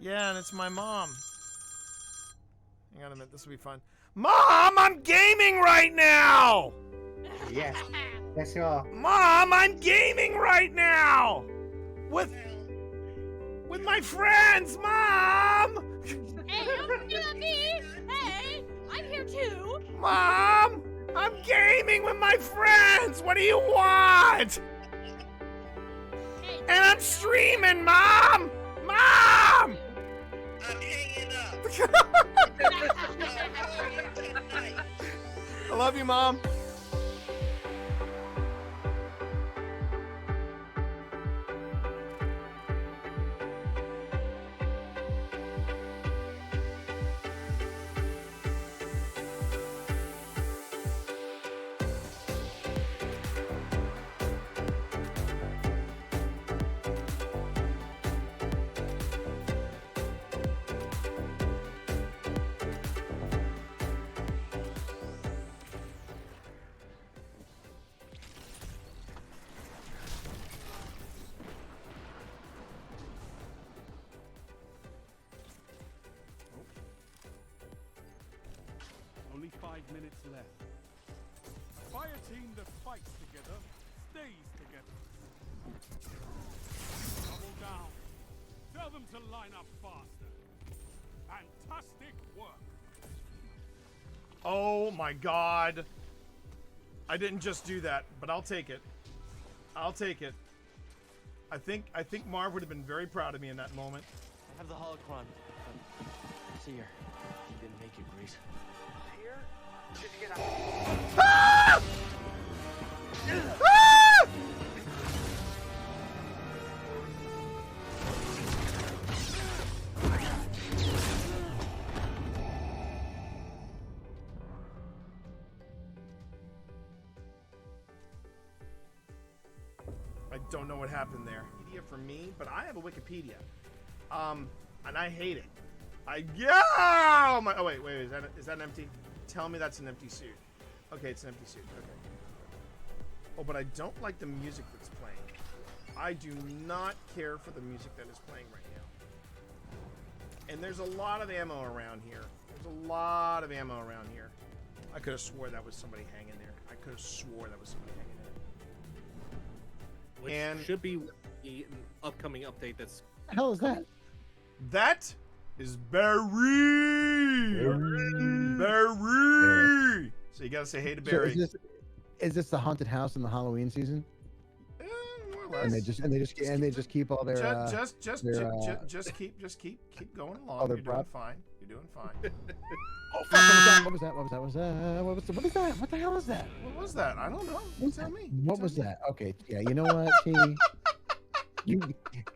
Yeah, and it's my mom. Hang on a minute, this will be fun. Mom, I'm gaming right now! Yes. Yes, you are. Mom, I'm gaming right now! With my friends, Mom! Hey, don't do that, me! Hey, I'm here too! Mom! I'm gaming with my friends! What do you want? Hey, And I'm streaming, Mom! Mom! I'm hanging up. I love you, Mom. Only 5 minutes left. A fire team that fights together stays together. Double down. Tell them to line up faster. Fantastic work. Oh my God. I didn't just do that, but I'll take it. I'll take it. I think Marv would have been very proud of me in that moment. I have the holocron. See here. You didn't make it, Grease. Here? Did you get Ah! Ah! I don't know what happened there. Wikipedia for me, but I have a Wikipedia. And I hate it. Oh wait, is that an empty? Tell me that's an empty suit. Okay, it's an empty suit. Okay. Oh, but I don't like the music that's playing. I do not care for the music that is playing right now. And there's a lot of ammo around here. I could have swore that was somebody hanging there. Which And- should be the upcoming update that's... the hell is that? That is Barry. Barry. So you gotta say hey to So Barry. is this the haunted house in the Halloween season? More or less. And they just keep all their just keep going along. other You're doing prop? fine. You're doing fine. Oh fuck! What was that? What was that? What the hell is that? What was that? I don't know. You tell me. What was that? Okay, yeah. You know what, T? You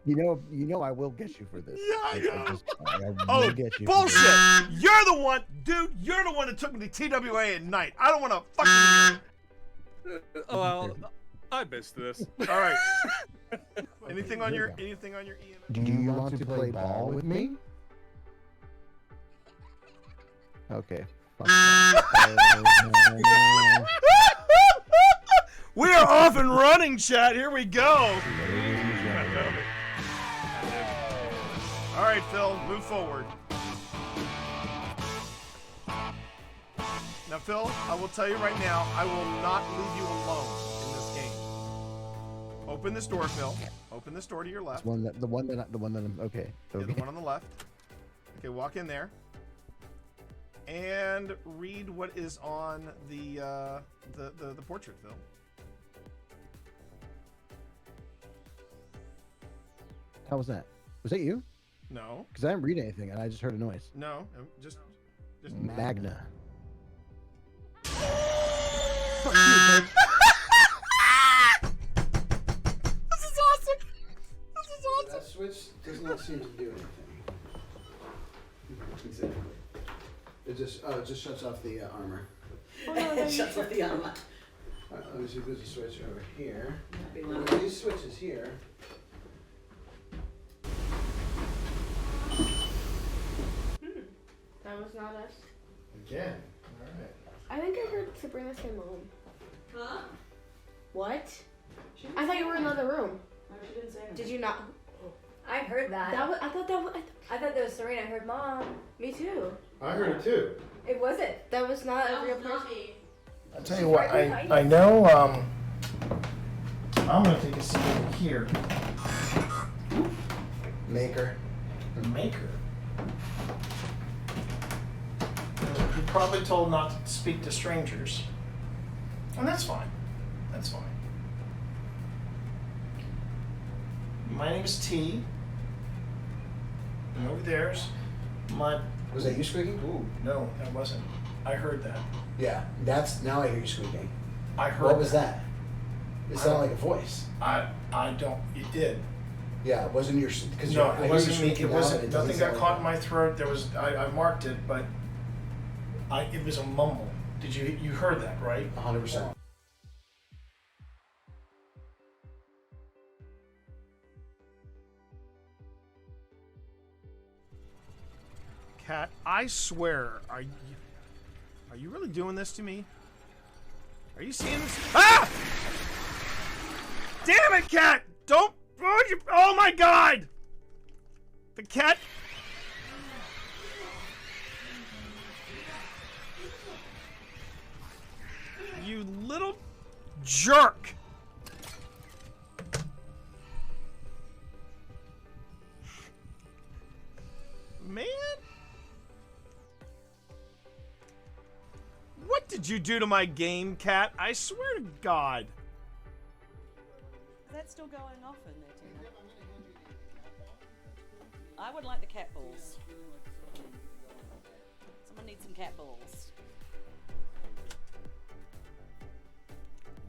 know I will get you for this. Yeah, I know. I will Oh, get you. bullshit! You're the one, dude. You're the one that took me to TWA at night. I don't want to fucking. Oh, well, I missed this. All right. Anything on your EM? Do you want to play ball with me? Okay. Fuck that. We are off and running, chat. Here we go. All right, Phil, move forward. Now, Phil, I will tell you right now, I will not leave you alone in this game. Open this door, Phil. Open this door to your left. The one that I'm okay. Yeah, the one on the left. Okay, walk in there. And read what is on the portrait, Phil. How was that? Was that you? No. Because I didn't read anything and I just heard a noise. No. Just Magna. This is awesome. That switch does not seem to do anything. Exactly. It just shuts off the armor. It shuts off the armor. Alright, let me see if there's a switch over here. Happy one. These switches here. That was not us. Again. Alright. I think I heard Sabrina say mom. Huh? What? She didn't I thought say you were in that. another room. No, she didn't say anything. Did you not? I heard that. I thought that was Serena. I heard Mom. me too. I heard it too. It wasn't. That was not a real person. I'll tell you what, I know, I'm gonna take a seat over here. Maker. Maker. You're probably told not to speak to strangers. And that's fine. That's fine. My name is T. And over there's my... Was that you squeaking? Ooh, no, that wasn't. I heard that. Yeah, that's now I hear you squeaking. I heard What was that? It sounded like a voice. I don't... It did. Yeah, it wasn't your... Because No, I hear it you wasn't me. squeaking It now, wasn't. and it doesn't Nothing got sound caught like in my throat. There was. I marked it, but it was a mumble. Did you heard that, right? 100%. Cat, I swear, are you really doing this to me? Are you seeing this? Ah! Damn it, Cat! Don't. Oh my God! The cat. You little jerk! Man? What did you do to my game, Cat? I swear to God. Is that still going off in there, Tina? I would like the cat balls. Someone needs some cat balls.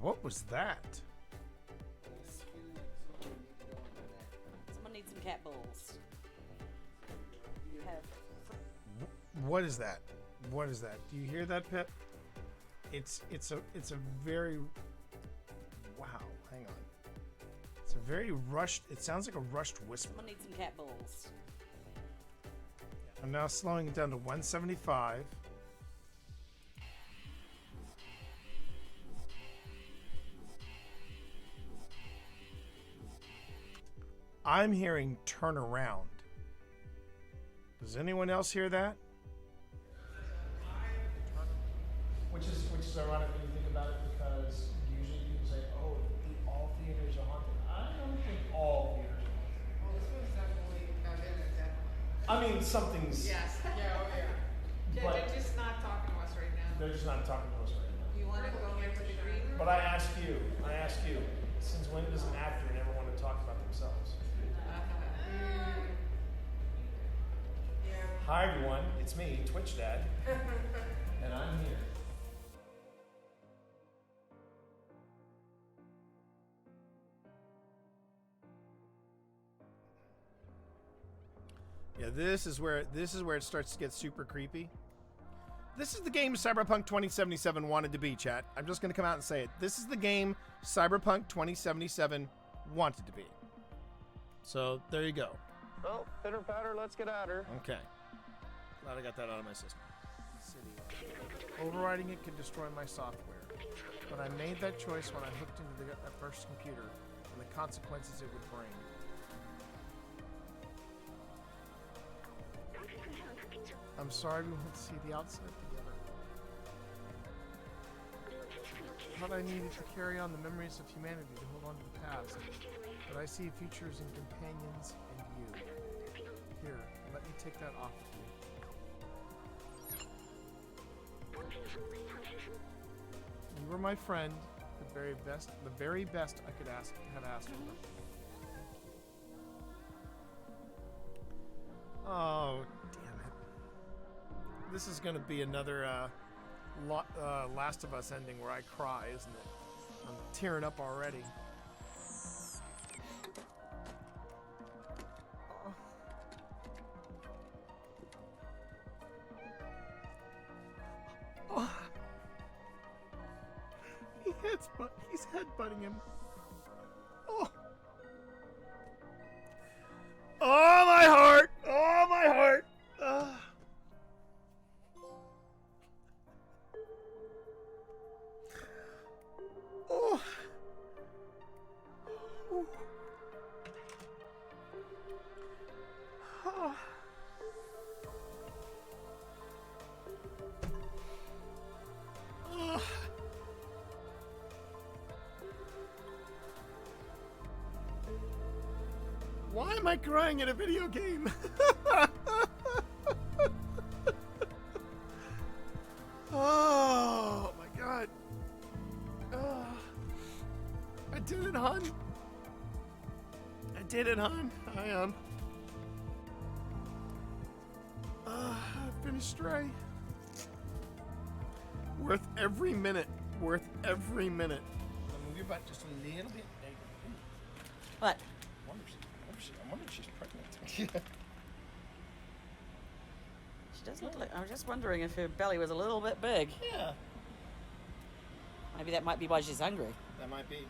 What was that? Someone needs some cat balls. You have. What is that? What is that? Do you hear that, Pip? It's a very... Wow, hang on. It's a very rushed... It sounds like a rushed whisper. Someone needs some cat balls. I'm now slowing it down to 175. I'm hearing turn around. Does anyone else hear that? Which is ironic when you think about it, because usually people say, "Oh, all theaters are haunted." I don't think all theaters are haunted. Well, this one's definitely, definitely. I mean, something's. Yes, yeah, oh yeah. They're just not talking to us right now. They're just not talking to us right now. You want to go in for the green room? But I ask you, since when does an actor never want to talk about themselves? Yeah. Hi everyone, it's me, Twitch Dad, and I'm here. Yeah, this is where it starts to get super creepy. This is the game Cyberpunk 2077 wanted to be, chat. I'm just going to come out and say it. This is the game Cyberpunk 2077 wanted to be. So, there you go. Well, pitter patter, let's get at her. Okay. Glad I got that out of my system. Overriding it could destroy my software. But I made that choice when I hooked into the first computer and the consequences it would bring. I'm sorry we won't see the outside together. But I needed to carry on the memories of humanity to hold on to the past. But I see futures in companions and you. Here, let me take that off of you. You were my friend, the very best I could have asked for. Oh, damn it. This is gonna be another Last of Us ending where I cry, isn't it? I'm tearing up already. Oh. He's headbutting him. Oh. Oh, my heart! Oh, my heart! Oh. Why am I crying in a video game? Oh my god. I did it, hon. I did it, hon. I finished Stray. Worth every minute. I'm gonna move you back just a little bit. What? I wonder if she's pregnant. She does look like. I was just wondering if her belly was a little bit big. Yeah, Maybe that might be why she's hungry. that might be.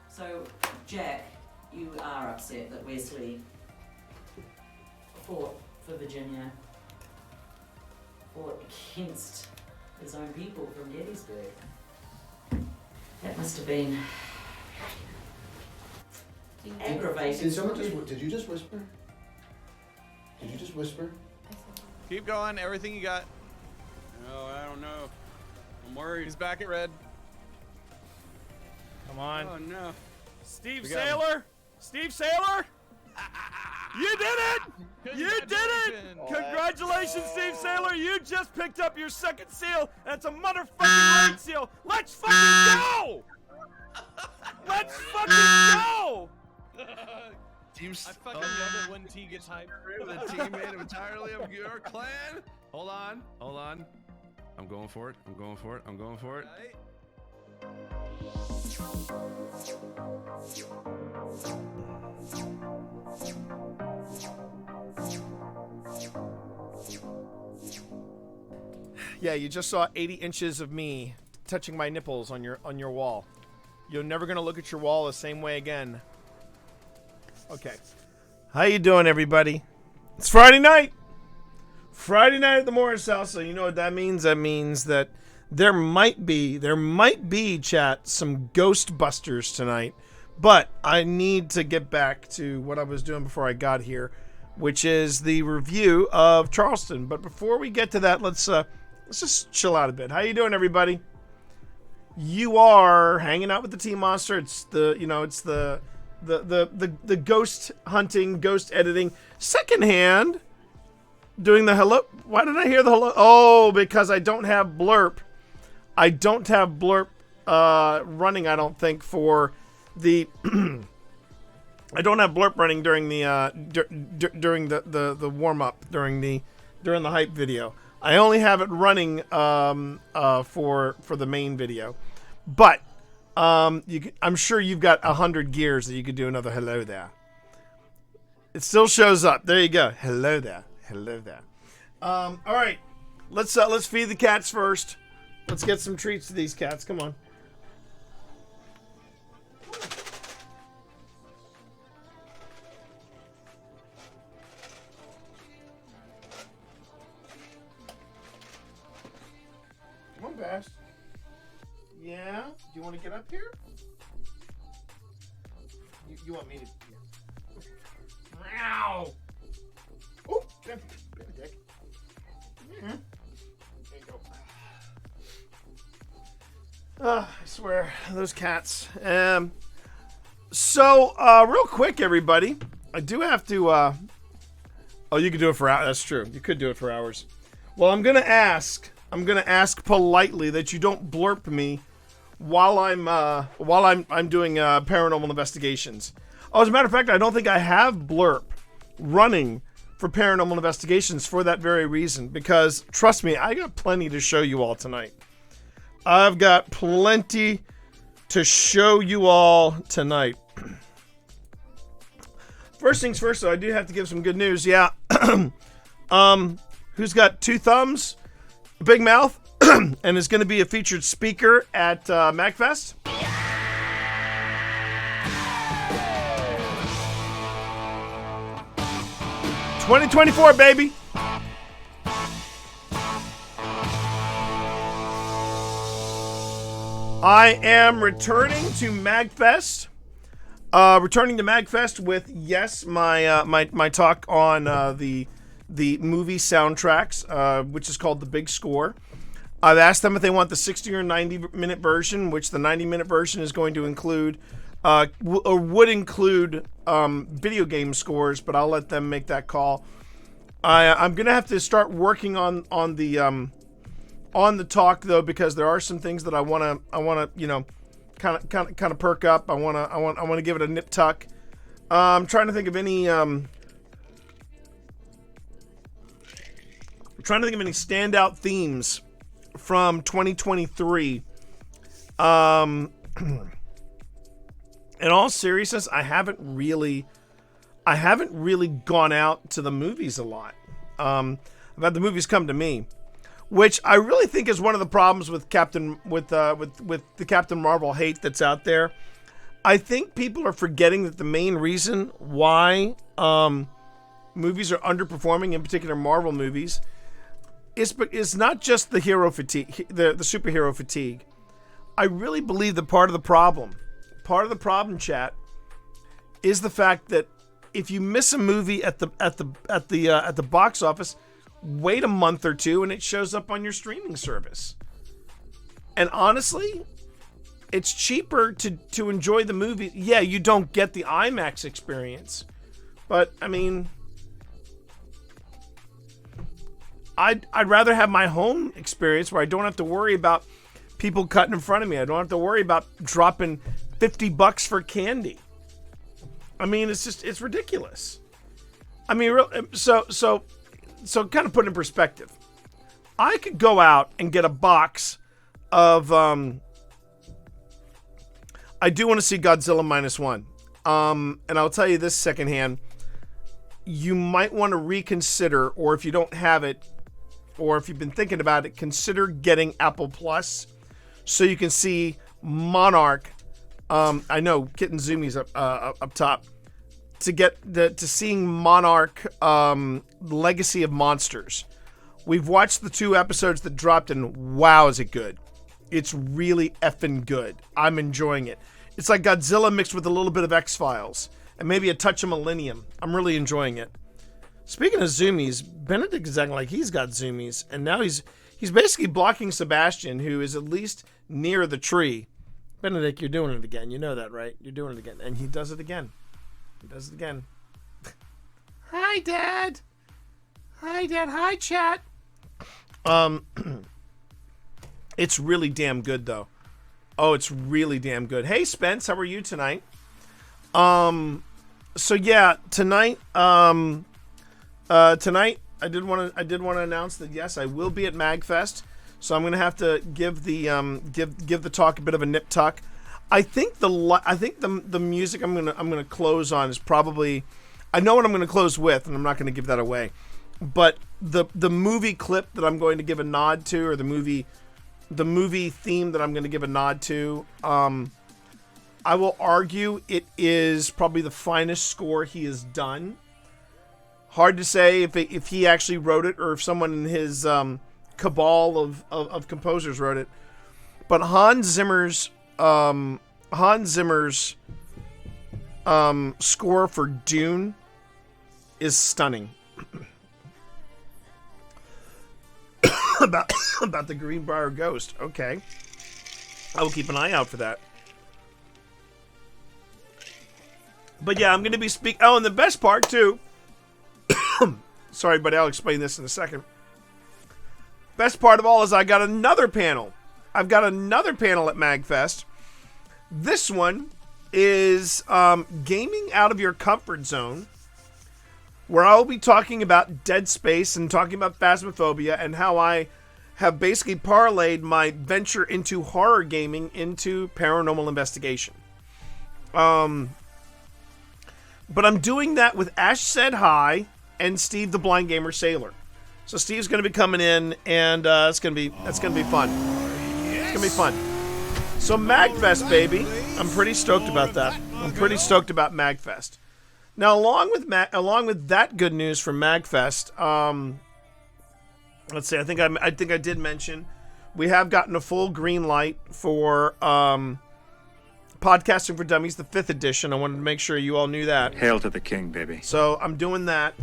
So, Jack, you are upset that Wesley fought for Virginia, fought against his own people from Gettysburg. That must have been aggravating. Did someone just? Did you just whisper? Did you just whisper? Keep going. Everything you got. No, I don't know. I'm worried. He's back at red. Come on. Oh no. Steve We got Saylor! Steve Saylor! You did it! You did it! Congratulations, Steve Saylor! You just picked up your second seal, and it's a motherfucking raid seal! Let's fucking go! Let's fucking go! I fucking love it when T gets hyped. The teammate entirely of your clan. Hold on. I'm going for it. Yeah, you just saw 80 inches of me touching my nipples on your wall. You're never gonna look at your wall the same way again. Okay. How you doing, everybody? It's Friday night! Friday night at the Morris house, so you know what that means? That means that there might be, chat, some Ghostbusters tonight. But I need to get back to what I was doing before I got here, which is the review of Charleston. But before we get to that, let's just chill out a bit. How you doing, everybody? You are hanging out with the Team Monster. It's the ghost hunting, ghost editing, secondhand, doing the hello. Why did I hear the hello? Oh, because I don't have Blurp. I don't have Blurp running, I don't think, for the I don't have Blurp running during the during the warm up, during the hype video. I only have it running for the main video. But I'm sure you've got 100 gears that you could do another hello there. It still shows up. There you go. Hello there. Hello there. All right. Let's feed the cats first. Let's get some treats to these cats. Come on. Come on, Bash. Yeah? Do you want to get up here? You want me to... Yeah. Ow! Oh, come here, dick. There you go. I swear, those cats. So, real quick, everybody. I do have to... Oh, you could do it for hours. That's true. You could do it for hours. Well, I'm going to ask politely that you don't blurp me while I'm doing paranormal investigations. Oh, as a matter of fact, I don't think I have Blurp running for paranormal investigations for that very reason. Because trust me, I got plenty to show you all tonight. I've got plenty to show you all tonight. First things first, though, I do have to give some good news. Yeah, who's got 2 thumbs, a big mouth, and is going to be a featured speaker at MagFest? 2024, baby. I am returning to MagFest. Returning to MagFest with, yes, my talk on the movie soundtracks, which is called The Big Score. I've asked them if they want the 60 or 90-minute version, which the 90-minute version is going to include, or would include video game scores, but I'll let them make that call. I'm gonna have to start working on the talk though, because there are some things that I wanna kind of perk up. I wanna give it a nip tuck. I'm trying to think of any standout themes from 2023. In all seriousness, I haven't really gone out to the movies a lot. I've had the movies come to me, which I really think is one of the problems with the Captain Marvel hate that's out there. I think people are forgetting that the main reason why movies are underperforming, in particular Marvel movies, is not just the hero fatigue, the superhero fatigue. I really believe that part of the problem, chat, is the fact that if you miss a movie at the box office, wait a month or two and it shows up on your streaming service. And honestly, it's cheaper to enjoy the movie. Yeah, you don't get the IMAX experience, but I mean, I'd rather have my home experience where I don't have to worry about people cutting in front of me. I don't have to worry about dropping $50 for candy. I mean, it's ridiculous. I mean, so kind of put in perspective. I could go out and get a box of I do want to see Godzilla -1. And I'll tell you this secondhand. You might want to reconsider, or if you don't have it, or if you've been thinking about it, consider getting Apple Plus so you can see Monarch. I know Kitten Zoomies up top. To seeing Monarch Legacy of Monsters. We've watched the 2 episodes that dropped, and wow, is it good. It's really effing good. I'm enjoying it. It's like Godzilla mixed with a little bit of X-Files and maybe a touch of Millennium. I'm really enjoying it. Speaking of zoomies, Benedict is acting like he's got zoomies, and now he's basically blocking Sebastian, who is at least near the tree. Benedict, you're doing it again. You know that, right? You're doing it again. And he does it again. He does it again. Hi, Dad. Hi, Dad. Hi, chat. It's really damn good, though. Oh, it's really damn good. Hey, Spence, how are you tonight? So yeah, tonight, tonight I did want to announce that yes, I will be at MagFest. So I'm gonna have to give the give the talk a bit of a nip tuck. I think the music I'm gonna close on is probably, I know what I'm gonna close with, and I'm not gonna give that away. But the movie clip that I'm going to give a nod to, or the movie theme that I'm going to give a nod to, I will argue it is probably the finest score he has done. Hard to say if he actually wrote it or if someone in his cabal of composers wrote it. But Hans Zimmer's score for Dune is stunning. about the Greenbrier Ghost. Okay. I will keep an eye out for that. But yeah, I'm going to be speaking. Oh, and the best part too. Sorry, buddy. I'll explain this in a second. Best part of all is I got another panel. I've got another panel at MagFest. This one is gaming out of your comfort zone, where I'll be talking about Dead Space and talking about Phasmophobia and how I have basically parlayed my venture into horror gaming into paranormal investigation. But I'm doing that with Ash Said Hi and Steve the Blind Gamer Sailor. So Steve's going to be coming in, and it's going to be fun. It's going to be fun. So MagFest, baby. I'm pretty stoked about that. I'm pretty stoked about MagFest. Now, along with that good news from MagFest, let's see. I think I did mention we have gotten a full green light for Podcasting for Dummies, the 5th edition. I wanted to make sure you all knew that. Hail to the king, baby. So I'm doing that.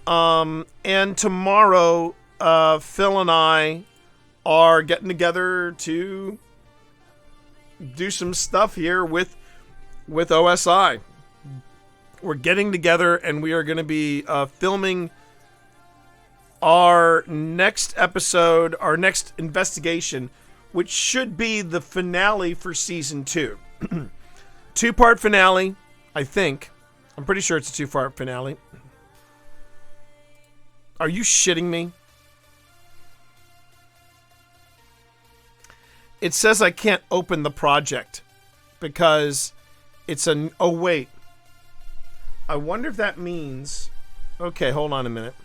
And tomorrow, Phil and I are getting together to do some stuff here with OSI. We're getting together and we are going to be filming our next episode, our next investigation, which should be the finale for season 2. 2-part finale, I think. I'm pretty sure it's a 2-part finale. Are you shitting me? It says I can't open the project because it's an... Oh, wait. I wonder if that means... Okay, hold on a minute.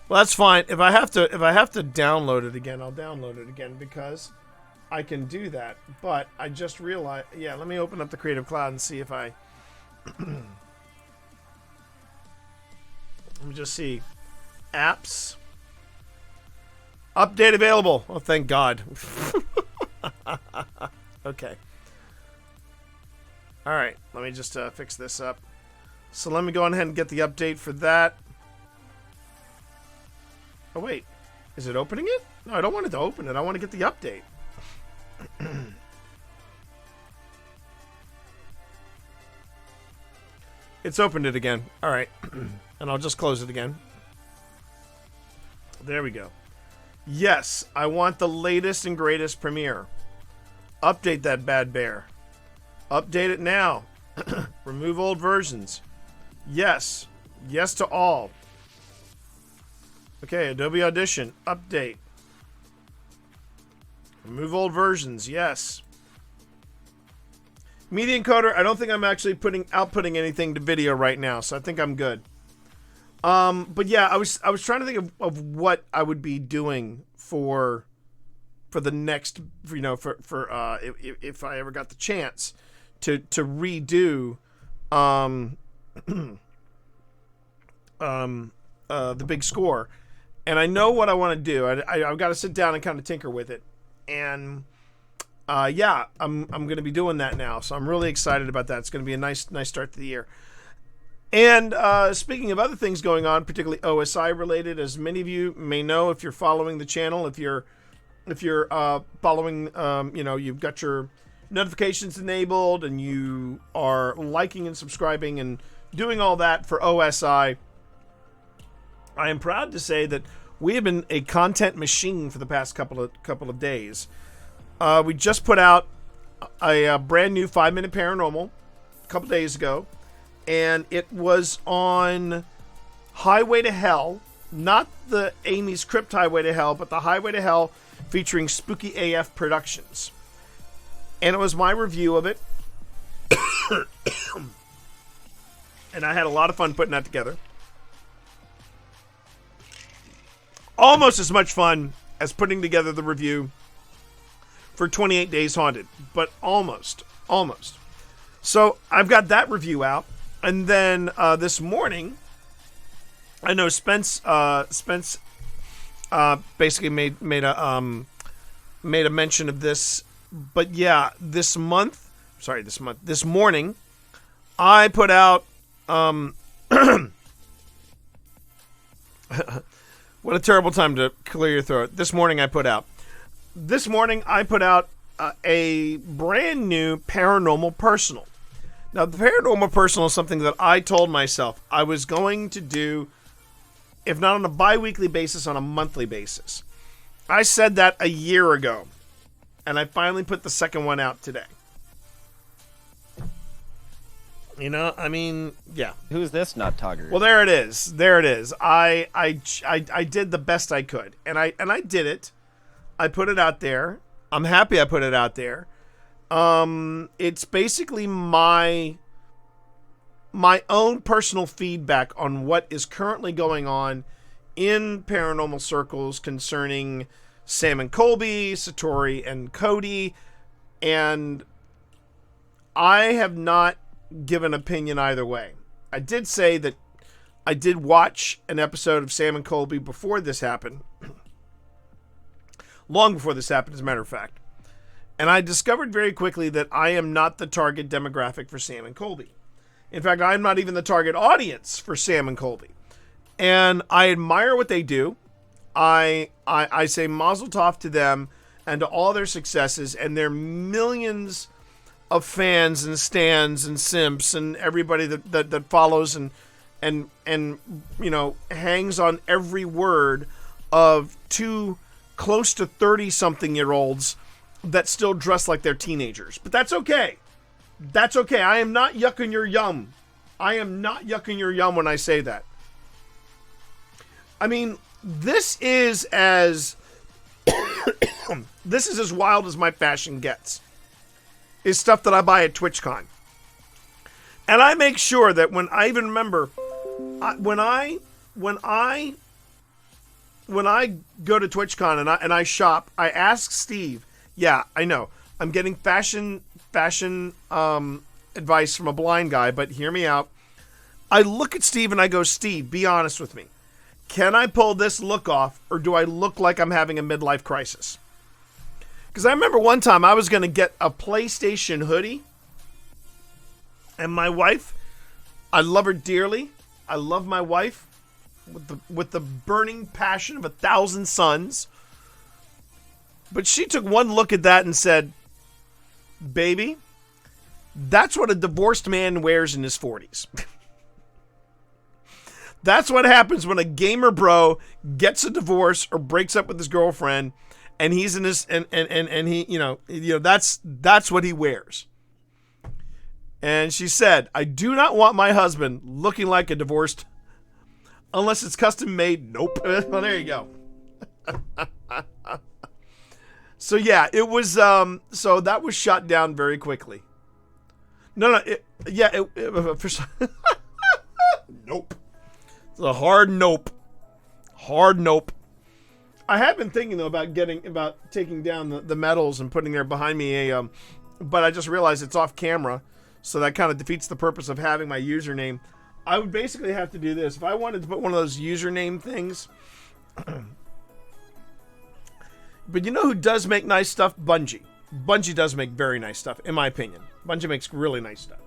Well, that's fine. If I have to download it again, I'll download it again because I can do that. But I just realized... Yeah, let me open up the Creative Cloud and see if I... Let me just see. Apps. Update available. Oh, thank God. Okay. All right. Let me just fix this up. So let me go on ahead and get the update for that. Oh, wait. Is it opening it? No, I don't want it to open it. I want to get the update. It's opened it again. All right. And I'll just close it again. There we go. Yes, I want the latest and greatest premiere. Update that bad bear. Update it now. Remove old versions. Yes. Yes to all. Okay, Adobe Audition. Update. Remove old versions. Yes. Media encoder. I don't think I'm actually outputting anything to video right now, so I think I'm good. But yeah, I was trying to think of what I would be doing for the next, if I ever got the chance to redo the big score. And I know what I want to do. I've got to sit down and kind of tinker with it. And yeah, I'm going to be doing that now. So I'm really excited about that. It's going to be a nice start to the year. And speaking of other things going on, particularly OSI related, as many of you may know, if you're following the channel, if you're following, you've got your notifications enabled and you are liking and subscribing and doing all that for OSI, I am proud to say that we have been a content machine for the past couple of days. We just put out a brand new 5-Minute Paranormal a couple days ago, and it was on Highway to Hell, not the Amy's Crypt Highway to Hell, but the Highway to Hell featuring Spooky AF Productions. And it was my review of it. And I had a lot of fun putting that together. Almost as much fun as putting together the review for 28 Days Haunted, but almost. So I've got that review out, and then this morning, I know Spence basically made a mention of this, but yeah, this morning, I put out what a terrible time to clear your throat. This morning I put out a brand new Paranormal Personal. Now, the Paranormal Personal is something that I told myself I was going to do, if not on a bi-weekly basis, on a monthly basis. I said that a year ago, and I finally put the second one out today. You know, I mean, yeah. Who's this nut tugger? Well, there it is. I did the best I could, and I did it. I put it out there. I'm happy I put it out there. It's basically my own personal feedback on what is currently going on in paranormal circles concerning Sam and Colby, Satori and Cody, and I have not given opinion either way. I did say that I did watch an episode of Sam and Colby before this happened. Long before this happened, as a matter of fact. And I discovered very quickly that I am not the target demographic for Sam and Colby. In fact, I'm not even the target audience for Sam and Colby. And I admire what they do. I say mazel tov to them and to all their successes and their millions of fans and stans and simps and everybody that follows and you know, hangs on every word of two close to 30-something-year-olds that still dress like they're teenagers. But that's okay. That's okay. I am not yucking your yum. I am not yucking your yum when I say that. I mean, this is as this is as wild as my fashion gets. Is stuff that I buy at TwitchCon. And I make sure that when I even remember when I go to TwitchCon and I shop, I ask Steve, yeah, I know, I'm getting fashion advice from a blind guy, but hear me out. I look at Steve and I go, Steve, be honest with me. Can I pull this look off, or do I look like I'm having a midlife crisis? Because I remember one time I was going to get a PlayStation hoodie, and my wife, I love her dearly. I love my wife with the burning passion of 1,000 suns. But she took one look at that and said, baby, that's what a divorced man wears in his 40s. That's what happens when a gamer bro gets a divorce or breaks up with his girlfriend, and he's in his and he you know that's what he wears. And she said, I do not want my husband looking like a divorced, unless it's custom made. Nope. Well, there you go. So yeah, it was so that was shot down very quickly. No, nope. It's a hard nope. Hard nope. I have been thinking though about taking down the medals and putting there behind me but I just realized it's off camera, so that kind of defeats the purpose of having my username. I would basically have to do this if I wanted to put one of those username things. But you know who does make nice stuff? Bungie. Bungie does make very nice stuff, in my opinion. Bungie makes really nice stuff.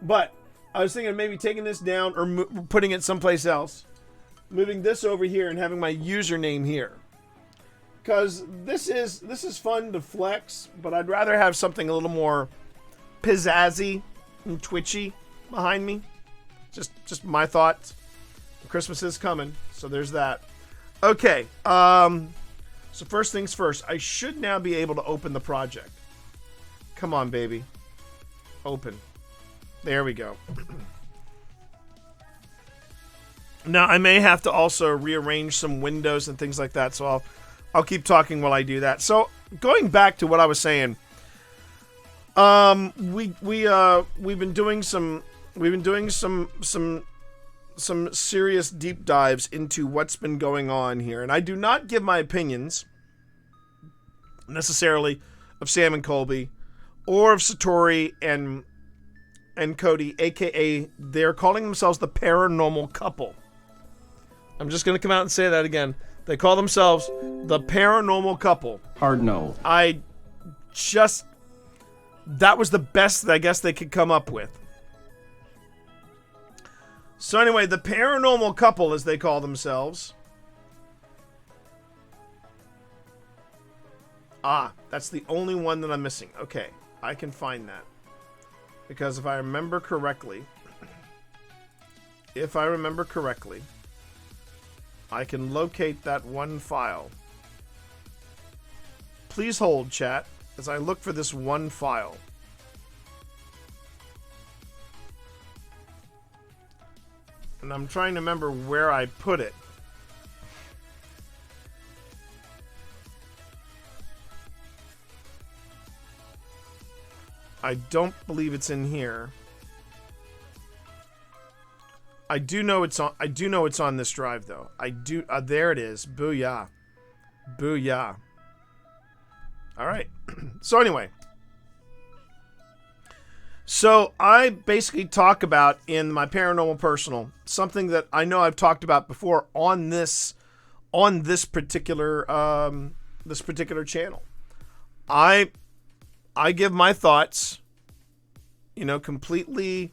But I was thinking of maybe taking this down or putting it someplace else. Moving this over here and having my username here. Because this is fun to flex, but I'd rather have something a little more pizzazzy and twitchy behind me. Just my thoughts. Christmas is coming, so there's that. Okay, so first things first, I should now be able to open the project. Come on, baby. Open. There we go. Now, I may have to also rearrange some windows and things like that, so I'll keep talking while I do that. So, going back to what I was saying, we've been doing some serious deep dives into what's been going on here, and I do not give my opinions necessarily of Sam and Colby or of Satori and Cody, aka they're calling themselves the paranormal couple. I'm just going to come out and say that again. They call themselves the paranormal couple. Hard no. That was the best that I guess they could come up with. So anyway, the paranormal couple, as they call themselves. Ah, that's the only one that I'm missing. Okay, I can find that. Because if I remember correctly, I can locate that one file. Please hold, chat, as I look for this one file. And I'm trying to remember where I put it. I don't believe it's in here. I do know it's on this drive though. There it is. Booyah. Booyah. All right. So anyway, So I basically talk about in my Paranormal Personal something that I know I've talked about before on this particular channel. I give my thoughts, completely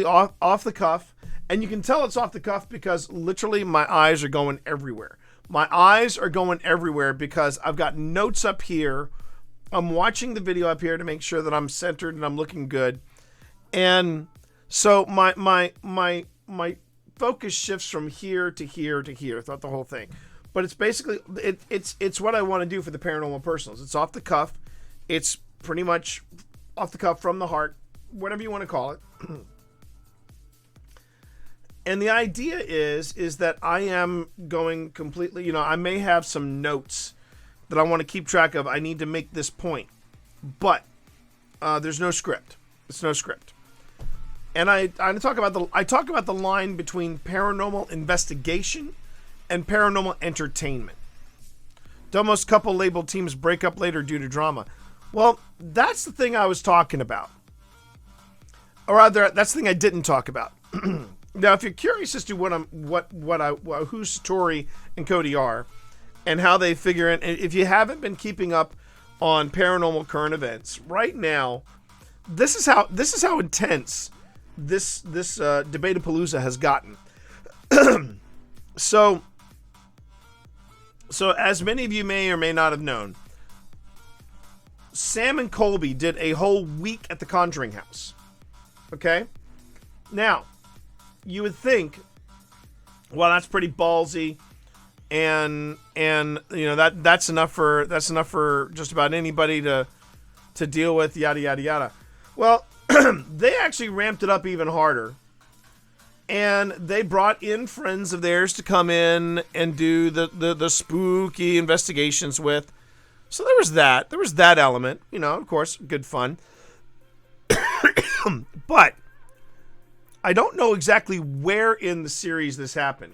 off the cuff, and you can tell it's off the cuff because literally my eyes are going everywhere. My eyes are going everywhere because I've got notes up here. I'm watching the video up here to make sure that I'm centered and I'm looking good. And so my focus shifts from here to here to here throughout the whole thing. But it's basically it's what I want to do for the Paranormal Personals. It's off the cuff. It's pretty much off the cuff, from the heart, whatever you want to call it. And the idea is that I am going completely, I may have some notes that I want to keep track of. I need to make this point, but there's no script. It's no script. And I talk about the line between paranormal investigation and paranormal entertainment. Domo's couple labeled teams break up later due to drama. Well, that's the thing I was talking about. Or rather, that's the thing I didn't talk about. Now, if you're curious as to who Satori and Cody are, and how they figure in, and if you haven't been keeping up on paranormal current events right now, this is how intense this Debatapalooza has gotten. So as many of you may or may not have known, Sam and Colby did a whole week at the Conjuring House. Okay? Now, you would think, well, that's pretty ballsy, and that's enough for just about anybody to deal with, yada yada yada. Well, they actually ramped it up even harder, and they brought in friends of theirs to come in and do the spooky investigations with. So there was that element, of course, good fun. But I don't know exactly where in the series this happened.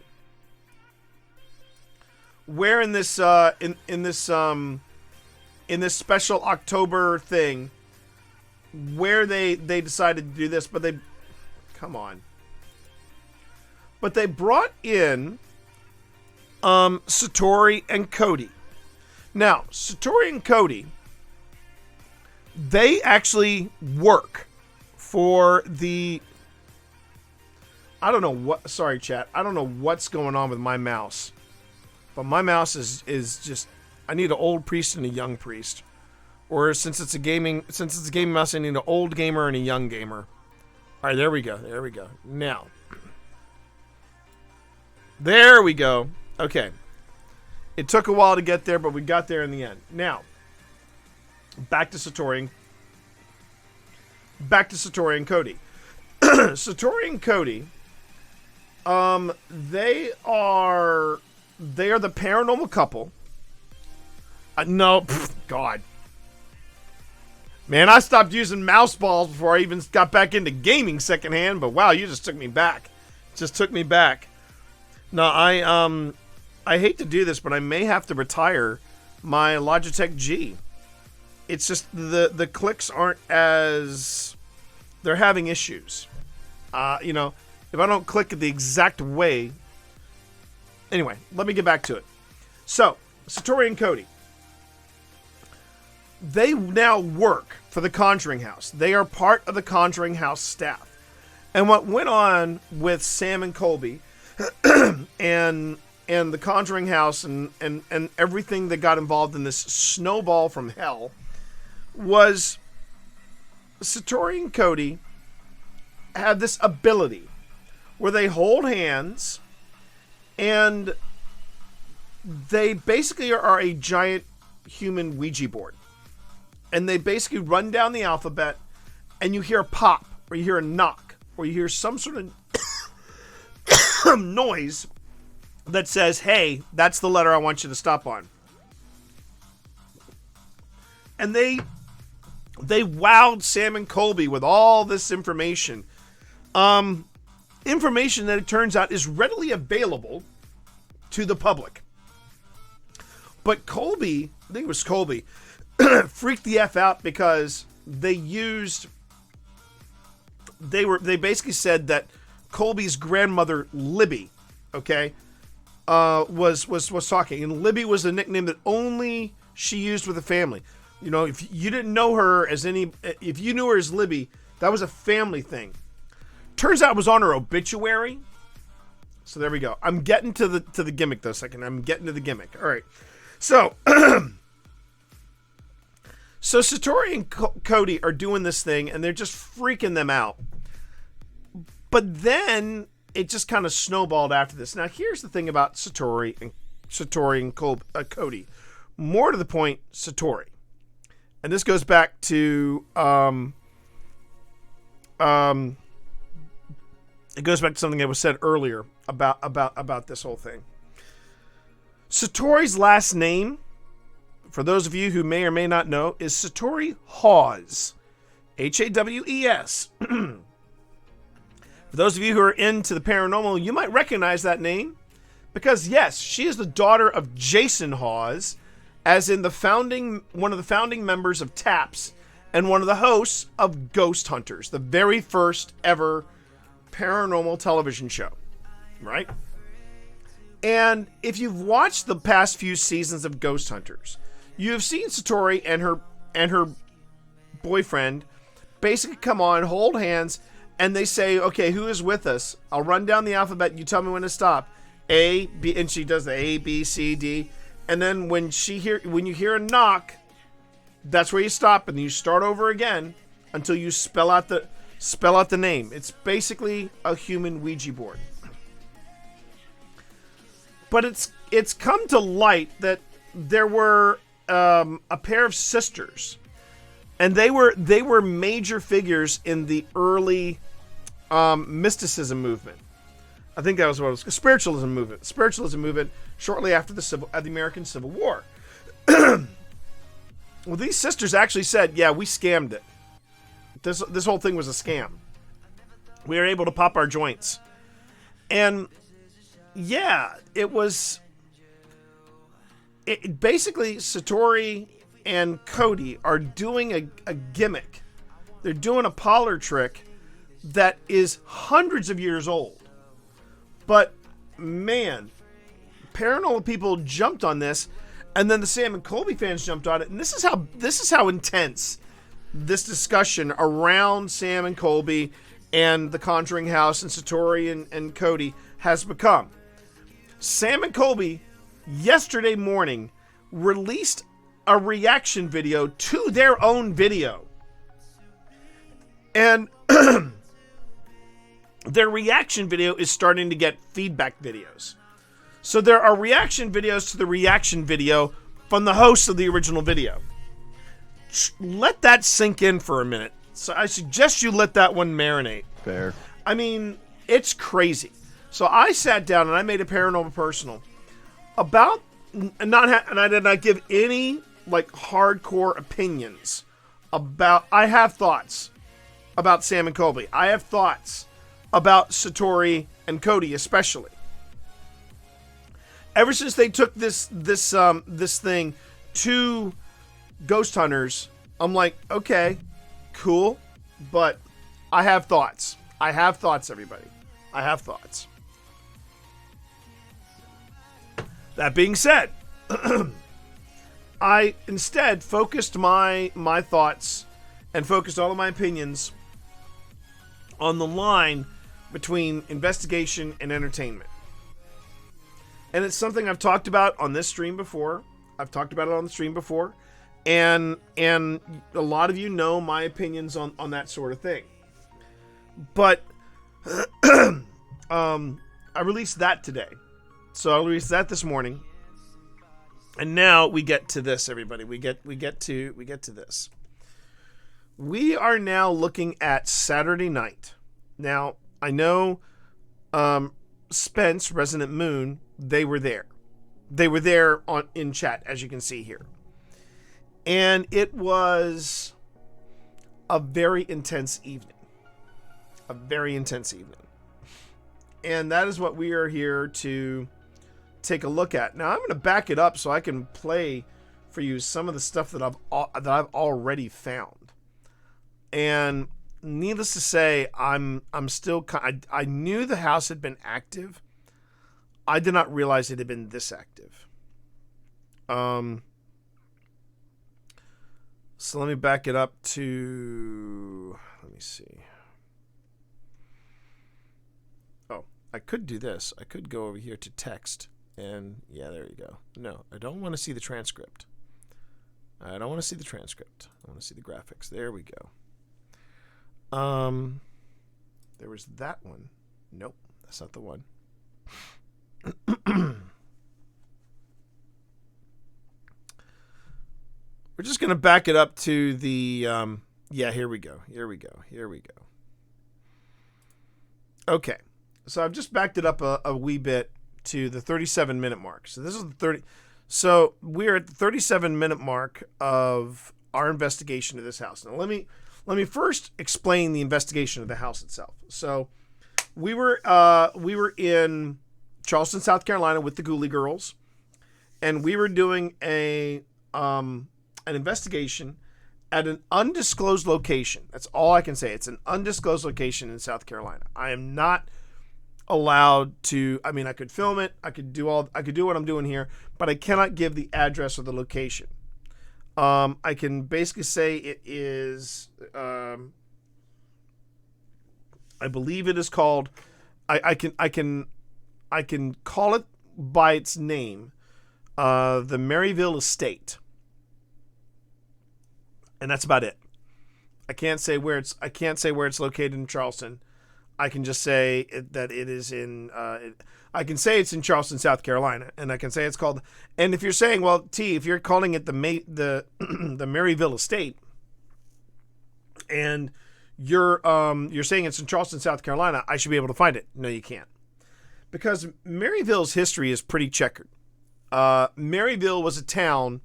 Where in this in this special October thing, where they decided to do this, but they brought in Satori and Cody. Now, Satori and Cody, they actually work for the... I don't know what... Sorry, chat. I don't know what's going on with my mouse. But my mouse is just... I need an old priest and a young priest. Or since it's a gaming mouse, I need an old gamer and a young gamer. Alright, there we go. There we go. Now. There we go. Okay. It took a while to get there, but we got there in the end. Now. Back to Satori and Cody. Satori and Cody, they are the paranormal couple. No, God. Man, I stopped using mouse balls before I even got back into gaming secondhand, but wow, you just took me back. No, I hate to do this, but I may have to retire my Logitech G. It's just the clicks aren't as... They're having issues. If I don't click it the exact way... Anyway, let me get back to it. So, Satori and Cody. They now work for the Conjuring House. They are part of the Conjuring House staff. And what went on with Sam and Colby and the Conjuring House and everything that got involved in this snowball from hell was Satori and Cody have this ability where they hold hands and they basically are a giant human Ouija board. And they basically run down the alphabet and you hear a pop or you hear a knock or you hear some sort of noise that says, hey, that's the letter I want you to stop on. And they wowed Sam and Colby with all this information. Information that it turns out is readily available to the public. But Colby, I think it was Colby, freaked the F out because they used they basically said that Colby's grandmother Libby, okay, was talking, and Libby was a nickname that only she used with the family. You know, if you didn't know her as if you knew her as Libby, that was a family thing. Turns out it was on her obituary. So there we go. I'm getting to the gimmick though. Second, I'm getting to the gimmick. All right. So, so Satori and Cody are doing this thing, and they're just freaking them out. But then it just kind of snowballed after this. Now, here's the thing about Satori and Cody. More to the point, Satori. And this goes back to it goes back to something that was said earlier about this whole thing. Satori's last name, for those of you who may or may not know, is Satori Hawes. Hawes. For those of you who are into the paranormal, you might recognize that name because, yes, she is the daughter of Jason Hawes, as in one of the founding members of TAPS and one of the hosts of Ghost Hunters, the very first ever paranormal television show, right? And if you've watched the past few seasons of Ghost Hunters, you have seen Satori and her boyfriend basically come on, hold hands, and they say, okay, who is with us? I'll run down the alphabet. You tell me when to stop. A, B, and she does the A, B, C, D. And then when you hear a knock, that's where you stop, and you start over again until you spell out the name. It's basically a human Ouija board. But it's come to light that there were a pair of sisters, and they were major figures in the early mysticism movement. I think that was what it was. Spiritualism movement shortly after the American Civil War. Well, these sisters actually said, yeah, we scammed it. This whole thing was a scam. We were able to pop our joints. And yeah, basically Satori and Cody are doing a gimmick. They're doing a parlor trick that is hundreds of years old. But man, paranormal people jumped on this, and then the Sam and Colby fans jumped on it, and this is how intense this discussion around Sam and Colby and the Conjuring House and Satori and Cody has become. Sam and Colby yesterday morning released a reaction video to their own video. And their reaction video is starting to get feedback videos. So there are reaction videos to the reaction video from the host of the original video. Let that sink in for a minute. So I suggest you let that one marinate. Fair. I mean, it's crazy. So I sat down and I made a paranormal personal about, and I did not give any like hardcore opinions about. I have thoughts about Sam and Colby. I have thoughts about Satori and Cody, especially. Ever since they took this thing to Ghost Hunters, I'm like, okay, cool, but I have thoughts. I have thoughts, everybody. I have thoughts. That being said, I instead focused my thoughts and focused all of my opinions on the line between investigation and entertainment. And it's something I've talked about on this stream before. I've talked about it on the stream before. And a lot of you know my opinions on that sort of thing. But I released that today. So I released that this morning. And now we get to this, everybody. We get to this. We are now looking at Saturday night. Now, I know Spence, Resident Moon, they were there. They were there in chat, as you can see here. And it was a very intense evening. A very intense evening. And that is what we are here to take a look at. Now, I'm going to back it up so I can play for you some of the stuff that I've already found. And needless to say, I'm still. I knew the house had been active. I did not realize it had been this active. So let me back it up to. Let me see. Oh, I could do this. I could go over here to text, and yeah, there you go. No, I don't want to see the transcript. I don't want to see the transcript. I want to see the graphics. There we go. There was that one. Nope, that's not the one. We're just gonna back it up to the. Yeah, here we go. Here we go. Here we go. Okay, so I've just backed it up a wee bit to the 37-minute mark. So this is the 30. So we're at the 37-minute mark of our investigation of this house. Now let me first explain the investigation of the house itself. So we were in Charleston, South Carolina with the Ghoulie Girls, and we were doing an investigation at an undisclosed location. That's all I can say. It's an undisclosed location in South Carolina. I am not allowed to. I mean, I could film it. I could do what I'm doing here, but I cannot give the address or the location. I can basically say it is. I believe it is called. I can call it by its name, the Maryville Estate, and that's about it. I can't say where it's located in Charleston. I can just say that it is in. I can say it's in Charleston, South Carolina, and I can say it's called. And if you're saying, well, T, if you're calling it the Maryville Estate, and you're saying it's in Charleston, South Carolina, I should be able to find it. No, you can't, because Maryville's history is pretty checkered. Maryville was a town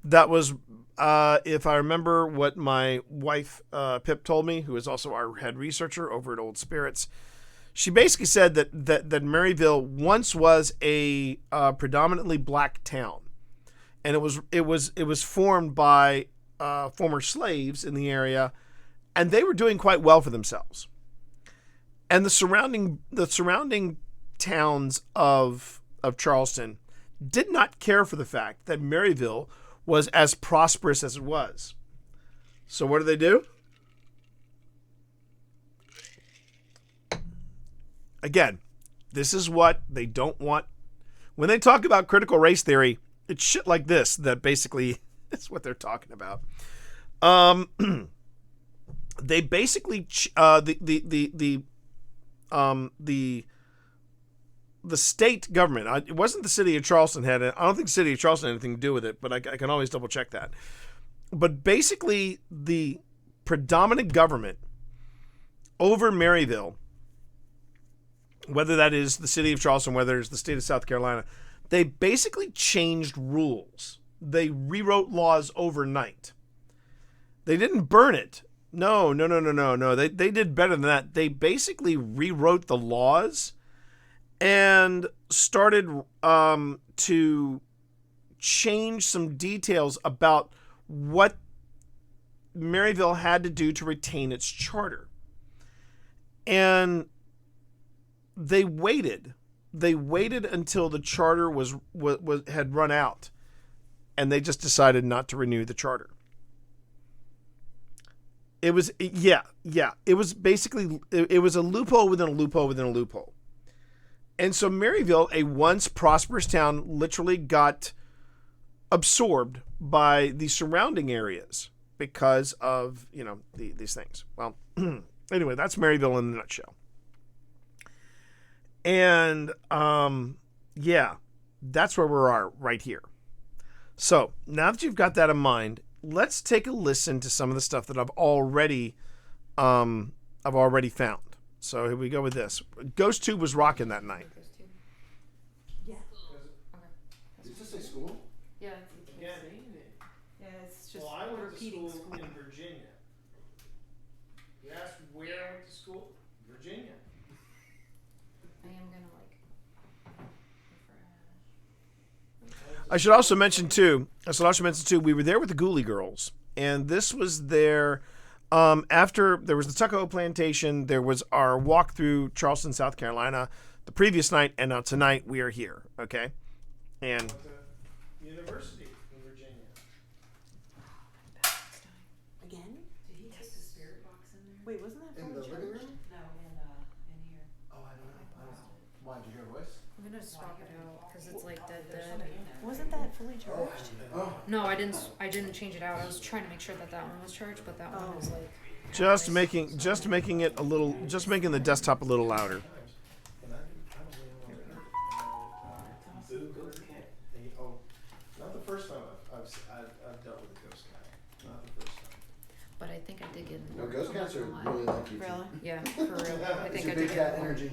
that was, if I remember what my wife Pip told me, who is also our head researcher over at Old Spirits. She basically said that Maryville once was a predominantly black town, and it was formed by former slaves in the area, and they were doing quite well for themselves. And the surrounding towns of Charleston did not care for the fact that Maryville was as prosperous as it was. So what do? Again, this is what they don't want. When they talk about critical race theory, it's shit like this that basically is what they're talking about. They basically the state government. It wasn't the city of Charleston had it. I don't think the city of Charleston had anything to do with it, but I can always double check that. But basically, the predominant government over Maryville, whether that is the city of Charleston, whether it's the state of South Carolina, they basically changed rules. They rewrote laws overnight. They didn't burn it. No. They did better than that. They basically rewrote the laws and started to change some details about what Maryville had to do to retain its charter. And they waited until the charter was had run out, and they just decided not to renew the charter. It was it was basically it was a loophole within a loophole within a loophole. And so Maryville, a once prosperous town, literally got absorbed by the surrounding areas because of, these things. Well, anyway, that's Maryville in a nutshell. And, that's where we are right here. So now that you've got that in mind, let's take a listen to some of the stuff that I've already found. So here we go with this. Ghost Tube was rocking that night. Yeah. Did you say school? Yeah. Yeah, it's just Well, I went to repeating school in Virginia. You asked where I went to school? Virginia. I am gonna I should also mention too, we were there with the Ghoulie Girls, and this was their After there was the Tuckahoe Plantation, there was our walk through Charleston, South Carolina, the previous night, and now tonight we are here. Okay, and University in Virginia. Again? Did he take the spirit box in there? Wait, wasn't that In from the living room? No, in here. Oh, I don't know. Why, did you hear a voice? I'm gonna swap it out because it's like dead. Wasn't that fully charged? Oh. No, I didn't change it out. I was trying to make sure that that one was charged, but that one is like. Just making it a little, just making the desktop a little louder. Not the first time I've dealt with a ghost cat. Not the first time. But I think I did get. No, ghost cats are really like you. Really? Yeah, for real. I It's think your I big did cat get more. energy.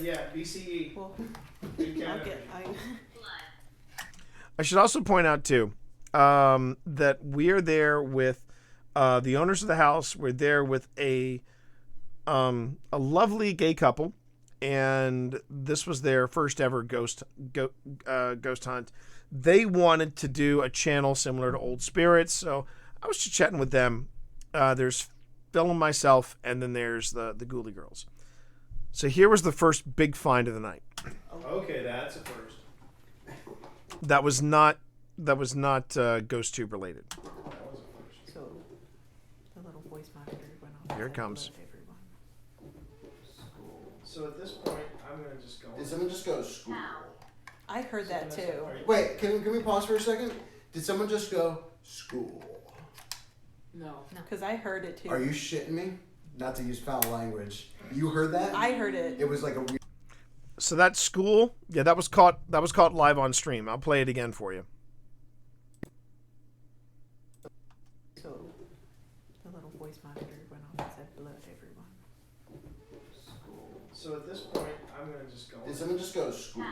Yeah, BCE. Well, Big cat I'll energy. get. I should also point out too that we are there with the owners of the house. We're there with a lovely gay couple, and this was their first ever ghost hunt. They wanted to do a channel similar to Old Spirits, so I was just chatting with them. There's Phil and myself, and then there's the Ghoulie girls. So here was the first big find of the night. Okay, that's a first. That was not ghost tube related. So the little voice monitor went off. Here it comes. Everyone. So at this point, I'm gonna just go. Did someone just go school? I heard that too. Wait, can we pause for a second? Did someone just go school? No. Because I heard it too. Are you shitting me? Not to use foul language. You heard that? I heard it. It was like a weird. So that school, yeah, that was caught live on stream. I'll play it again for you. So the little voice monitor went off and said blood, everyone. So at this point, I'm gonna just go. Did someone just go school?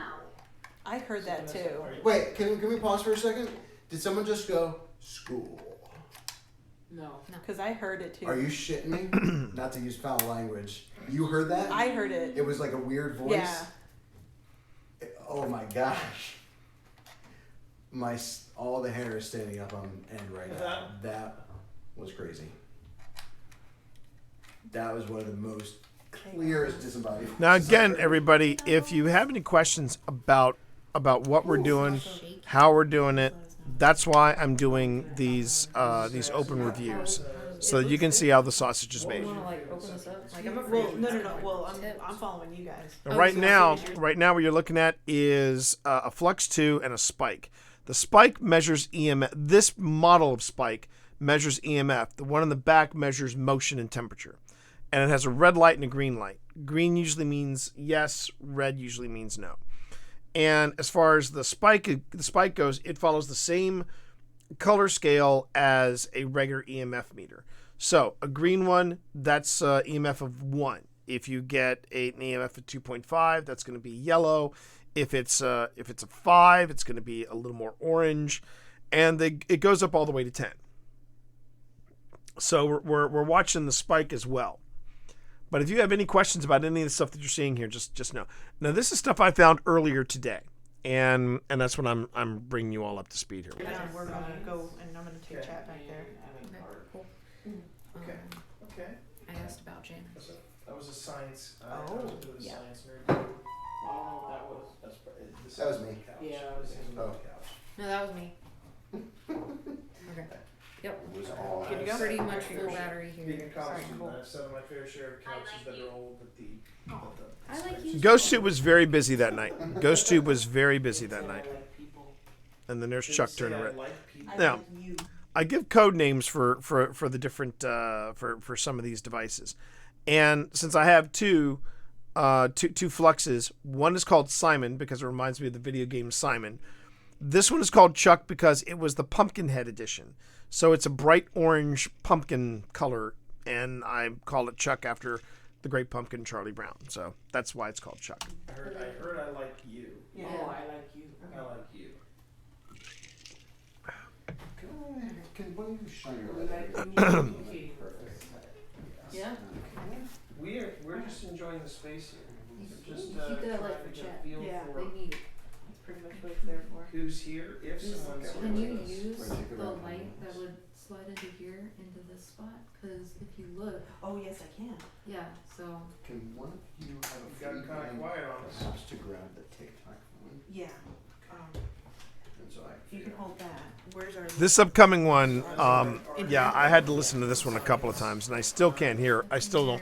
I heard that too. Wait, can we pause for a second? Did someone just go school? No. Because I heard it too. Are you shitting me? Not to use foul language. You heard that? I heard it. It was like a weird voice. Yeah. Oh my gosh. All the hair is standing up on end right now. That was crazy. That was one of the most clearest disembodied. Now again, everybody, if you have any questions about what we're doing, how we're doing it, that's why I'm doing these open reviews, so that you can see how the sausage is made. You wanna like open this up? Like I'm afraid. Well, no. Well, I'm following you guys. Right now, what you're looking at is a Flux 2 and a Spike. The Spike measures EMF. This model of Spike measures EMF. The one in the back measures motion and temperature. And it has a red light and a green light. Green usually means yes, red usually means no. And as far as the spike goes, it follows the same color scale as a regular EMF meter. So a green one, that's EMF of 1. If you get an EMF of 2.5, that's going to be yellow. If it's a 5, it's going to be a little more orange, and it goes up all the way to 10. So we're watching the spike as well. But if you have any questions about any of the stuff that you're seeing here, just know. Now this is stuff I found earlier today, and that's what I'm bringing you all up to speed here. We're gonna go and I'm gonna take chat back there. Cool. Okay. I asked about jamming. That was a science. Yeah. Science nerd. I don't know what that was. That was me. Yeah. Oh. No, that was me. Okay. Yep. It was all. Can you go? Pretty much full battery Being here. a college Sorry, student, cool. I've sat on my fair share of couches that are old, but I like you. GhostTube was very busy that night. GhostTube was very busy that night. And then there's Chuck turning around. Now, I give code names for the different for some of these devices, and since I have two fluxes, one is called Simon because it reminds me of the video game Simon. This one is called Chuck because it was the Pumpkinhead edition. So it's a bright orange pumpkin color, and I call it Chuck after the great pumpkin Charlie Brown. So that's why it's called Chuck. I heard I like you. Yeah. Oh, I like you. I like you. Can one of you shine your light? Yeah. We're just enjoying the space here. Just Keep that light for chat. feel Yeah. for They need it. That's pretty much what it's there for. who's here if someone's Can here you with us. use the light that would slide into here, into this spot? Because if you look, Oh, yes, I can. yeah, so. Can one of you have a Gotten free kinda hand quiet on us. perhaps to grab the TikTok one? Yeah. And so I You can hold that. Where's our This upcoming one, yeah, I had to listen to this one a couple of times, and I still can't hear. I still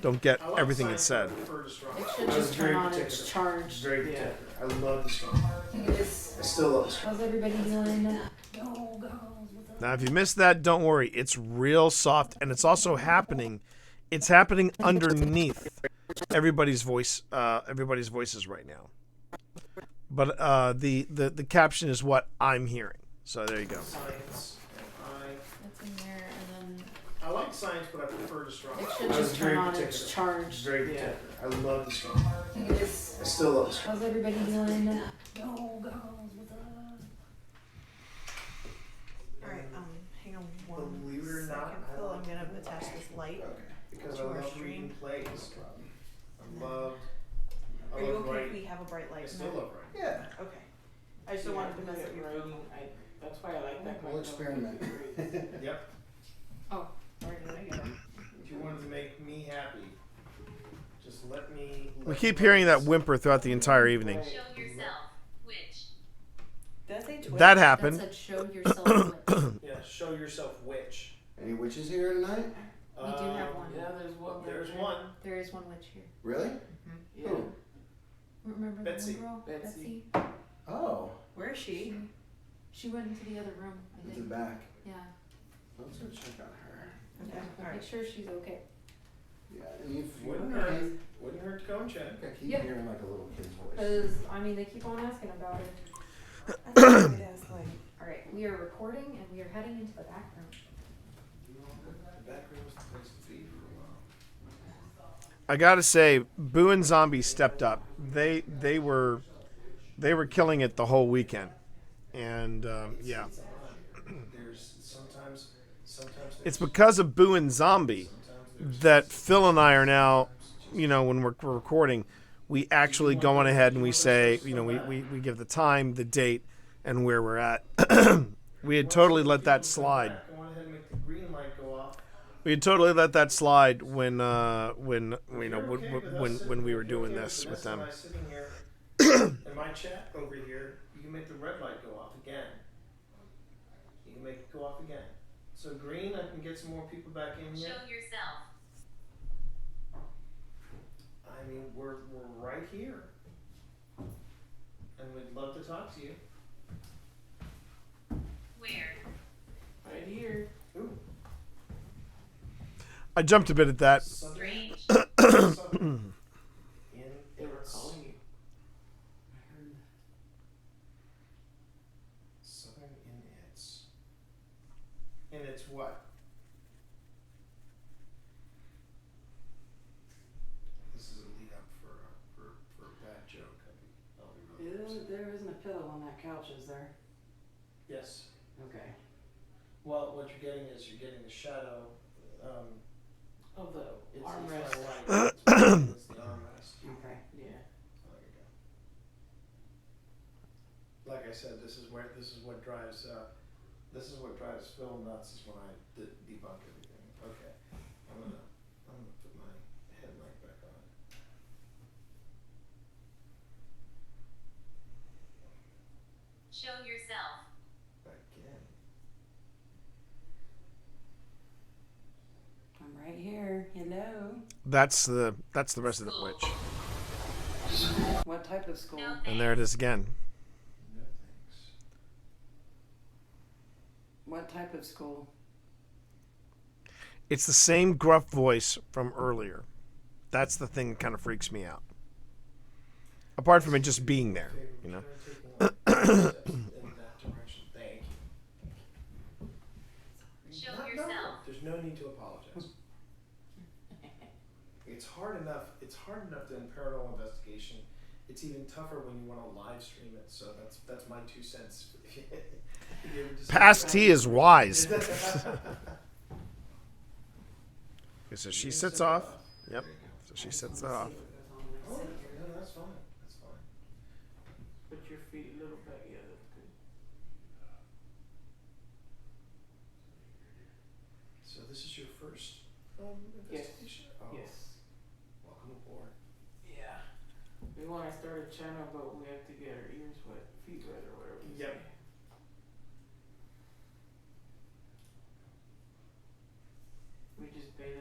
don't get everything it said. It should just turn on its charge. I love this song. I still love this song. How's everybody doing? Now, if you missed that, don't worry. It's real soft, and it's also happening. It's happening underneath everybody's voice. Everybody's voices right now. But the caption is what I'm hearing. So there you go. That's in there, and then I like science, but I prefer to strong. it should just turn on its charge. Very particular. I love this song. I still love this song. How's everybody doing? Alright, hang on one Believe it or not, second, I Phil. like I'm gonna attach this light. Because To I our love stream. reading plays. I love. Are you okay if we have a bright light? I in still there? love writing. Yeah. Okay. I just don't want to mess up your phone. That's why I like that. We'll experiment. Yep. Oh, Where did I get it? If you wanted to make me happy, just let me. We keep hearing that whimper throughout the entire evening. Show yourself. Which? Did I say Twitch? That that happened. said show yourself. Which. Yeah, show yourself which. Any witches here tonight? We do have one. Yeah, there's one. There's one. There is one witch here. Really? Yeah. Who? Remember Betsy. the one girl? Betsy. Oh, Where is she? She went into the other room, I into the think. back. Yeah. Let's go check on her. Okay. Make Alright. sure she's okay. Yeah, and if you Wouldn't I hurt. Wouldn't hurt to go and check. keep Yeah. hearing like a little kid's voice. Because, I mean, they keep on asking about it. I think it has like. Alright, we are recording and we are heading into the back room. The back room is the place to be for a while. I gotta say, Boo and Zombie stepped up. They were killing it the whole weekend, and yeah. There's sometimes it's because of Boo and Zombie that Phil and I are now, you know, when we're recording, we actually go on ahead and we say, you know, we give the time, the date, and where we're at. We had totally let that slide. We had totally let that slide when you know when we were doing this with them. In my chat over here, you can make the red light go off again. You can make it go off again. So green, I can get some more people back in here. Show yourself. I mean, we're right here, and we'd love to talk to you. Where? Right here. Ooh. I jumped a bit at that. Strange. They were calling you. Southern in its. In its what? This is a lead up for a bad joke. I'll be really upset. There isn't a pillow on that couch, is there? Yes. Okay. Well, what you're getting is you're getting the shadow. Of the It's armrest. It's the armrest. Okay. Yeah. There you go. Like I said, this is what drives Phil nuts is when I debunk everything. Okay, I'm gonna put my headlight back on. Show yourself. Again. I'm right here. Hello. That's the rest of the witch. What type of school? No And there it is again. No thanks. What type of school? It's the same gruff voice from earlier. That's the thing that kind of freaks me out. Apart from it just being there, you know. Show yourself. There's no need to apologize. It's hard enough. It's hard enough doing paranormal investigation. It's even tougher when you want to live stream it. So that's my 2 cents. Past T is wise. Okay, so she sits off. Yep. So she sits that off. Oh, no, that's fine. That's fine. Put your feet a little back. Yeah, that's good. So this is your first investigation? Yes. Oh, Yes. welcome aboard. Yeah. We want to start a channel, but we have to get our ears wet, feet wet, or whatever. you Yep. say. We just been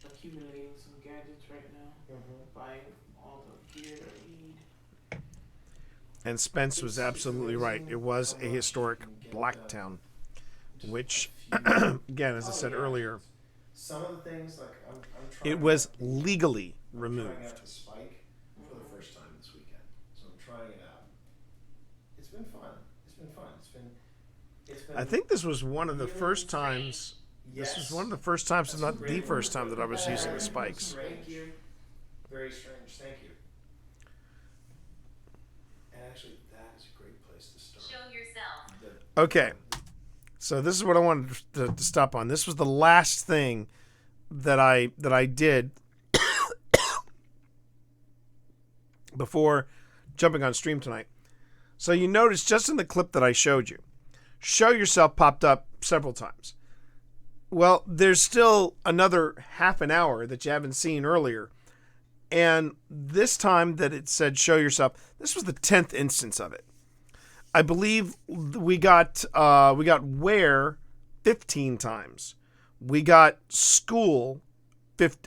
accumulating some gadgets right now, buying all the gear that we need. And Spence was absolutely right. It was a historic black town, which, again, as I said earlier, Some of the things, like, I'm trying. it was legally I'm removed. trying out the spike for the first time this weekend, so I'm trying it out. It's been fun. It's been fun. It's been. I think this was one of the first times. Yes. This was one of the first times, That's not great. the first time, that I was using the spikes. Strange. Very strange. Thank you. And actually, that is a great place to start. Show yourself. Okay, so this is what I wanted to stop on. This was the last thing that I did before jumping on stream tonight. So you notice just in the clip that I showed you, show yourself popped up several times. Well, there's still another half an hour that you haven't seen earlier. And this time that it said show yourself, this was the 10th instance of it. I believe we got where 15 times. We got school 12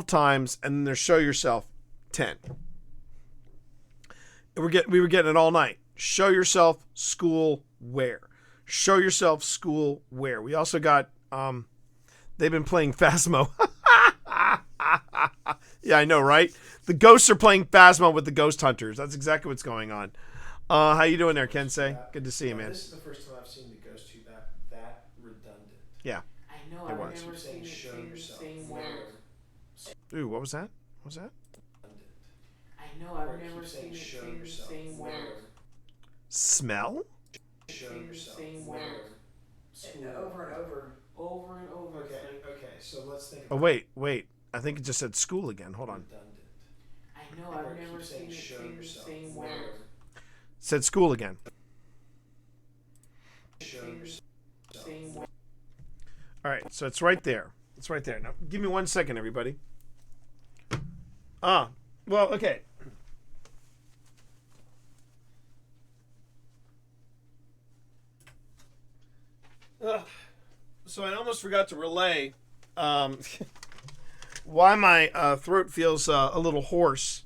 times, and then there's show yourself 10. We were getting it all night. Show yourself, school, where. Show yourself, school, where. We also got they've been playing Phasmo. Yeah, I know, right? The ghosts are playing Phasmo with the ghost hunters. That's exactly what's going on. How you doing there, Kensei? Good to see you, man. This is the first time I've seen the Ghost 2 that redundant. Yeah. I know. It I've was. never seen it Show say the yourself. same Where? word. Ooh, what was that? What was that? I know. Where I've it never keeps seen saying it show say the yourself. same Where? word. Smell? Show Say the yourself. same Where? word. School. Over and over. Over and over. Okay. It's like, Okay. So let's think. Oh, wait. I think it just said school again. Hold on. Redundant. I know. Where I've it never keeps seen saying it show say the yourself. same Where? word. Said school again. Show yourself. Same word. All right, so it's right there. It's right there. Now, give me 1 second, everybody. Well, okay. So I almost forgot to relay why my throat feels a little hoarse,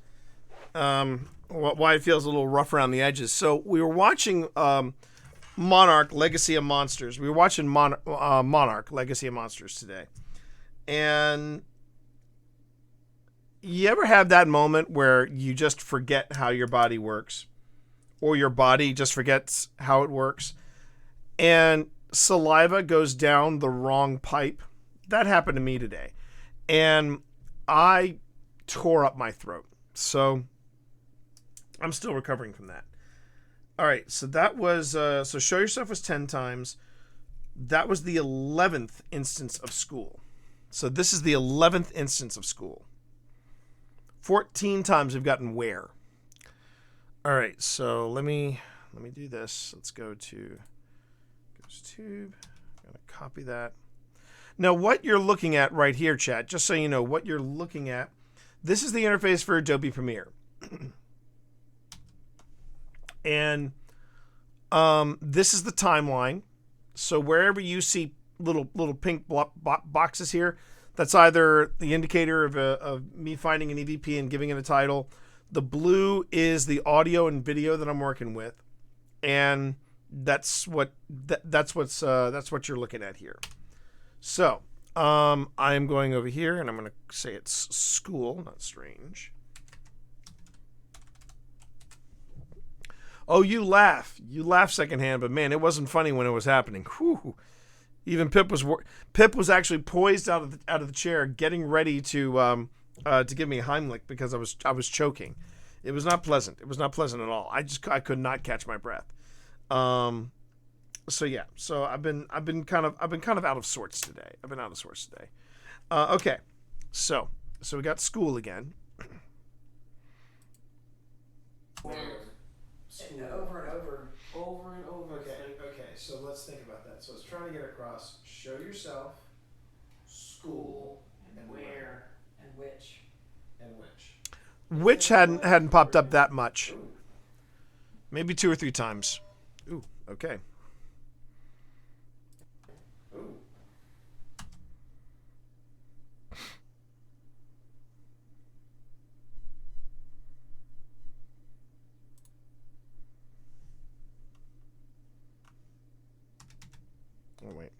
why it feels a little rough around the edges. So we were watching Monarch Legacy of Monsters. We were watching Monarch Legacy of Monsters today. And you ever have that moment where you just forget how your body works? Or your body just forgets how it works? And saliva goes down the wrong pipe? That happened to me today. And I tore up my throat. So I'm still recovering from that. All right, so that was, so show yourself was 10 times. That was the 11th instance of school. So this is the 11th instance of school. 14 times we've gotten where. All right, so let me do this. Let's go to GhostTube. I'm going to copy that. Now, what you're looking at right here, chat, just so you know what you're looking at, this is the interface for Adobe Premiere. And this is the timeline. So wherever you see little pink boxes here, that's either the indicator of me finding an EVP and giving it a title. The blue is the audio and video that I'm working with, and that's what you're looking at here. So I'm going over here, and I'm going to say it's school, not strange. Oh, you laugh secondhand, but man, it wasn't funny when it was happening. Whew. Even Pip was actually poised out of the chair, getting ready to give me a Heimlich because I was choking. It was not pleasant. It was not pleasant at all. I could not catch my breath. So yeah. So I've been kind of out of sorts today. Okay. So we got school again. Over and over. Over and over. Okay. It's like, Okay. so let's think about that. So it's trying to get across: show yourself, school, and where and which. and which. Which hadn't popped up that much. Maybe 2 or 3 times. Ooh, okay. Ooh. Oh, wait.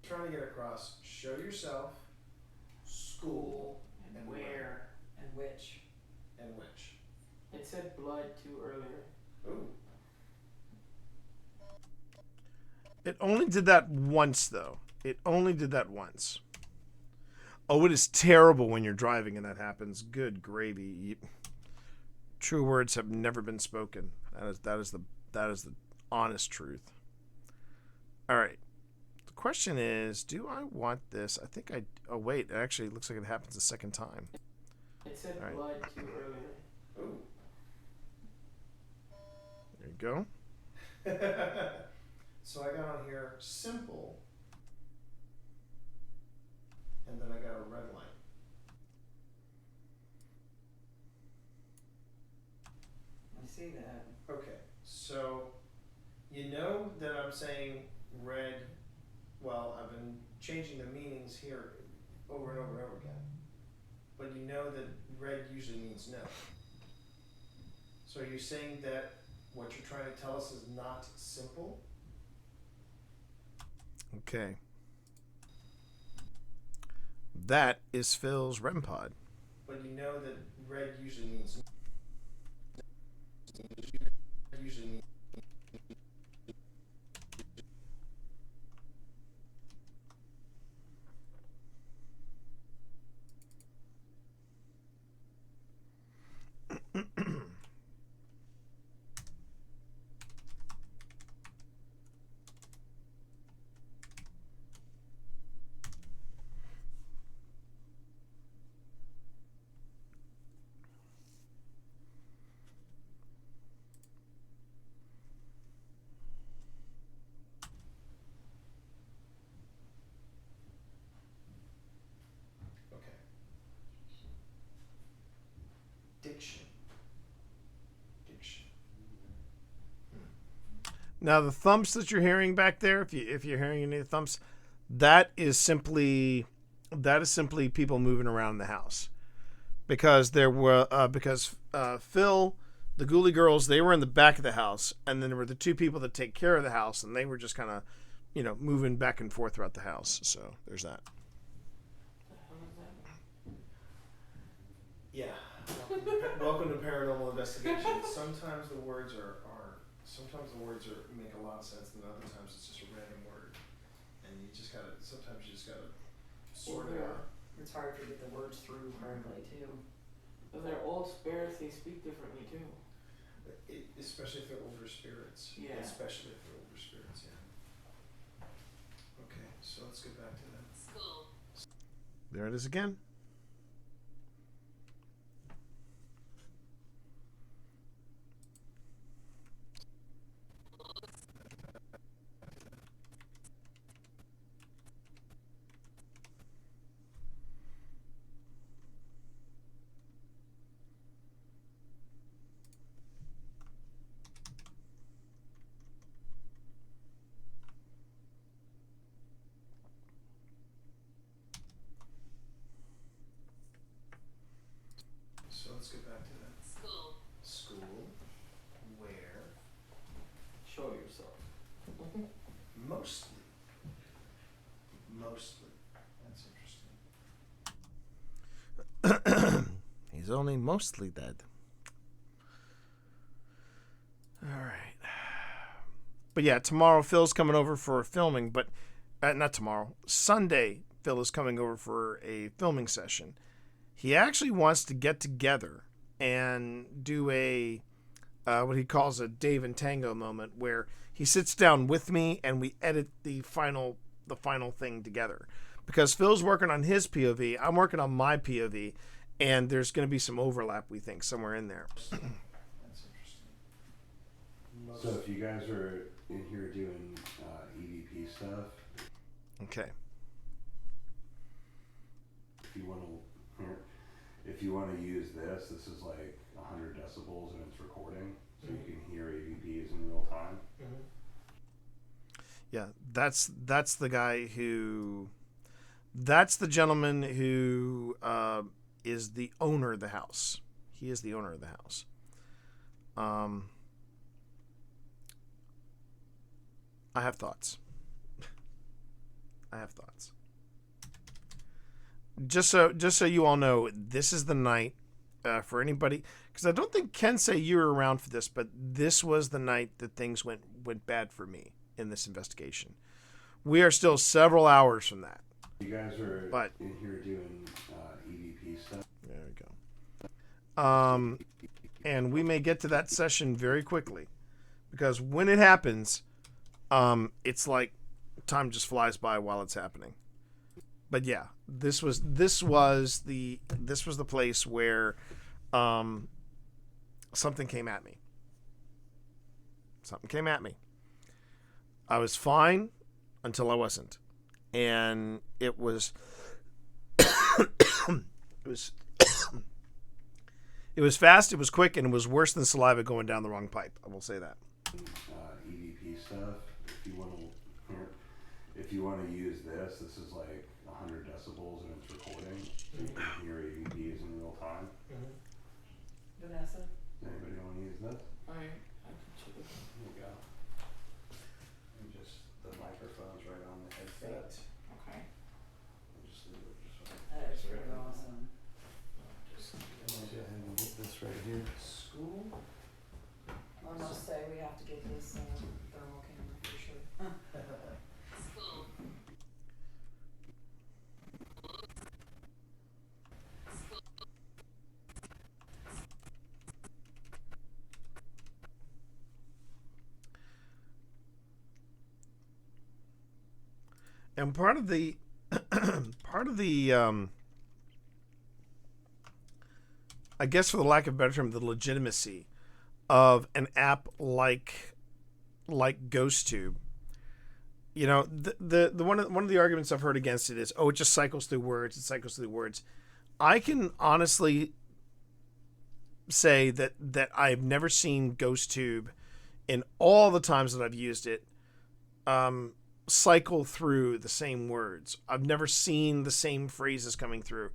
Trying to get across: show yourself, school, And where and which. and which. It said blood too earlier. Ooh. It only did that once, though. It only did that once. Oh, it is terrible when you're driving and that happens. Good gravy. True words have never been spoken. That is the honest truth. All right. The question is, do I want this? I think I. Oh wait, it actually looks like it happens a second time. It said All right. blood too earlier. Ooh. There you go. So I got on here simple, and then I got a red line. I see that. Okay, so you know that I'm saying red. Well, I've been changing the meanings here over and over and over again, but you know that red usually means no. So are you saying that what you're trying to tell us is not simple? Okay. That is Phil's REM pod. But you know that red usually means usually means okay. Diction. Diction. Now the thumps that you're hearing back there, if you're hearing any thumps, that is simply people moving around the house, because Phil, the Ghoulie girls, they were in the back of the house, and then there were the 2 people that take care of the house, and they were just kind of, moving back and forth throughout the house. So there's that. Yeah. Welcome to Paranormal Investigation. Sometimes the words make a lot of sense, and other times it's just a random word, and sometimes you just gotta sort it out. It's hard to get the words through correctly too. If they're old spirits, they speak differently too. Especially if they're older spirits. Yeah. Especially if they're older spirits, yeah. Okay, so let's get back to that. School. There it is again. So let's get back to that. School. School. Where? Show yourself. Mostly. Mostly. That's interesting. He's only mostly dead. All right. But yeah, tomorrow Phil's coming over for filming, but not tomorrow. Sunday, Phil is coming over for a filming session. He actually wants to get together and do a what he calls a Dave and Tango moment, where he sits down with me and we edit the final the final thing together. Because Phil's working on his POV, I'm working on my POV, and there's going to be some overlap, we think, somewhere in there. That's interesting. So if you guys are in here doing EVP stuff, Okay. if you want to use this is like 100 decibels and it's recording, so you can hear EVPs in real time. Yeah, that's the guy who, that's the gentleman who is the owner of the house. He is the owner of the house. I have thoughts. Just so you all know, this is the night for anybody, because I don't think Ken say you were around for this, but this was the night that things went bad for me in this investigation. We are still several hours from that. You guys are in here doing EVP stuff. There we go. And we may get to that session very quickly, because when it happens, it's like time just flies by while it's happening. But yeah, this was the place where something came at me. I was fine until I wasn't, and it was it was fast, it was quick, and it was worse than saliva going down the wrong pipe. I will say that. EVP stuff. If you want to use this is like 100 decibels and it's recording, so you can hear EVPs in real time. Vanessa? Anybody want to use this? Alright, I can check it. There you go. And just the microphone's right on the headset. Okay. Just leave it just right. That is pretty awesome. Just go ahead and get this right here. School? I must say, we have to get this thermal camera for sure. School. And part of the I guess, for the lack of a better term, the legitimacy of an app like GhostTube. You know, the one of the arguments I've heard against it is, oh, it just cycles through words. I can honestly say that I've never seen GhostTube, in all the times that I've used it, cycle through the same words. I've never seen the same phrases coming through.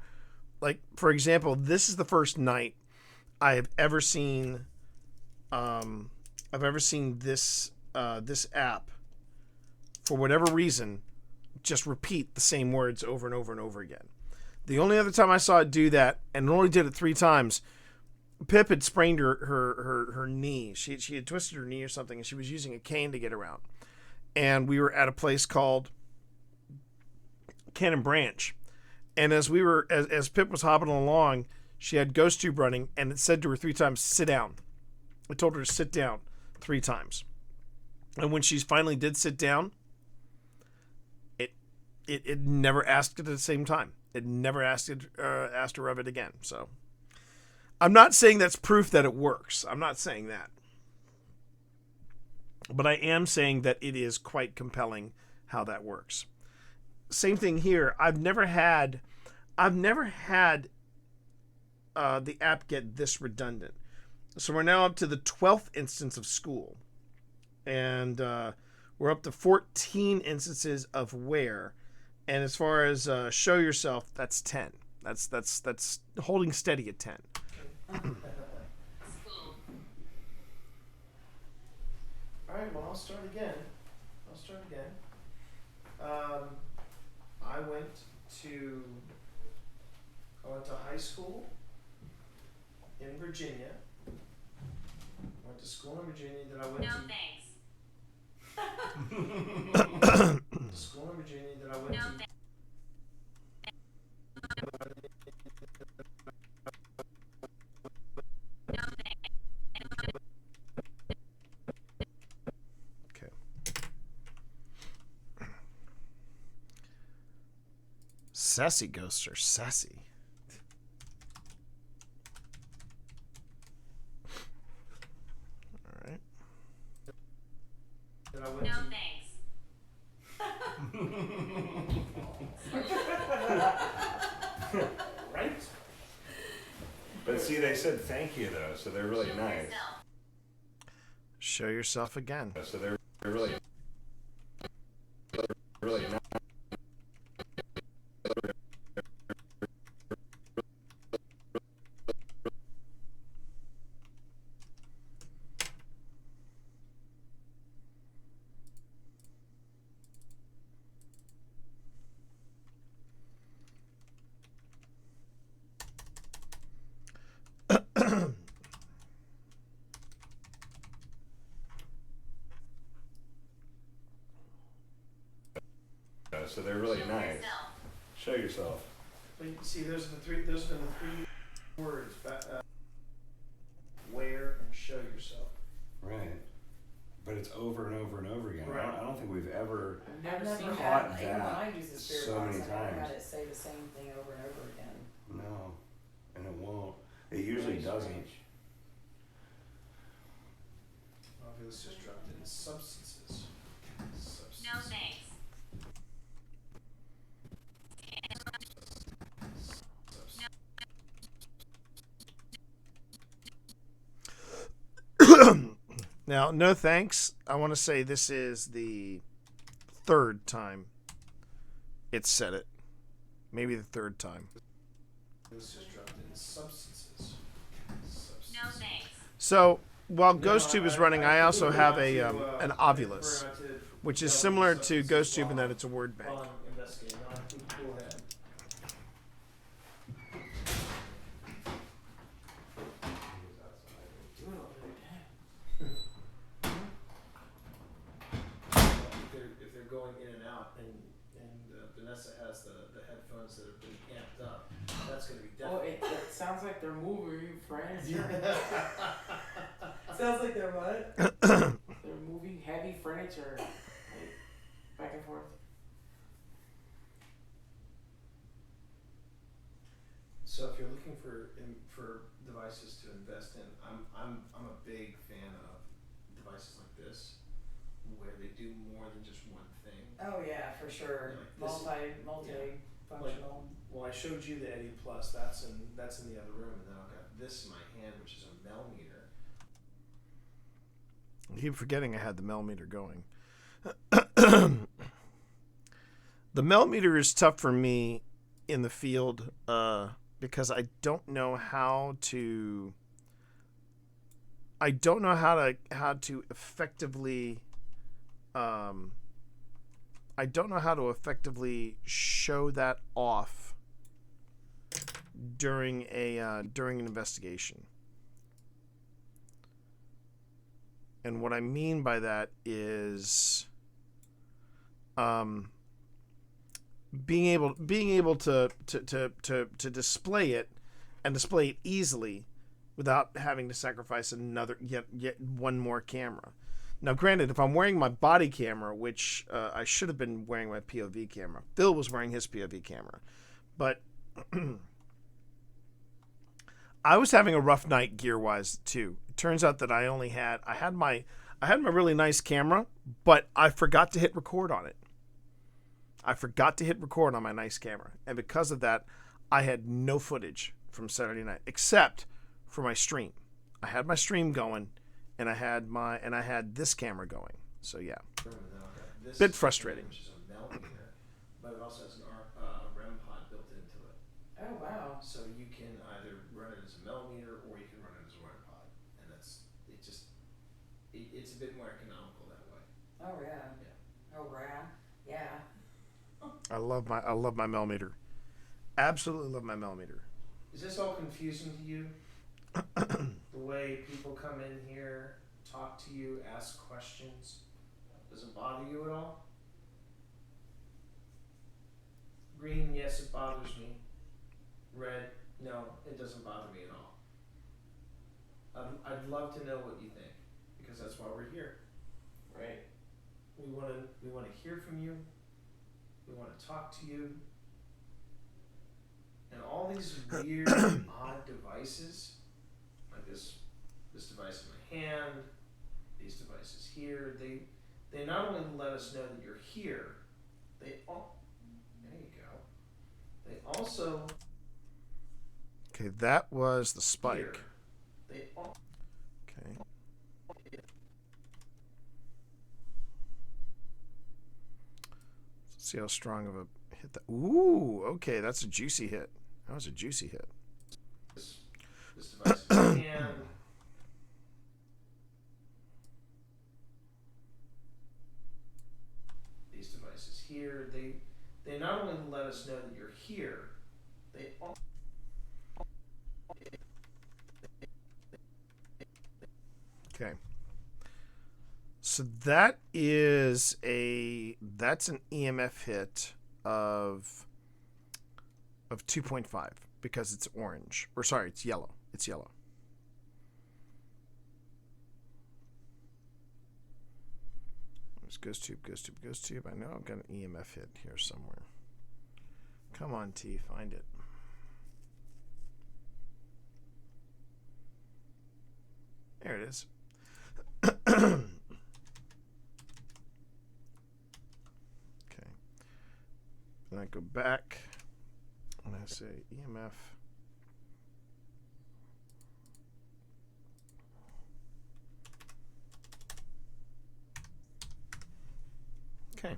Like, for example, this is the first night I have ever seen this app, for whatever reason, just repeat the same words over and over and over again. The only other time I saw it do that, and it only did it 3 times, Pip had sprained her knee. She had twisted her knee or something, and she was using a cane to get around. And we were at a place called Cannon Branch. And as Pip was hopping along, she had GhostTube running, and it said to her 3 times, sit down. It told her to sit down 3 times. And when she finally did sit down, it never asked it at the same time. It never asked her of it again. So I'm not saying that's proof that it works. I'm not saying that. But I am saying that it is quite compelling how that works. Same thing here. I've never had the app get this redundant. So we're now up to the 12th instance of school, and we're up to 14 instances of where. And as far as show yourself, that's 10. That's holding steady at 10. All right, well, I'll start again. I went to high school in Virginia. Went to school in Virginia that I went No to. Thanks. School in Virginia that I went No to. thanks. No thanks. Okay. Sassy ghosts are sassy. All right. That I went No to. thanks. Right? But see, they said thank you though, so they're really nice. Show yourself again. So they're really nice. So they're really nice. Show yourself. But you see, those are the three words: wear and show yourself. Right. But it's over and over and over again. Right. I don't think we've ever I've never caught had, even when I that use the spirit so box, many I've never times. had it say the same thing over and over again. No, and it won't. It usually Very doesn't. strange. Obviously, just dropped in substances. No thanks. Now, no thanks. I want to say this is the third time it's said it. Maybe the third time. It's just dropped in substances. No thanks. So while No, GhostTube is running, I also prefer have not a to, an prefer ovulus, not to which is delve similar into to substances GhostTube in that while- it's a word bank. while I'm investigating. No, I think cool head. Do it over there, If they're going in and out, and Vanessa has the headphones that have been amped up, that's gonna be Oh, definitely. it sounds like they're moving furniture. Sounds like they're what? They're moving heavy furniture, like back and forth. So if you're looking for devices to invest in, I'm a big fan of devices like this, where they do more than just one thing. Oh yeah, for sure. Yeah, like this- Multi-functional. Well, I showed you the Eddie Plus. That's in the other room, and then I've got this in my hand, which is a millimeter. I keep forgetting I had the millimeter going. The millimeter is tough for me in the field because I don't know how to. I don't know how to effectively. I don't know how to effectively show that off during an investigation. And what I mean by that is being able to display it and display it easily without having to sacrifice another yet one more camera. Now, granted, if I'm wearing my body camera, which I should have been wearing my POV camera, Phil was wearing his POV camera, but I was having a rough night gear-wise too. It turns out that I had my really nice camera, but I forgot to hit record on it. I forgot to hit record on my nice camera, and because of that, I had no footage from Saturday night except for my stream. I had my stream going, and I had this camera going. So yeah, This bit frustrating. Which is a millimeter, but it also has an REM pod built into it. Oh wow. So you can either run it as a millimeter or you can run it as a REM pod, and it's a bit more economical that way. Oh yeah. Yeah. Oh rad. Yeah. I love my millimeter. Absolutely love my millimeter. Is this all confusing to you? The way people come in here, talk to you, ask questions, does it bother you at all? Green, yes, it bothers me. Red, no, it doesn't bother me at all. I'd love to know what you think, because that's why we're here. Right. We want to hear from you. We want to talk to you. And all these weird, odd devices, like this device in my hand, these devices here, they not only let us know that you're here, there you go. They also. Okay, that was the spike. Here, they Okay. Let's see how strong of a hit that. Ooh, okay, that's a juicy hit. That was a juicy hit. This device in my hand. These devices here, they not only let us know that you're here, they all. Okay. So that's an EMF hit of 2.5 because it's orange. Or sorry, it's yellow. It's yellow. Goes tube, goes tube, goes tube. I know I've got an EMF hit here somewhere. Come on, T, find it. There it is. Okay. Then I go back and I say EMF. Okay.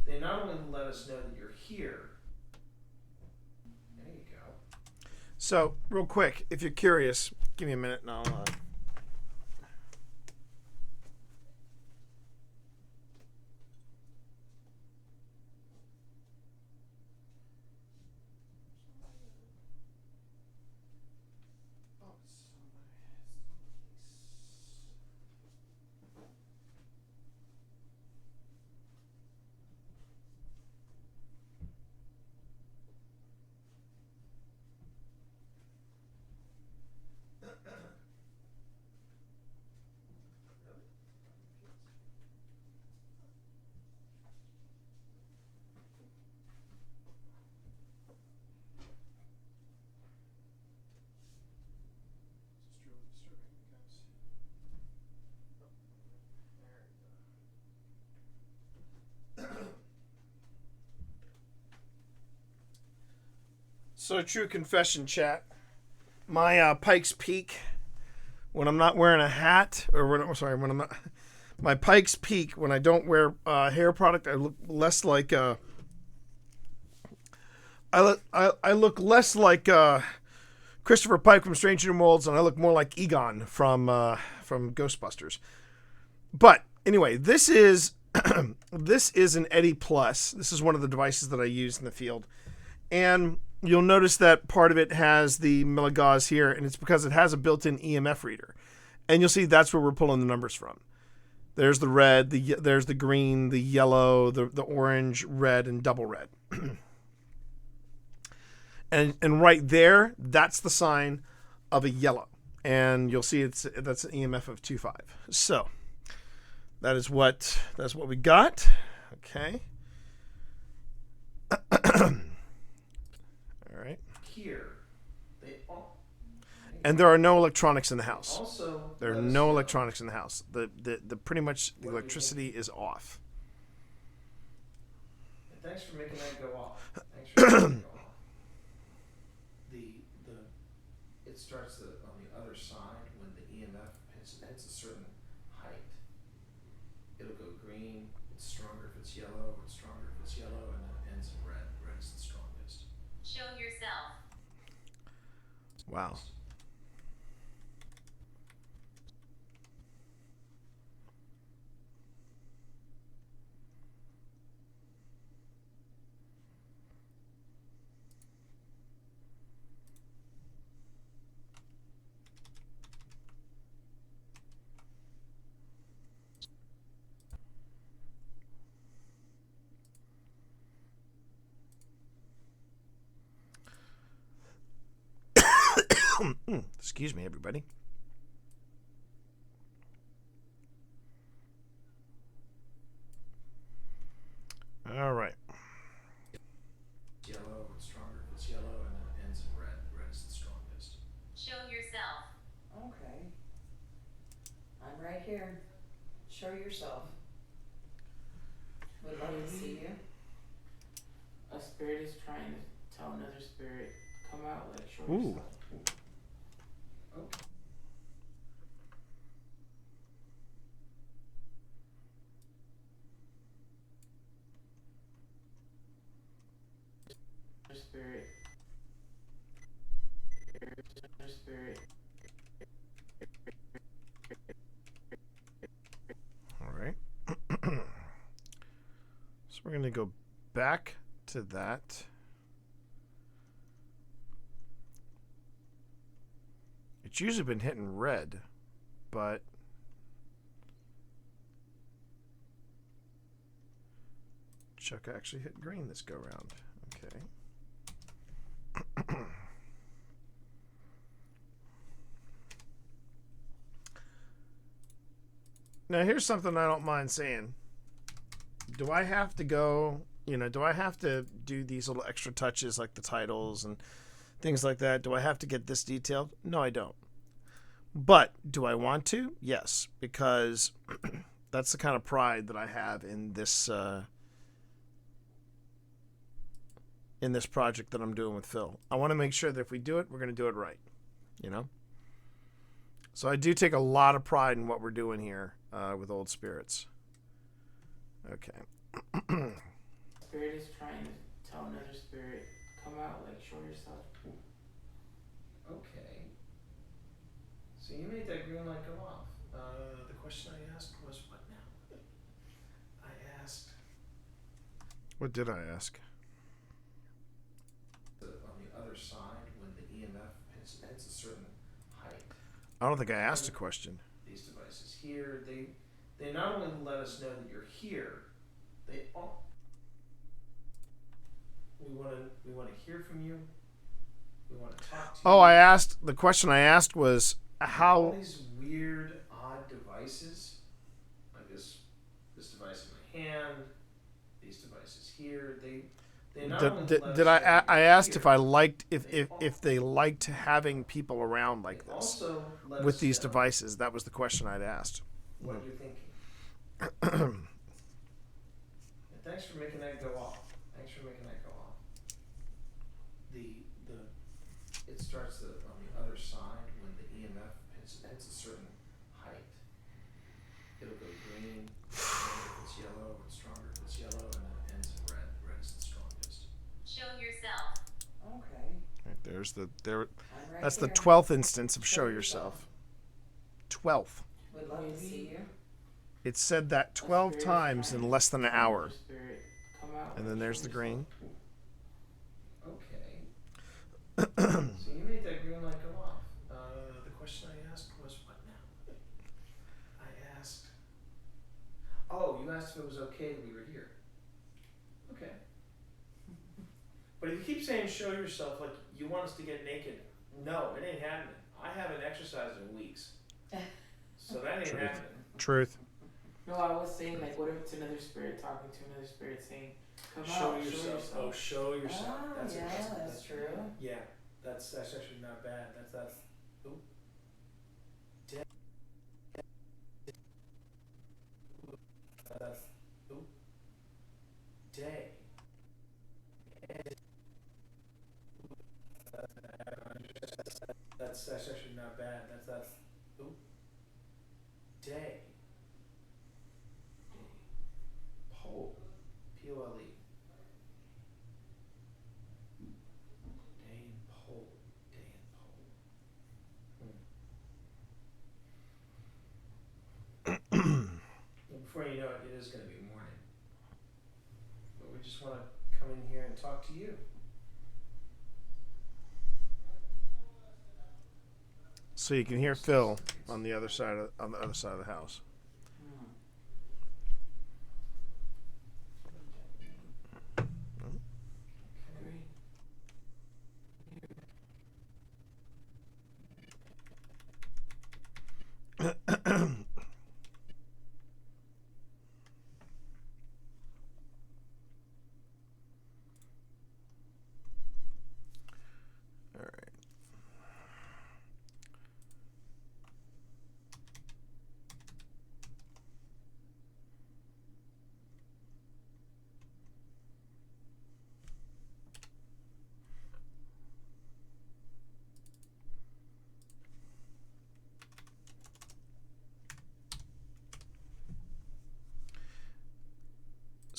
They not only let us know that you're here. There you go. So, real quick, if you're curious, give me a minute and I'll. So, true confession, chat. My Pike's Peak, when I'm not wearing a hat, or when I'm not, my Pike's Peak, when I don't wear hair product, I look less like I look less like Christopher Pike from Stranger Worlds, and I look more like Egon from Ghostbusters. But anyway, this is this is an Eddy Plus. This is one of the devices that I use in the field, and you'll notice that part of it has the milligauss here, and it's because it has a built-in EMF reader. And you'll see that's where we're pulling the numbers from. There's the red, there's the green, the yellow, the orange, red, and double red. and right there, that's the sign of a yellow. And you'll see that's an EMF of 2.5. So that's what we got. Okay. All right. Here, and there are no electronics in the house. Also, there are no electronics in the house. The pretty much the electricity is off. And thanks for making that go off. Thanks for making that go off. It starts on the other side when the EMF hits a certain height. It'll go green. It's stronger if it's yellow. It's stronger if it's yellow, and then it ends in red. Red is the strongest. Show yourself. Wow. Excuse me, everybody. All right. Yellow, it's stronger if it's yellow, and then it ends in red. Red is the strongest. Show yourself. Okay. I'm right here. Show yourself. Would love to see you. A spirit is trying to tell another spirit, come out, like, show Ooh. yourself. Okay. Spirit. Spirit. All right. So we're going to go back to that. It's usually been hitting red, but Chuck actually hit green this go round. Okay. Now here's something I don't mind saying. Do I have to go, do I have to do these little extra touches like the titles and things like that? Do I have to get this detailed? No, I don't. But do I want to? Yes, because that's the kind of pride that I have in this project that I'm doing with Phil. I want to make sure that if we do it, we're going to do it right, So I do take a lot of pride in what we're doing here with Old Spirits. Okay. Spirit is trying to tell another spirit, come out, like, show yourself. Okay. So you made that green light go off. The question I asked was, what now? I asked... What did I ask? On the other side, when the EMF hits a certain height. I don't think I asked a question. These devices here, they not only let us know that you're here, they all... We want to hear from you. We want to talk to you. Oh, the question I asked was how... All these weird, odd devices, like this device in my hand, these devices here, they not only let us know I you're asked here, if I liked if they liked having people around like they this also let with us these know devices. That was the question I'd asked. what you're thinking. And thanks for making that go off. Thanks for making that go off. It starts on the other side when the EMF hits a certain height. It'll go green. If it's yellow, it's stronger. If it's yellow, and then it ends in red. Red is the strongest. Show yourself. Okay. Right, there's I'm right that's the here. 12th instance of show yourself. 12th. Would love to see you. It said that 12 times in less than an hour. Spirit, come out, And then there's the green. Okay. So you made that green light go off. The question I asked was, what now? I asked... Oh, you asked if it was okay that we were here. Okay. But if you keep saying show yourself, like you want us to get naked, no, it ain't happening. I haven't exercised in weeks. So that ain't happening. Truth. No, I was saying, like, what if it's another spirit talking to another spirit saying, come Show out, yourself. show yourself. Oh, show yourself. Oh, That's yeah, interesting. that's true. Yeah, that's actually not bad. That's. Ooh. That's. Ooh. Day. That's actually not bad. That's. Ooh. Day. Pole. P-O-L-E. Day and pole. Day and pole. Well, before you know it, it is going to be morning. But we just want to come in here and talk to you. So you can hear Phil on the other side of the house.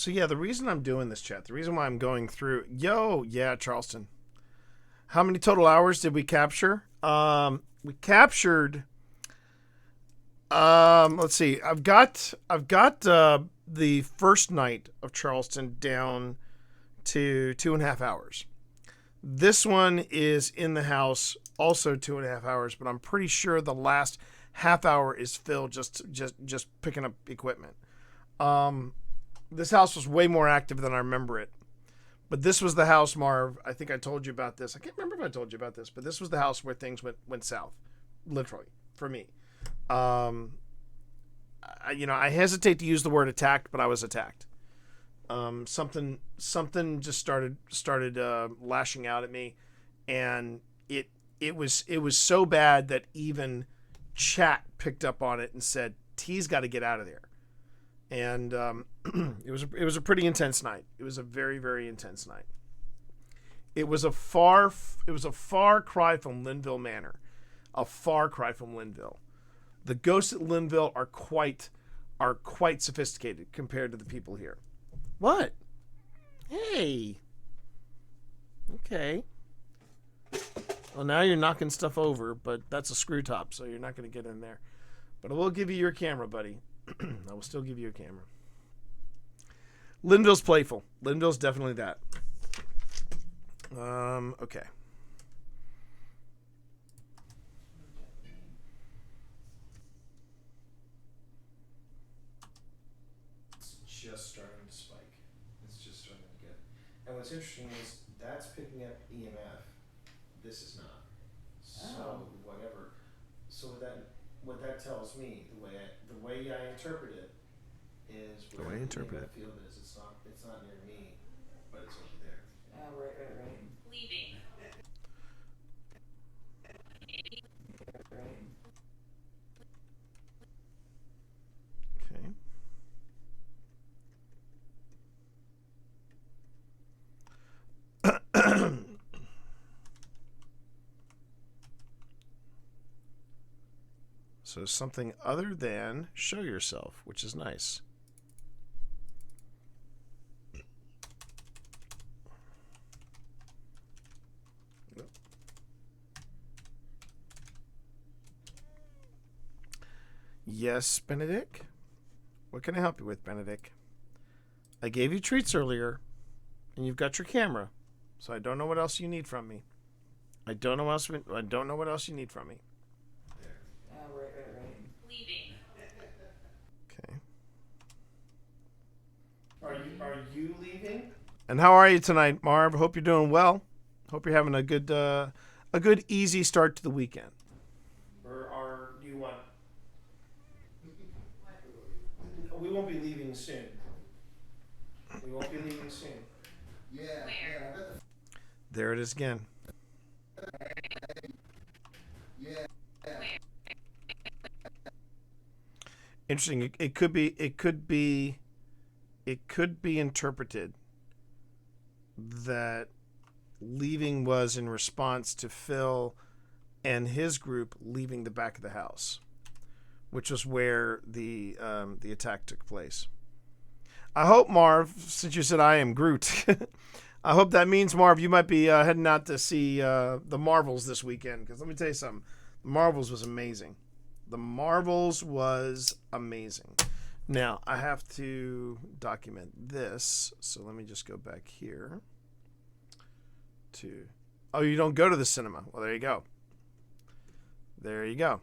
So yeah, the reason I'm doing this, chat, the reason why I'm going through, yeah, Charleston. How many total hours did we capture? We captured. Let's see. I've got the first night of Charleston down to 2.5 hours. This one is in the house, also 2.5 hours, but I'm pretty sure the last half hour is Phil just picking up equipment. This house was way more active than I remember it. But this was the house, Marv. I think I told you about this. I can't remember if I told you about this, but this was the house where things went south, literally, for me. I hesitate to use the word attacked, but I was attacked. Something just started lashing out at me, and it was so bad that even chat picked up on it and said, "T's got to get out of there." And it was a pretty intense night. It was a very, very intense night. It was a far cry from Linville Manor, a far cry from Linville. The ghosts at Linville are quite sophisticated compared to the people here. What? Hey. Okay. Well, now you're knocking stuff over, but that's a screw top, so you're not going to get in there. But I will give you your camera, buddy. I will still give you a camera. Linville's playful. Linville's definitely that. Okay. It's just starting to spike. It's just starting to get. And what's interesting is that's picking up EMF. This is not. So whatever. So what that tells me, the way I interpret it is The where way I the interpret EMF field is. It's not near me, but it's over there. Oh, right. Leaving. Right. Okay. So something other than show yourself, which is nice. Yes, Benedict? What can I help you with, Benedict? I gave you treats earlier, and you've got your camera, so I don't know what else you need from me. I don't know what else you need from me. Oh, right. Leaving. Okay. Are you leaving? And how are you tonight, Marv? Hope you're doing well. Hope you're having a good easy start to the weekend. Or do you want? We won't be leaving soon. We won't be leaving soon. Where? There it is again. Interesting. It could be interpreted that leaving was in response to Phil and his group leaving the back of the house, which was where the attack took place. I hope, Marv, since you said I am Groot, I hope that means, Marv, you might be heading out to see the Marvels this weekend. Because let me tell you something, the Marvels was amazing. The Marvels was amazing. Now, I have to document this, so let me just go back here to... Oh, you don't go to the cinema. Well, there you go. There you go.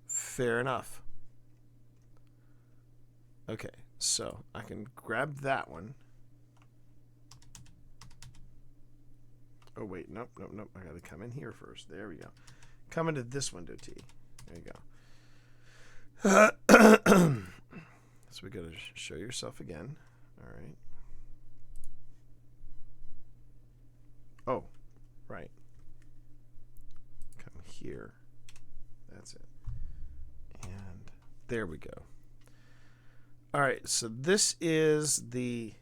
Fair enough. Okay, so I can grab that one. Oh, wait, nope. I gotta come in here first. There we go. Come into this window, T. There you go. So we gotta show yourself again. All right. Oh, right. Come here. That's it. And there we go. All right, so this is the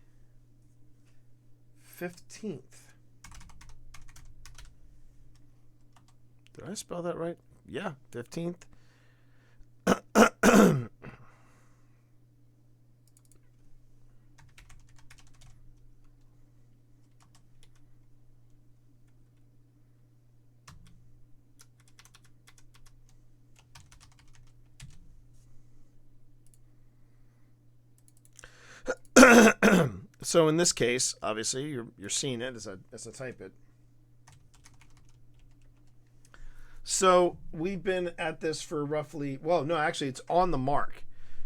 15th. Did I spell that right? Yeah, 15th. So in this case, obviously, you're seeing it as I type it. So we've been at this for roughly, well, no, actually, it's on the mark.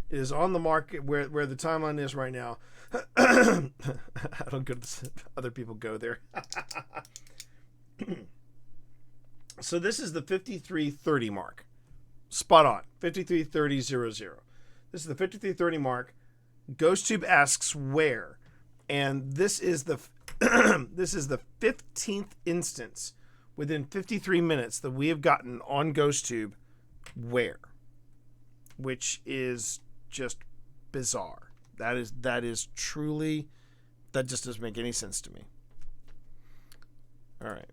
It is on the mark where the timeline is right now. I don't go to other people go there. So this is the 53:30 mark. Spot on. 53:30:00. This is the 53:30 mark. GhostTube asks where, and this is the this is the 15th instance within 53 minutes that we have gotten on GhostTube where, which is just bizarre. That is truly, that just doesn't make any sense to me. All right.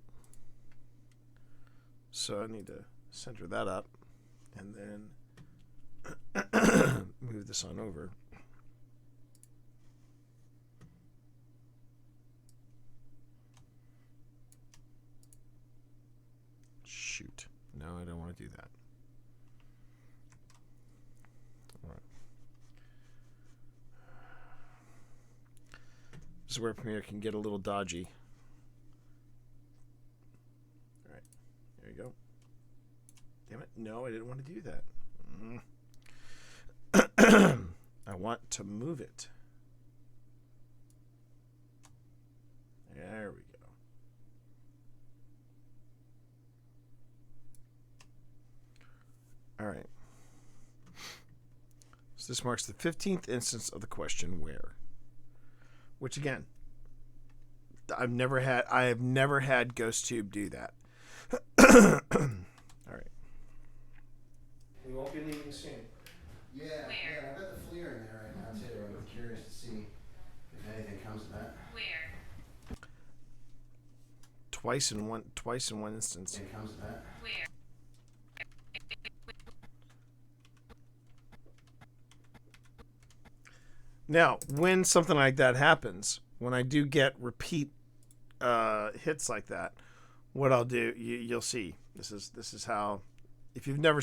So I need to center that up and then move this on over. Shoot. No, I don't want to do that. All right. This is where Premiere can get a little dodgy. All right. There you go. Damn it. No, I didn't want to do that. I want to move it. There we go. All right. So this marks the 15th instance of the question where. Which again, I have never had GhostTube do that. All right. We won't be leaving soon. Yeah, I bet the flea are in there right now too. I'm curious to see if anything comes of that. Where? Twice in one instance. Anything comes of that. Where? Now, when something like that happens, when I do get repeat hits like that, what I'll do, you'll see. This is how. If you've never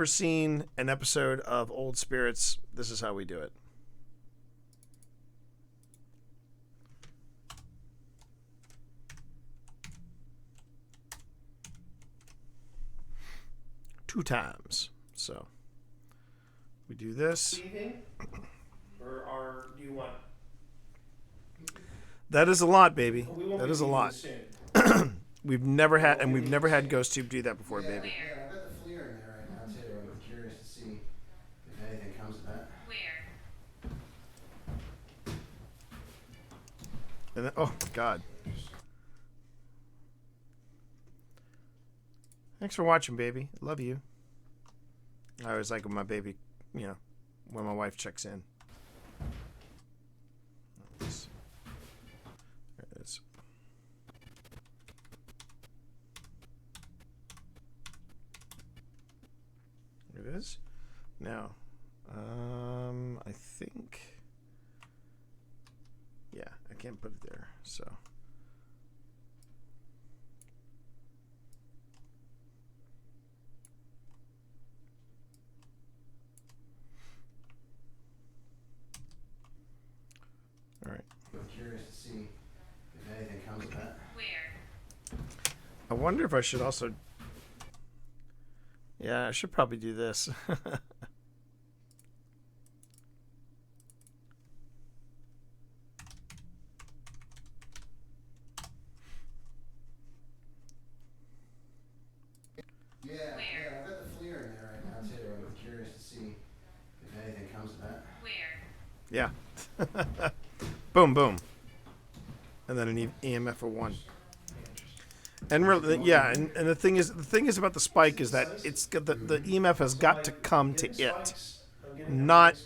seen an episode of Old Spirits, this is how we do it. Two times. So we do this. Leaving? Or do you want? That is a lot, baby. We won't That be is a leaving lot. soon. We've never had GhostTube do that before, baby. Yeah, I bet the flea are in there right now too. I'm curious to see if anything comes of that. Where? And then, oh God. Thanks for watching, baby. I love you. I always like when my baby, when my wife checks in. There it is. There it is. Now, I think, yeah, I can't put it there, so. All right. I'm curious to see if anything comes of that. Where? I wonder if I should also. Yeah, I should probably do this. Yeah, I bet the flea are in there right now too. I'm curious to see if anything comes of that. Where? Yeah. Boom, boom. And then an EMF of 1. And really, yeah, and the thing is about the spike is that it's got the EMF has got to come to it, not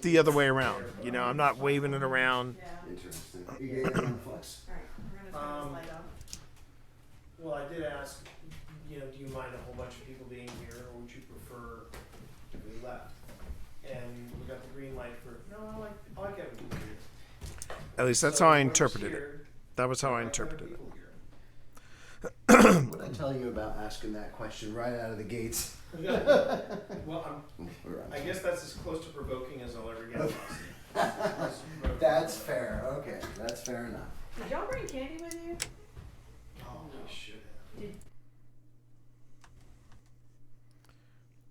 the other way around. I'm not waving it around. Interesting. You get it on flex. Well, I did ask, do you mind a whole bunch of people being here, or would you prefer if we left? And we got the green light for, no, I like having people here. At least that's how I interpreted it. That was how I interpreted it. What did I tell you about asking that question right out of the gates? Well, I guess that's as close to provoking as I'll ever get. That's fair. Okay, that's fair enough. Did y'all bring candy with you? Oh, we should have.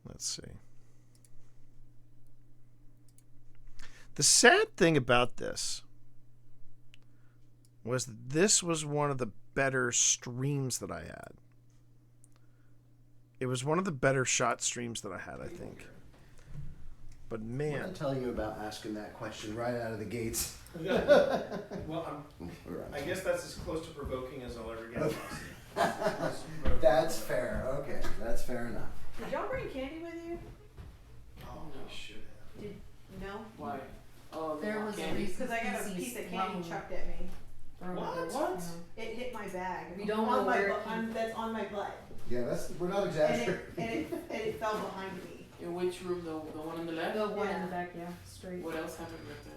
Let's see. The sad thing about this was that this was one of the better streams that I had. It was one of the better shot streams that I had, I think. But What man, did I tell you about asking that question right out of the gates? Well, I guess that's as close to provoking as I'll ever get. That's fair. Okay, that's fair enough. Did y'all bring candy with you? Oh, we should have. No. Why? Oh, There was a candy. Reese's Because I got a Pieces piece of candy rum chucked at me. thrown What? in there. What? Yeah. It hit my bag. We don't on know my where bu- it came on, That's on my butt. Yeah, we're not And exaggerating. it fell behind me. In which room though? The one on the left? The one in Yeah. the back, yeah, straight. What else happened with that?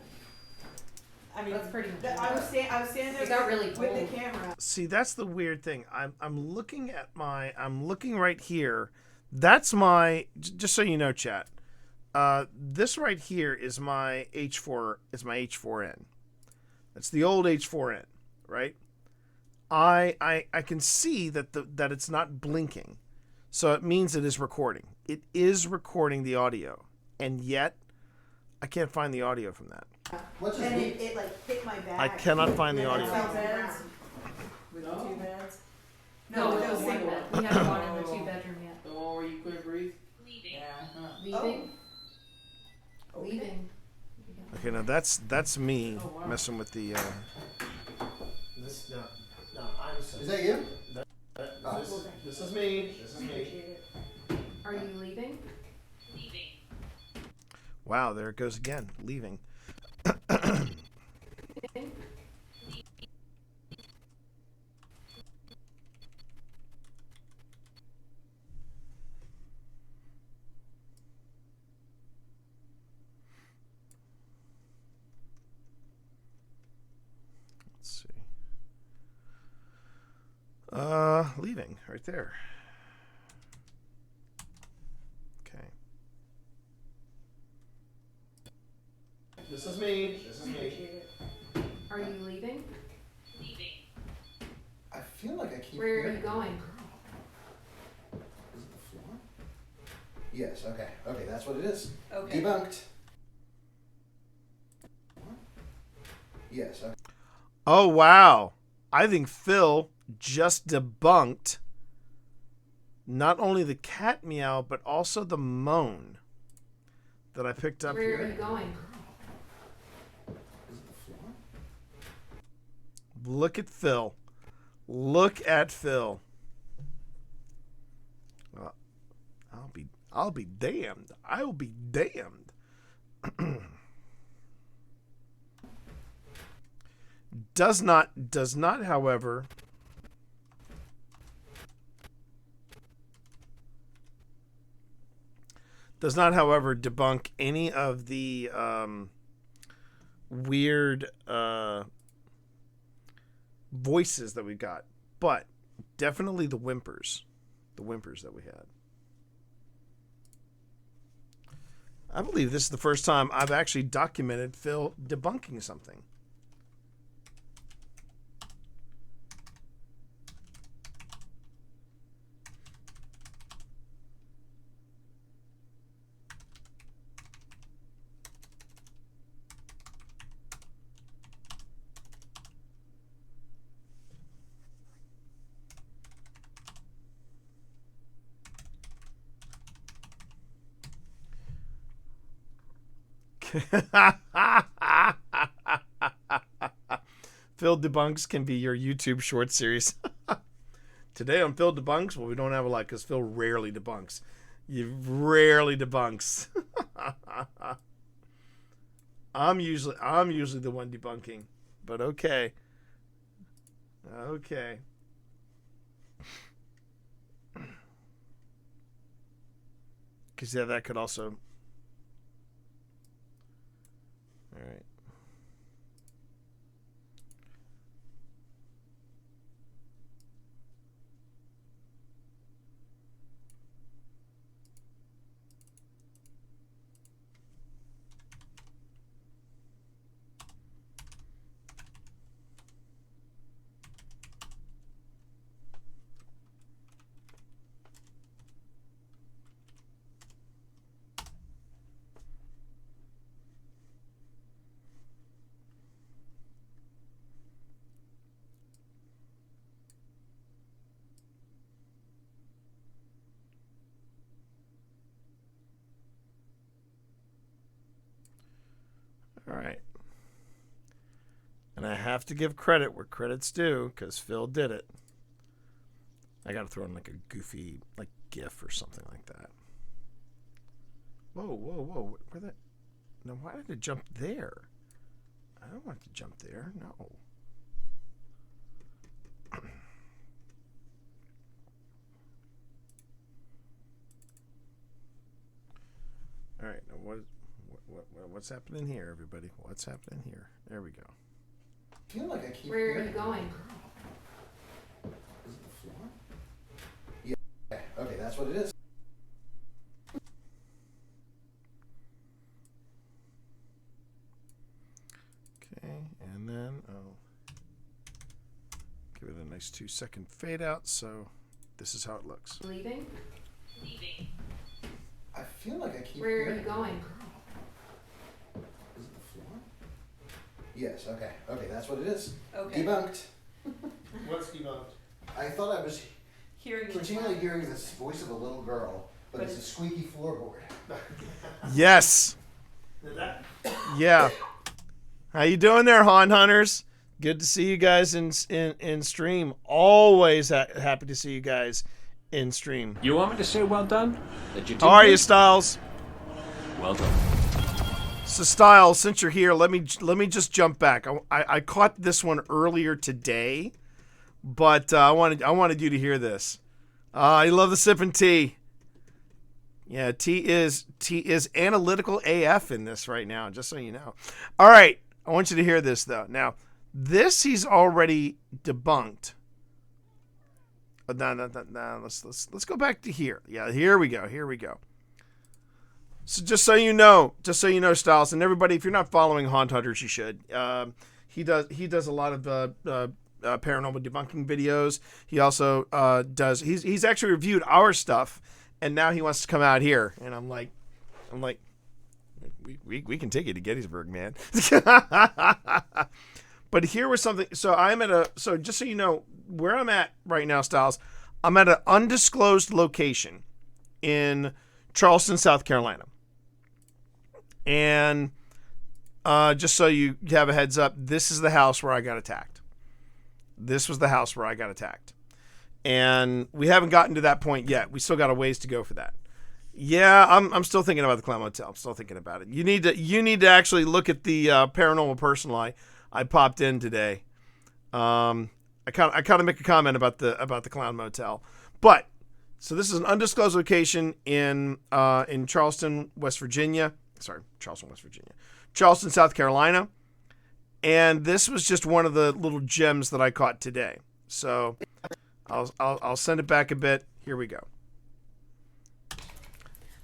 I mean, That's pretty much it. I was standing there It got with, really with cold. the camera. see, that's the weird thing. I'm looking right here. That's my, just so you know, chat. This right here is my H4. It's my H4n. That's the old H4n, right? I can see that that it's not blinking, so it means it is recording. It is recording the audio, and yet I can't find the audio from that. What's And his name? it like hit my bag. I cannot find the And audio. it fell to the Beds. ground. With the two beds? No, with it the was one single. bed. We haven't gone in the two bedroom yet. The one where you couldn't breathe? Leaving. Yeah. Leaving? Leaving. Okay, now that's me Oh, wow. messing with the. This no, I'm so. Is that you? This is me. This is me. Are you leaving? Leaving. Wow, there it goes again. Leaving. Let's see. Leaving right there. Okay. This is me. This is me. Are you leaving? Leaving. I feel like I keep. Where are hearing you going? Is it the floor? Yes. Okay. Okay, that's what it is. Okay. Debunked. Yes. Okay. Oh wow! I think Phil just debunked not only the cat meow but also the moan that I picked up Where are here. you going? Is it the floor? Look at Phil. Look at Phil. I'll be damned. I will be damned. Does not, however, debunk any of the weird voices that we got, but definitely the whimpers that we had. I believe this is the first time I've actually documented Phil debunking something. Phil Debunks can be your YouTube short series. Today on Phil Debunks, well, we don't have a lot because Phil rarely debunks. You rarely debunks. I'm usually the one debunking, but okay. Okay. Because yeah, that could also. All right. right. And I have to give credit where credit's due, because Phil did it. I gotta throw in like a goofy like GIF or something like that. Whoa, whoa, whoa. Where that? No, why did it jump there? I don't want it to jump there. No. All right. Now what's happening here, everybody? What's happening here? There we go. I feel like I keep Where are hearing you going? Is it the floor? Yeah. Okay, that's what it is. Okay, and then give it a nice 2-second fade out. So this is how it looks. Leaving? I feel like I keep Where are hearing you going? Is it the floor? Yes, okay. Okay, that's what it is. Okay. Debunked. What's debunked? I thought I was Hearing continually hearing this voice of a little girl, but it's a squeaky floorboard. Yes. Yeah. How you doing there, Han Hunters? Good to see you guys in stream. Always happy to see you guys in stream. You want me to say well done? That you did How are good? you, Styles? Well done. So, Styles, since you're here, let me just jump back. I caught this one earlier today, but I wanted you to hear this. I love the sipping tea. Yeah, T is analytical AF in this right now, just so you know. All right, I want you to hear this though. Now, this he's already debunked. No. Let's go back to here. Yeah, here we go. So just so you know, Styles, and everybody, if you're not following Haunt Hunters, you should. He does a lot of paranormal debunking videos. He also does. He's actually reviewed our stuff, and now he wants to come out here. And I'm like, we can take you to Gettysburg, man. But here was something. So just so you know where I'm at right now, Styles. I'm at an undisclosed location in Charleston, South Carolina. And just so you have a heads up, this is the house where I got attacked. This was the house where I got attacked. And we haven't gotten to that point yet. We still got a ways to go for that. Yeah, I'm still thinking about the Clown Motel. I'm still thinking about it. You need to actually look at the paranormal person I popped in today. I kind of make a comment about the Clown Motel. But so this is an undisclosed location in Charleston, West Virginia. Sorry, Charleston, West Virginia. Charleston, South Carolina. And this was just one of the little gems that I caught today. So I'll send it back a bit. Here we go.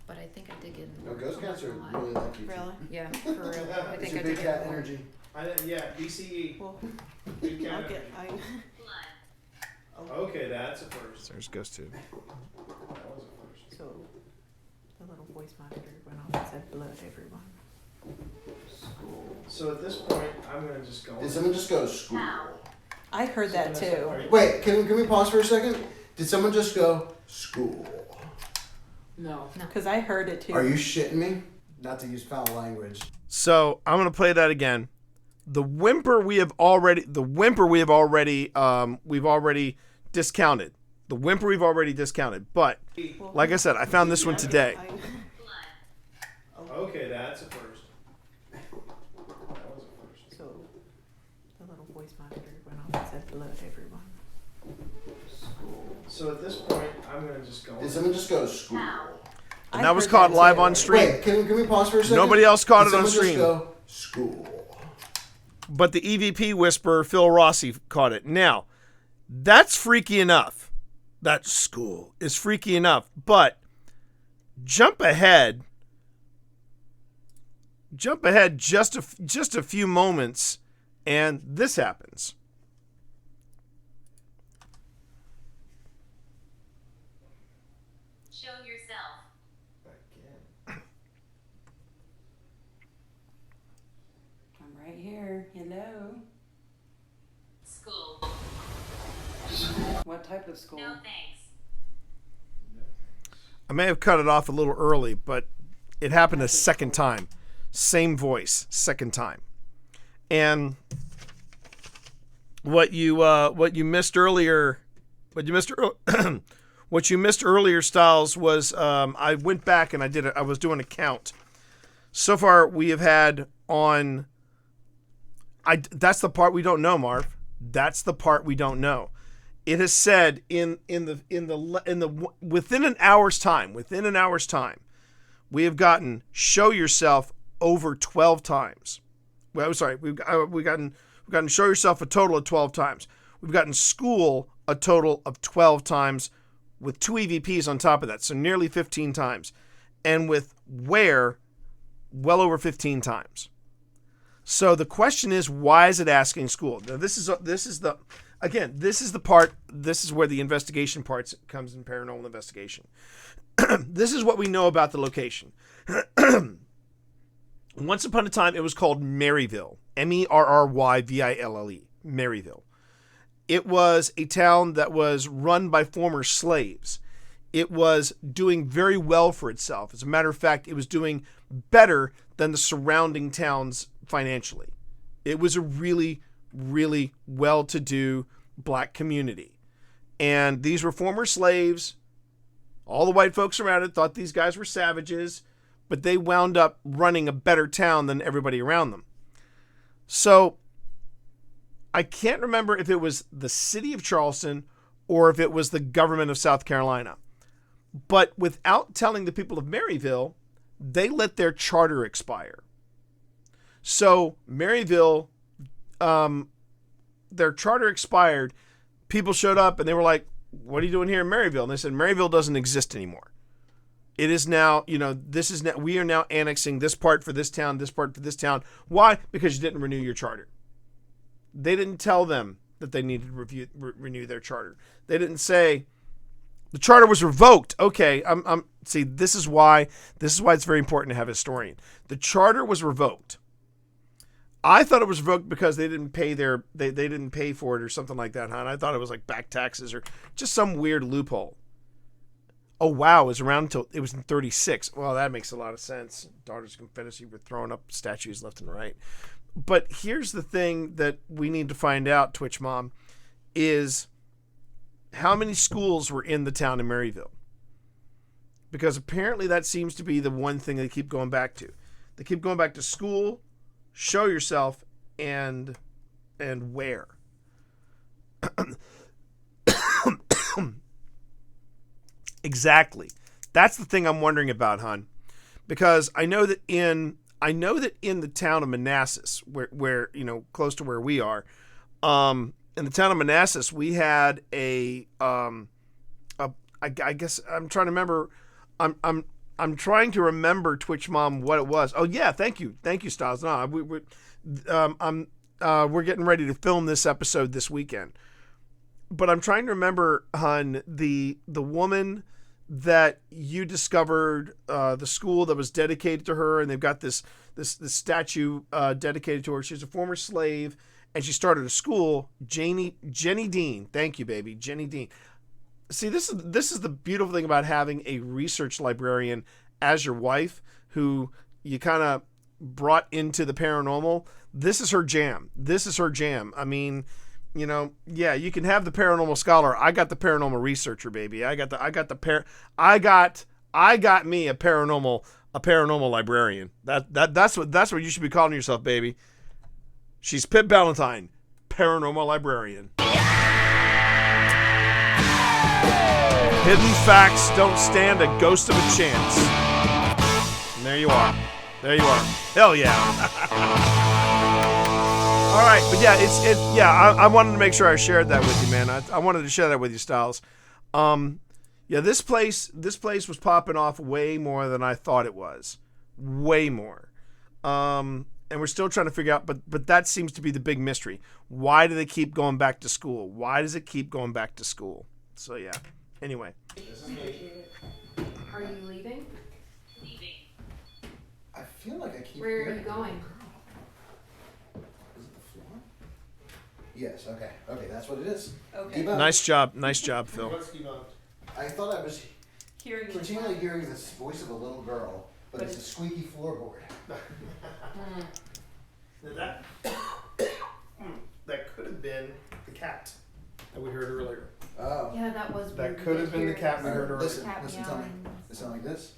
But I think I did get. No, ghost cats are really lucky. Really? Yeah, for real. I think I big did cat get. energy. Yeah, BCE. Well, Big cat okay, energy. Okay, that's a first. There's Ghost 2. That was a first. So the little voice monitor went off and said blood, everyone. So at this point, I'm gonna just go. Did someone just go school? I heard that too. Wait, can we pause for a second? Did someone just go school? No, because I heard it too. Are you shitting me? Not to use foul language. So I'm gonna play that again. The whimper we've already discounted. The whimper we've already discounted. But like I said, I found this one today. Okay, that's a first. That was a first. So the little voice monitor went off and said blood, everyone. So at this point, I'm gonna just go. Did someone just go school? And that was caught live on stream. Wait, can we pause for a second? Nobody else caught it on Did someone stream. just go school? But the EVP whisperer, Phil Rossi, caught it. Now, that's freaky enough. That school is freaky enough. But jump ahead just a few moments, and this happens. Show yourself. I'm right here. Hello. School. What type of school? No thanks. I may have cut it off a little early, but it happened a second time. Same voice, second time. And what you missed earlier, what you missed earlier, Styles, was I went back and I was doing a count. So far, we have had on. That's the part we don't know, Marv. That's the part we don't know. It has said within an hour's time, we have gotten show yourself over 12 times. Well, I'm sorry, we've gotten show yourself a total of 12 times. We've gotten school a total of 12 times with 2 EVPs on top of that, so nearly 15 times. And with where, well over 15 times. So the question is, why is it asking school? Now this is the part, this is where the investigation part comes in paranormal investigation. This is what we know about the location. Once upon a time, it was called Maryville. Merrywille. Maryville. It was a town that was run by former slaves. It was doing very well for itself. As a matter of fact, it was doing better than the surrounding towns financially. It was a really, really well-to-do black community. And these were former slaves. All the white folks around it thought these guys were savages, but they wound up running a better town than everybody around them. So I can't remember if it was the city of Charleston or if it was the government of South Carolina. But without telling the people of Maryville, they let their charter expire. So Maryville, their charter expired. People showed up and they were like, "What are you doing here in Maryville?" And they said, "Maryville doesn't exist anymore. It is now, we are now annexing this part for this town, this part for this town." Why? Because you didn't renew your charter. They didn't tell them that they needed to renew their charter. They didn't say the charter was revoked. Okay, see, this is why it's very important to have a historian. The charter was revoked. I thought it was revoked because they didn't pay they didn't pay for it or something like that, huh? I thought it was like back taxes or just some weird loophole. Oh wow, it was around until it was in 36. Well, that makes a lot of sense. Daughters of Confederacy were throwing up statues left and right. But here's the thing that we need to find out, Twitch Mom, is how many schools were in the town of Maryville? Because apparently that seems to be the one thing they keep going back to. They keep going back to school, show yourself, and where. Exactly. That's the thing I'm wondering about, hon. Because I know that in the town of Manassas, where close to where we are, in the town of Manassas, we had I guess I'm trying to remember. I'm trying to remember, Twitch Mom, what it was. Oh yeah, thank you, Styles. No, we're getting ready to film this episode this weekend, but I'm trying to remember, hon, the woman that you discovered, the school that was dedicated to her, and they've got this statue dedicated to her. She's a former slave, and she started a school. Jenny Dean. Thank you, baby, Jenny Dean. See, this is the beautiful thing about having a research librarian as your wife, who you kind of brought into the paranormal. This is her jam. I mean, yeah, you can have the paranormal scholar. I got the paranormal researcher, baby. I got me a paranormal librarian. That's what you should be calling yourself, baby. She's Pip Valentine, paranormal librarian. Hidden facts don't stand a ghost of a chance. And there you are. Hell yeah. All right, but yeah, I wanted to make sure I shared that with you, man. I wanted to share that with you, Styles. Yeah, this place was popping off way more than I thought it was. Way more. And we're still trying to figure out, but that seems to be the big mystery. Why do they keep going back to school? Why does it keep going back to school? So yeah. Anyway. Are you leaving? I feel like I keep. Where are you going? Is it the floor? Yes. Okay, that's what it is. Okay. Debunked. Nice job, Phil. I thought I was Hearing continually hearing this voice of a little girl but it's a squeaky floorboard. Now that could have been the cat that we heard earlier. Oh. Yeah, that was That weird. could have been the cat we heard earlier. Listen, tell me. It sound like this?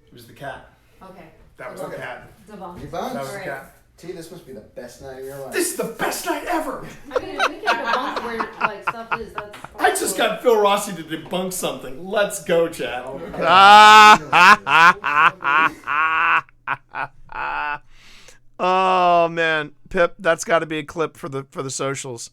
It was the cat. Okay. That was the cat. Devon. Your That bones? was the cat. T, this must be the best night of your life. This is the best night ever. I mean, if we can debunk where like stuff is, that's. I just got Phil Rossi to debunk something. Let's go, chat. Oh man, Pip, that's got to be a clip for the socials.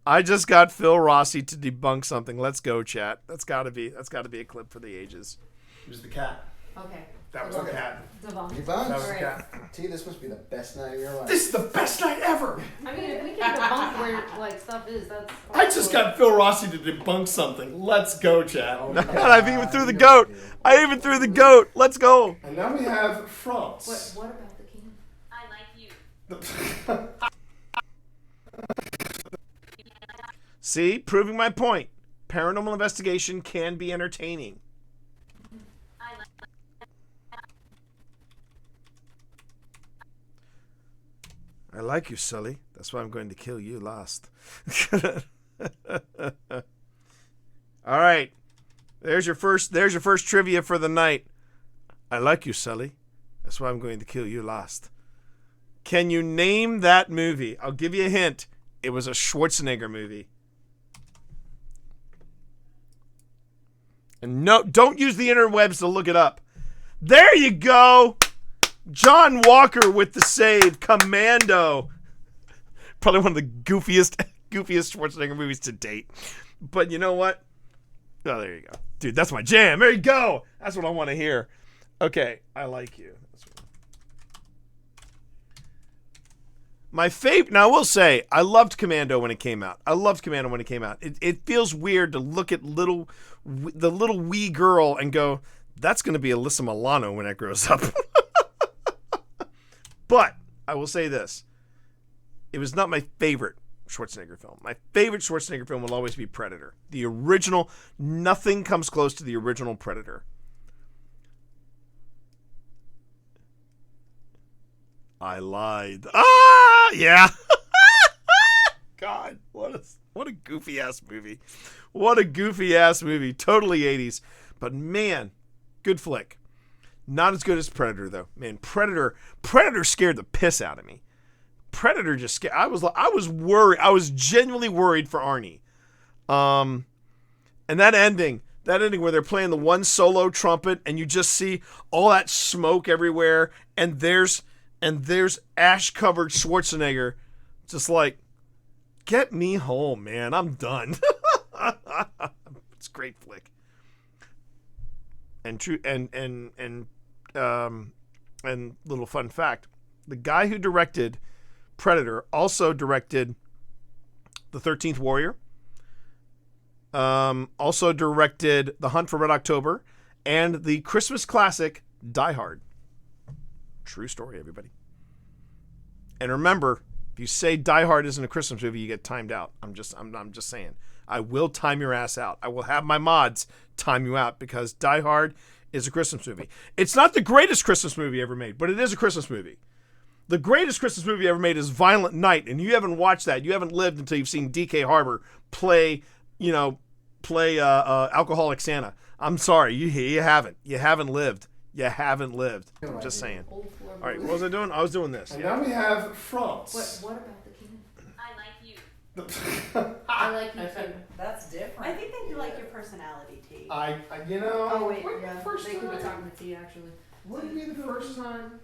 I just got Phil Rossi to debunk something. Let's go, chat. That's got to be a clip for the ages. It was the cat. Okay. That was the cat. Devon. Your bones? That was the cat. T, this must be the best night of your life. This is the best night ever. I mean, if we can debunk where like stuff is, that's. I just got Phil Rossi to debunk something. Let's go, chat. I've even threw the goat. I even threw the goat. Let's go. And now we have France. What about the king? I like you. See, proving my point. Paranormal investigation can be entertaining. I like you, Sully. That's why I'm going to kill you last. All right. There's your first trivia for the night. I like you, Sully. That's why I'm going to kill you last. Can you name that movie? I'll give you a hint. It was a Schwarzenegger movie. And no, don't use the interwebs to look it up. There you go. John Walker with the save. Commando. Probably one of the goofiest Schwarzenegger movies to date. But you know what? Oh, there you go. Dude, that's my jam. There you go. That's what I want to hear. Okay, I like you. My favorite. Now, I will say, I loved Commando when it came out. It feels weird to look at the little wee girl and go, that's going to be Alyssa Milano when it grows up. But I will say this. It was not my favorite Schwarzenegger film. My favorite Schwarzenegger film will always be Predator. The original. Nothing comes close to the original Predator. I lied. Ah, yeah. God, what a goofy ass movie. What a goofy ass movie. Totally 80s. But man, good flick. Not as good as Predator though. Man, Predator scared the piss out of me. Predator just scared. I was worried. I was genuinely worried for Arnie. And that ending where they're playing the one solo trumpet and you just see all that smoke everywhere and there's ash-covered Schwarzenegger, just like, get me home, man. I'm done. It's a great flick. And little fun fact: the guy who directed Predator also directed The 13th Warrior. Also directed The Hunt for Red October and the Christmas classic Die Hard. True story, everybody. And remember, if you say Die Hard isn't a Christmas movie, you get timed out. I'm just saying. I will time your ass out. I will have my mods time you out because Die Hard is a Christmas movie. It's not the greatest Christmas movie ever made, but it is a Christmas movie. The greatest Christmas movie ever made is Violent Night, and you haven't watched that. You haven't lived until you've seen DK Harbor play Alcoholic Santa. I'm sorry, you haven't. You haven't lived. I'm just saying. All right, what was I doing? I was doing this. And now we have France. What about the king? I like you. I like you too. That's different. I think they like your personality, T. Oh wait, Yeah, first they could be time. talking to T actually. Would it be the first time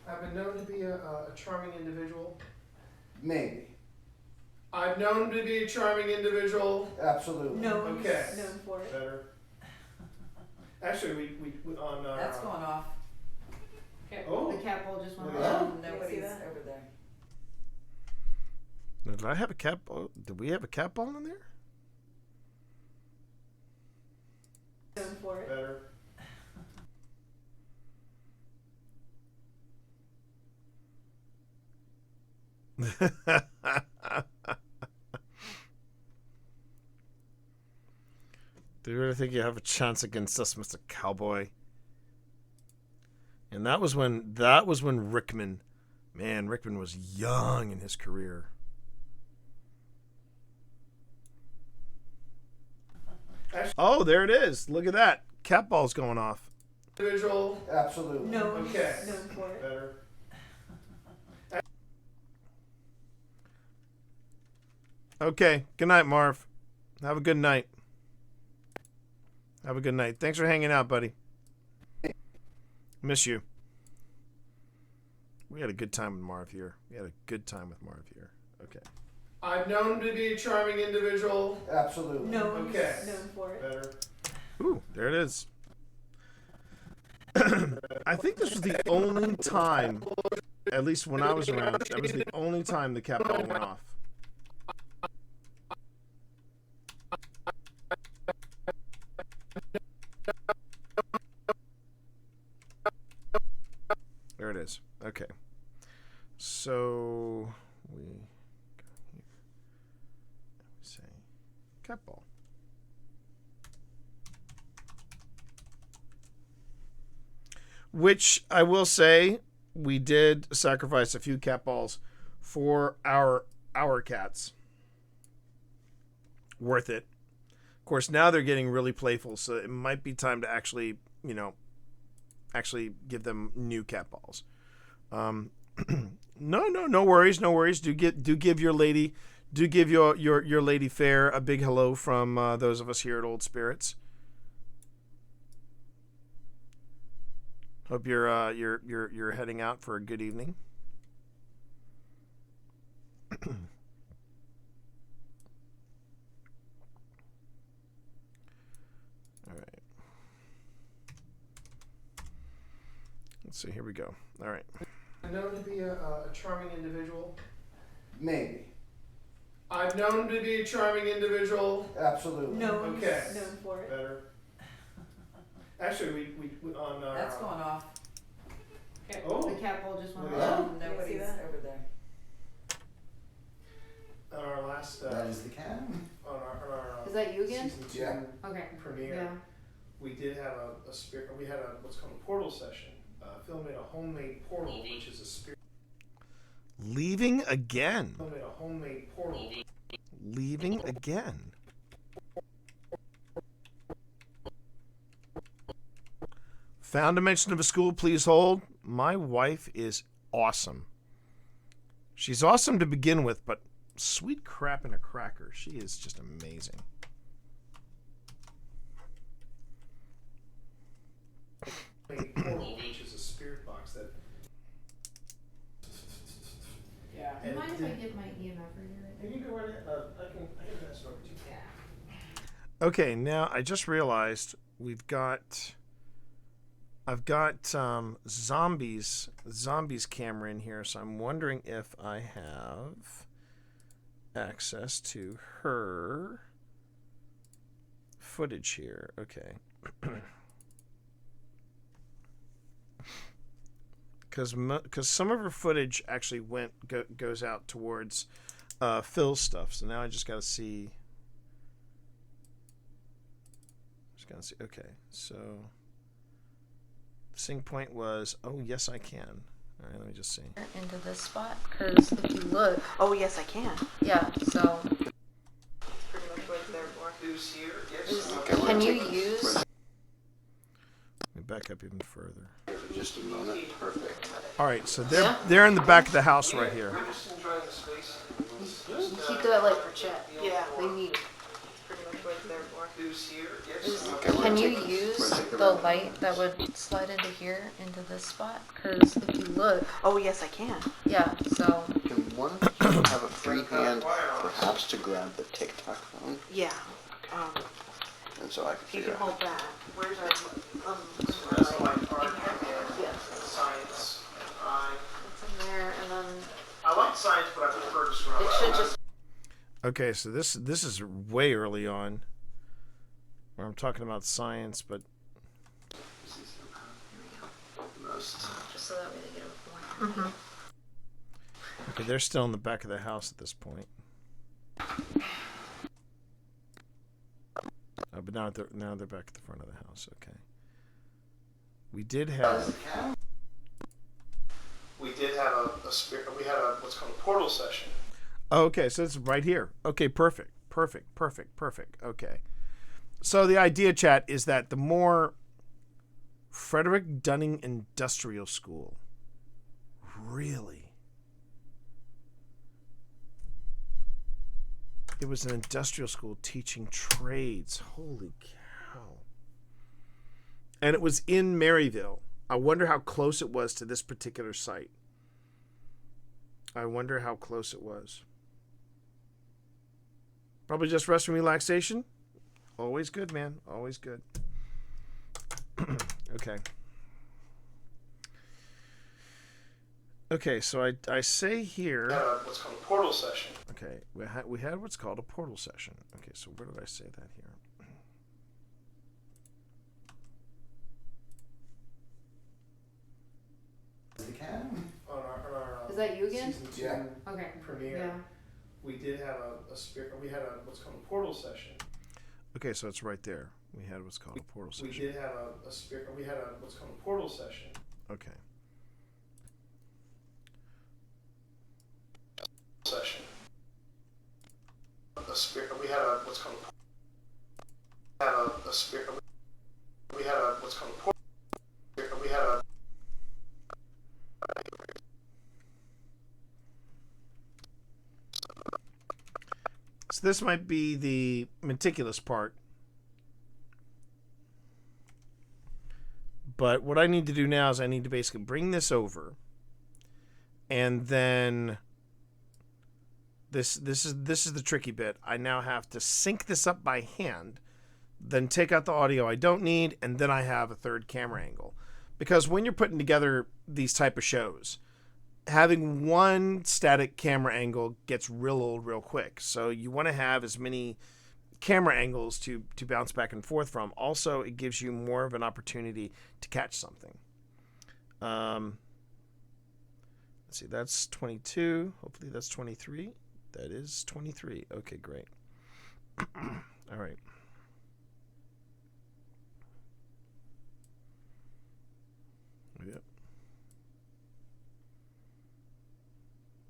I've been known to be a charming individual? Maybe. I've known to be a charming individual. Absolutely. Known for it. Better. Actually, we on. That's going off. Okay. Oh. The cat ball just went Look off. at that. Nobody's over there. Now, did I have a cat ball? Did we have a cat ball in there? Known for it. Better. Do you really think you have a chance against us, Mr. Cowboy? And that was when Rickman, man, Rickman was young in his career. Oh, there it is. Look at that. Cat ball's going off. Individual. Absolutely. No. Okay. No for it. Better. Okay. Good night, Marv. Have a good night. Have a good night. Thanks for hanging out, buddy. Miss you. We had a good time with Marv here. Okay. I've known him to be a charming individual. Absolutely. No. Okay. No for it. Better. Ooh, there it is. I think this was the only time, at least when I was around, that was the only time the cat ball went off. There it is. Okay. So we got here. Say cat ball. Which I will say, we did sacrifice a few cat balls for our cats. Worth it. Of course, now they're getting really playful, so it might be time to actually, give them new cat balls. No worries. Do give your lady fair a big hello from those of us here at Old Spirits. Hope you're heading out for a good evening. All right. Let's see. Here we go. All right. I've known to be a charming individual. Maybe. I've known him to be a charming individual. Absolutely. No. Okay. No for it. Better. Actually, we on our. That's going off. Oh. The cat ball just went Look at off. that. Nobody's over there. On our last. That is the cat. On our. Is that you again? Season 2 Yeah. Okay. premiere. Yeah. We did have we had what's called a portal session. Phil made a homemade portal, which is a spirit. Leaving again. Phil made a homemade portal. Leaving again. Found a mention of a school, please hold. My wife is awesome. She's awesome to begin with, but sweet crap in a cracker. She is just amazing. Portal, which is a spirit box that. Yeah. Do you mind if I get my EMF reader? Can you go right ahead? I can pass it over to you. Yeah. Okay, now I just realized I've got zombies camera in here, so I'm wondering if I have access to her footage here. Okay. Because some of her footage actually goes out towards Phil's stuff. So now I just got to see. Okay, so the sync point was, oh yes I can. All right, let me just see. Into this spot, because if you look. Oh yes, I can. Yeah. So. Pretty much what it's there for. Who's here? Yes. Can you use? Let me back up even further. Just a moment. Perfect. All right, so they're in the back of the house right here. We're just enjoying the space. Keep that light for chat. Yeah. They need it. Pretty much what it's there for. Who's here? Yes. Can you use the light that would slide into here, into this spot? Because if you look. Oh yes, I can. Yeah. So. Can one of you have a free hand, perhaps, to grab the TikTok phone? Yeah. And so I can You figure can out. hold that. Where's our That's like art, Yes. science. It's in there, and then. I like science, but I prefer to surround. It should just. Okay, so this is way early on, where I'm talking about science, but Just so that way they get a point. okay, they're still in the back of the house at this point. Oh but now they're back at the front of the house. Okay. We did have what's called a portal session. Oh, okay, so it's right here. Okay, perfect. Okay. So the idea, chat, is that the more Frederick Dunning Industrial School. Really? It was an industrial school teaching trades. Holy cow. And it was in Maryville. I wonder how close it was to this particular site. I wonder how close it was. Probably just rest and relaxation. Always good, man. Always good. Okay. Okay, so I say here. What's called a portal session. Okay, we had what's called a portal session. Okay, so where did I say that here? Is that you again? Season 2 Okay. premiere. Yeah. We did have what's called a portal session. Okay, so it's right there. We had what's called a portal session. We did have what's called a portal session. Okay. Session. We had what's called So this might be the meticulous part. But what I need to do now is I need to basically bring this over, and then this is the tricky bit. I now have to sync this up by hand, then take out the audio I don't need, and then I have a third camera angle. Because when you're putting together these type of shows, having one static camera angle gets real old real quick. So you want to have as many camera angles to bounce back and forth from. Also, it gives you more of an opportunity to catch something. Let's see, that's 22. Hopefully that's 23. That is 23. Okay, great. All right. Yep.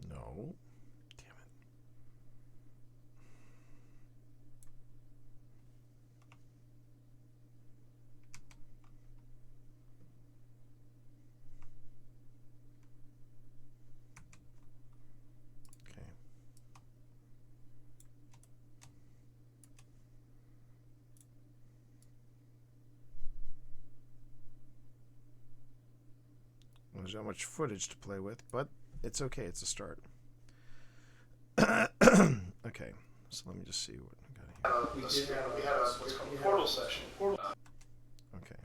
No. Damn it. Okay. There's not much footage to play with, but it's okay. It's a start. Okay, so let me just see what I got here. We had what's called a portal session. Okay.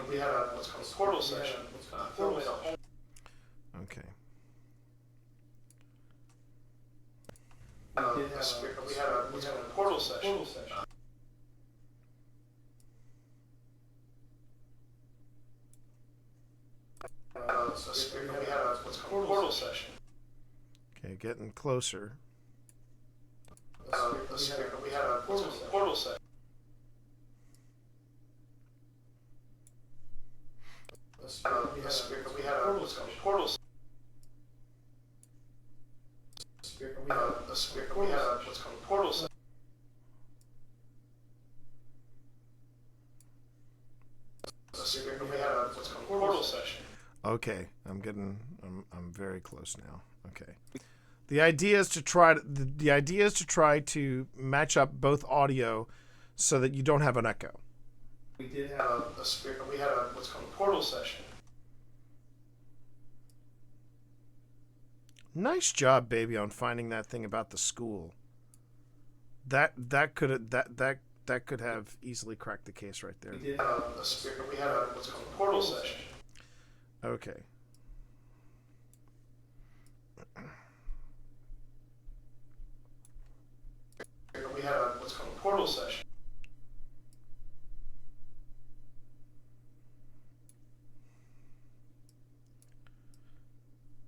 We had what's called a portal session. Okay. We had what's called a portal session. We had what's called a portal session. Okay, getting closer. We had what's called a portal session. We had what's called a portal session. We had what's called a portal session. We had what's called a portal session. Okay, I'm very close now. Okay. The idea is to try to match up both audio so that you don't have an echo. We did have we had what's called a portal session. Nice job, baby, on finding that thing about the school. That could have easily cracked the case right there. We did we had what's called a portal session. Okay. portal session.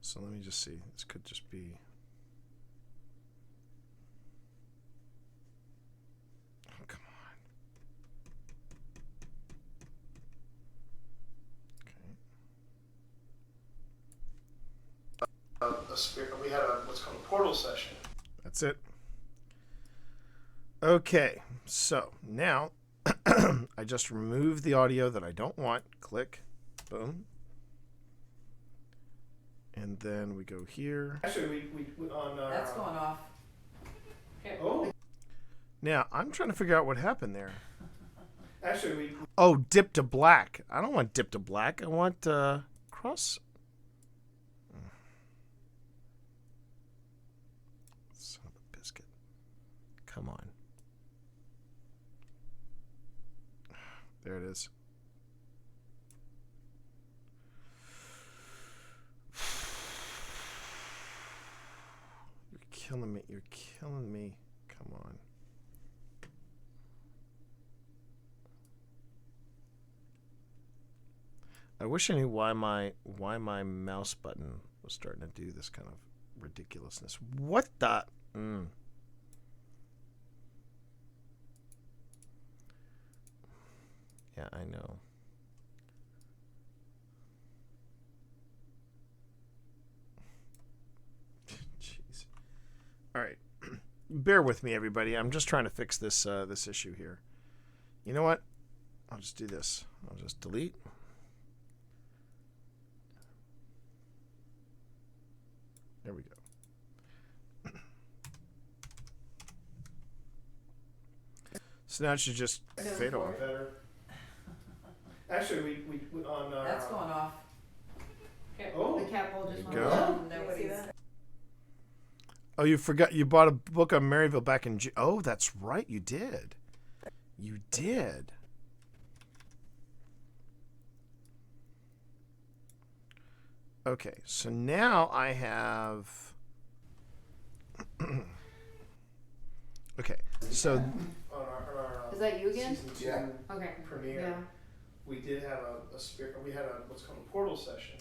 So let me just see. This could just be. Oh, come on. Okay. We had what's called a portal session. That's it. Okay, so now I just remove the audio that I don't want. Click. Boom. And then we go here. Actually, we on our... That's going off. Okay. Oh. Now, I'm trying to figure out what happened there. Actually, we... Oh, dip to black. I don't want dip to black. I want cross. Son of a biscuit. Come on. There it is. You're killing me. You're killing me. Come on. I wish I knew why my mouse button was starting to do this kind of ridiculousness. What the? Yeah, I know. Jeez. All right. Bear with me, everybody. I'm just trying to fix this this issue here. You know what? I'll just do this. I'll just delete. There we go. So now it should just fade away. Better. Actually, we on our... That's going off. Okay. Oh. The cat bowl just There went you off. go. Nobody's... Oh, you forgot you bought a book on Maryville back in June. Oh, that's right, you did. You did. Okay, so now I have... Okay, so... On our Is that you again? Season 2 Okay. premiere, Yeah. we did have a spirit. We had what's called a portal session.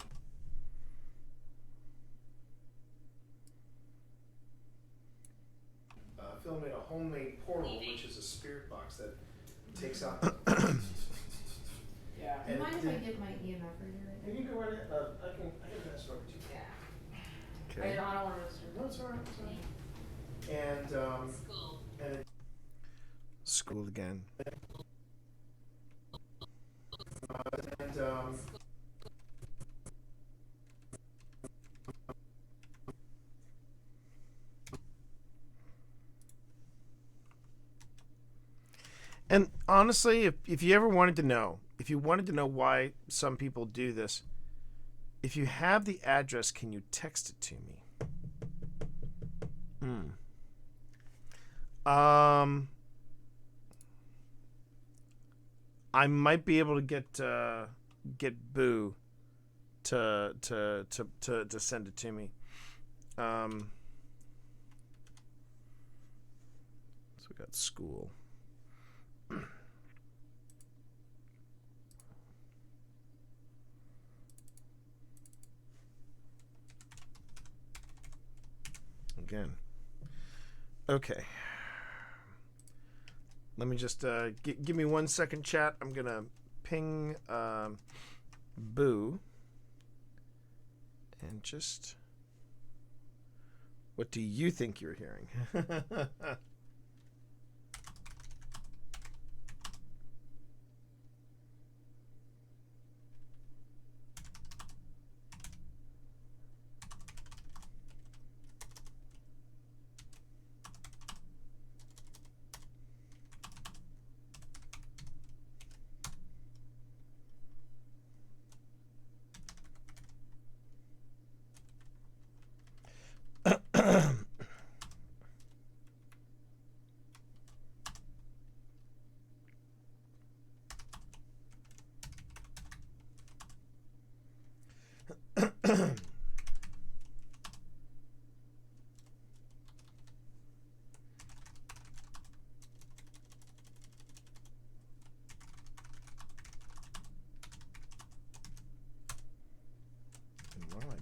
Phil made a homemade portal, which is a spirit box that takes out. Yeah. And Mind if I get my EMF reader? You can go right ahead. I can pass it over to you. Yeah. Okay. I don't want to disturb. No, it's all right. It's all right. And School again. And honestly, if you ever wanted to know, if you wanted to know why some people do this, if you have the address, can you text it to me? I might be able to get Boo to send it to me. So we got school. Again. Okay. Let me just give me 1 second, chat. I'm gonna ping Boo and just what do you think you're hearing?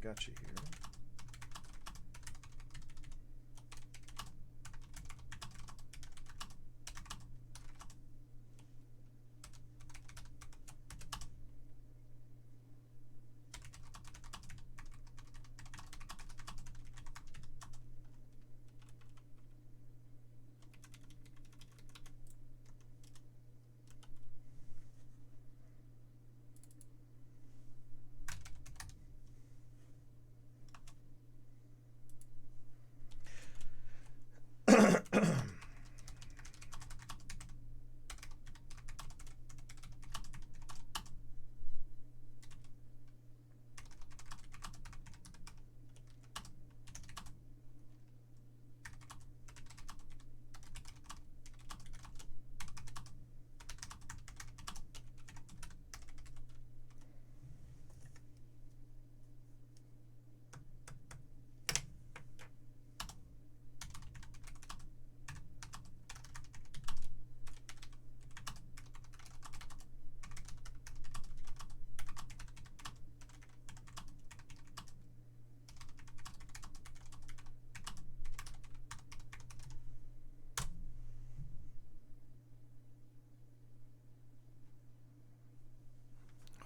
got you here.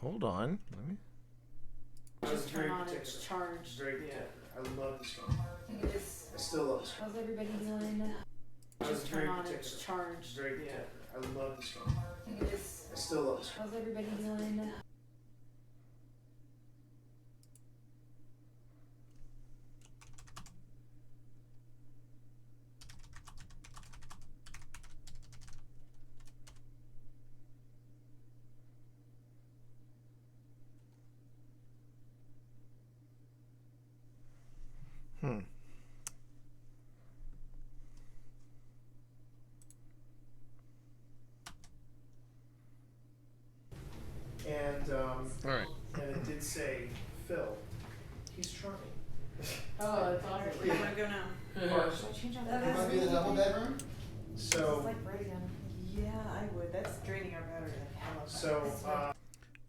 Hold on. Let me. Just turn on its charge. Very particular. I love this game. I still love this game. How's everybody doing? Just turn on its charge. Very particular. I love this game. I still love this game. How's everybody doing? And All right. And it did say, Phil, he's charming. Oh, that's awesome. Where do you want to go now? Or- Should I change out That the might be the double bedroom? So, It's like bright again. Yeah, I would. That's draining our battery. I love that. so,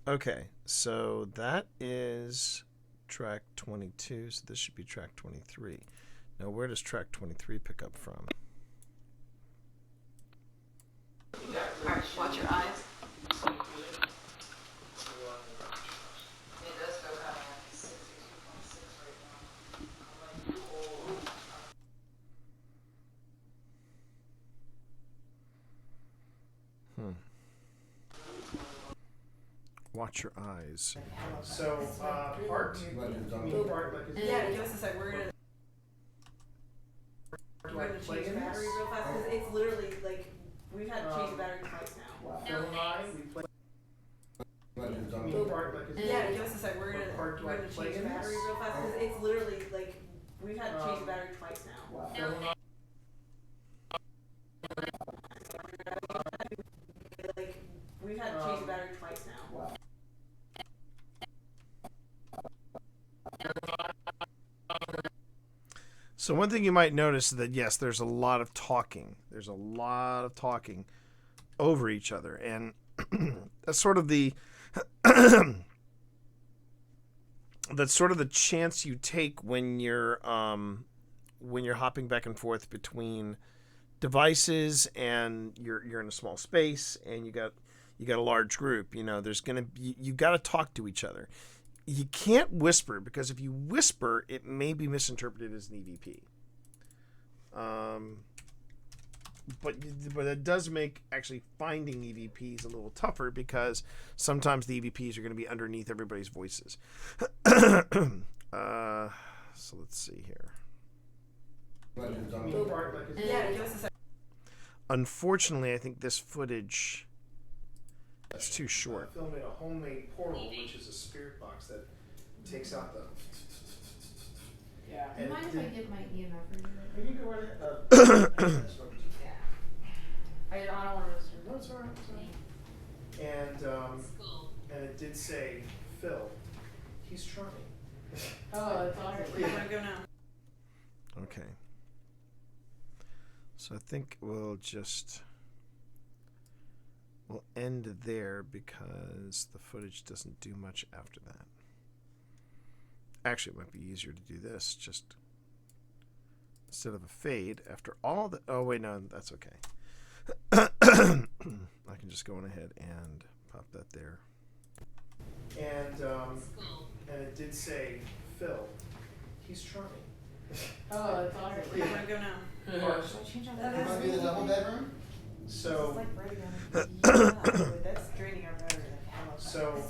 Okay, so that is track 22, so this should be track 23. Now, where does track 23 pick up from? Alright, watch your eyes. Watch your eyes. so, part, you mean part, like, is Yeah, give us a sec. We're gonna change the battery real fast because it's literally like we've had to change the battery twice now. Phil and I, we play. You mean part, like, is Yeah, give us a sec. We're gonna change the battery real fast because it's literally like we've had to change the battery twice now. Phil and I, Like we've had to change the battery twice now. So one thing you might notice is that, yes, there's a lot of talking. There's a lot of talking over each other. And that's sort of the that's sort of the chance you take when you're hopping back and forth between devices and you're in a small space and you got a large group. You know, there's gonna be, you got to talk to each other. You can't whisper, because if you whisper, it may be misinterpreted as an EVP. But it does make actually finding EVPs a little tougher, because sometimes the EVPs are going to be underneath everybody's voices. So let's see here. Yeah, give us a sec. Unfortunately, I think this footage is too short. Phil made a homemade portal, which is a spirit box that takes out the. Yeah. Do you mind if I get my EMF reader? Can you go right ahead? Yeah. I don't want to listen. No, it's alright. And it did say, Phil, he's charming. Oh, that's awesome. Where do you want to go now? Okay. So I think we'll end there, because the footage doesn't do much after that. Actually, it might be easier to do this. Just instead of a fade, after all the... Oh, wait, no, that's okay. I can just go on ahead and pop that there. And it did say, Phil, he's charming. Oh, that's awesome. Where do you want to go now? Or- Should I change out That that? must be the double bedroom? So, It's like right again. Yeah, that's draining our battery. Like, hell of a- so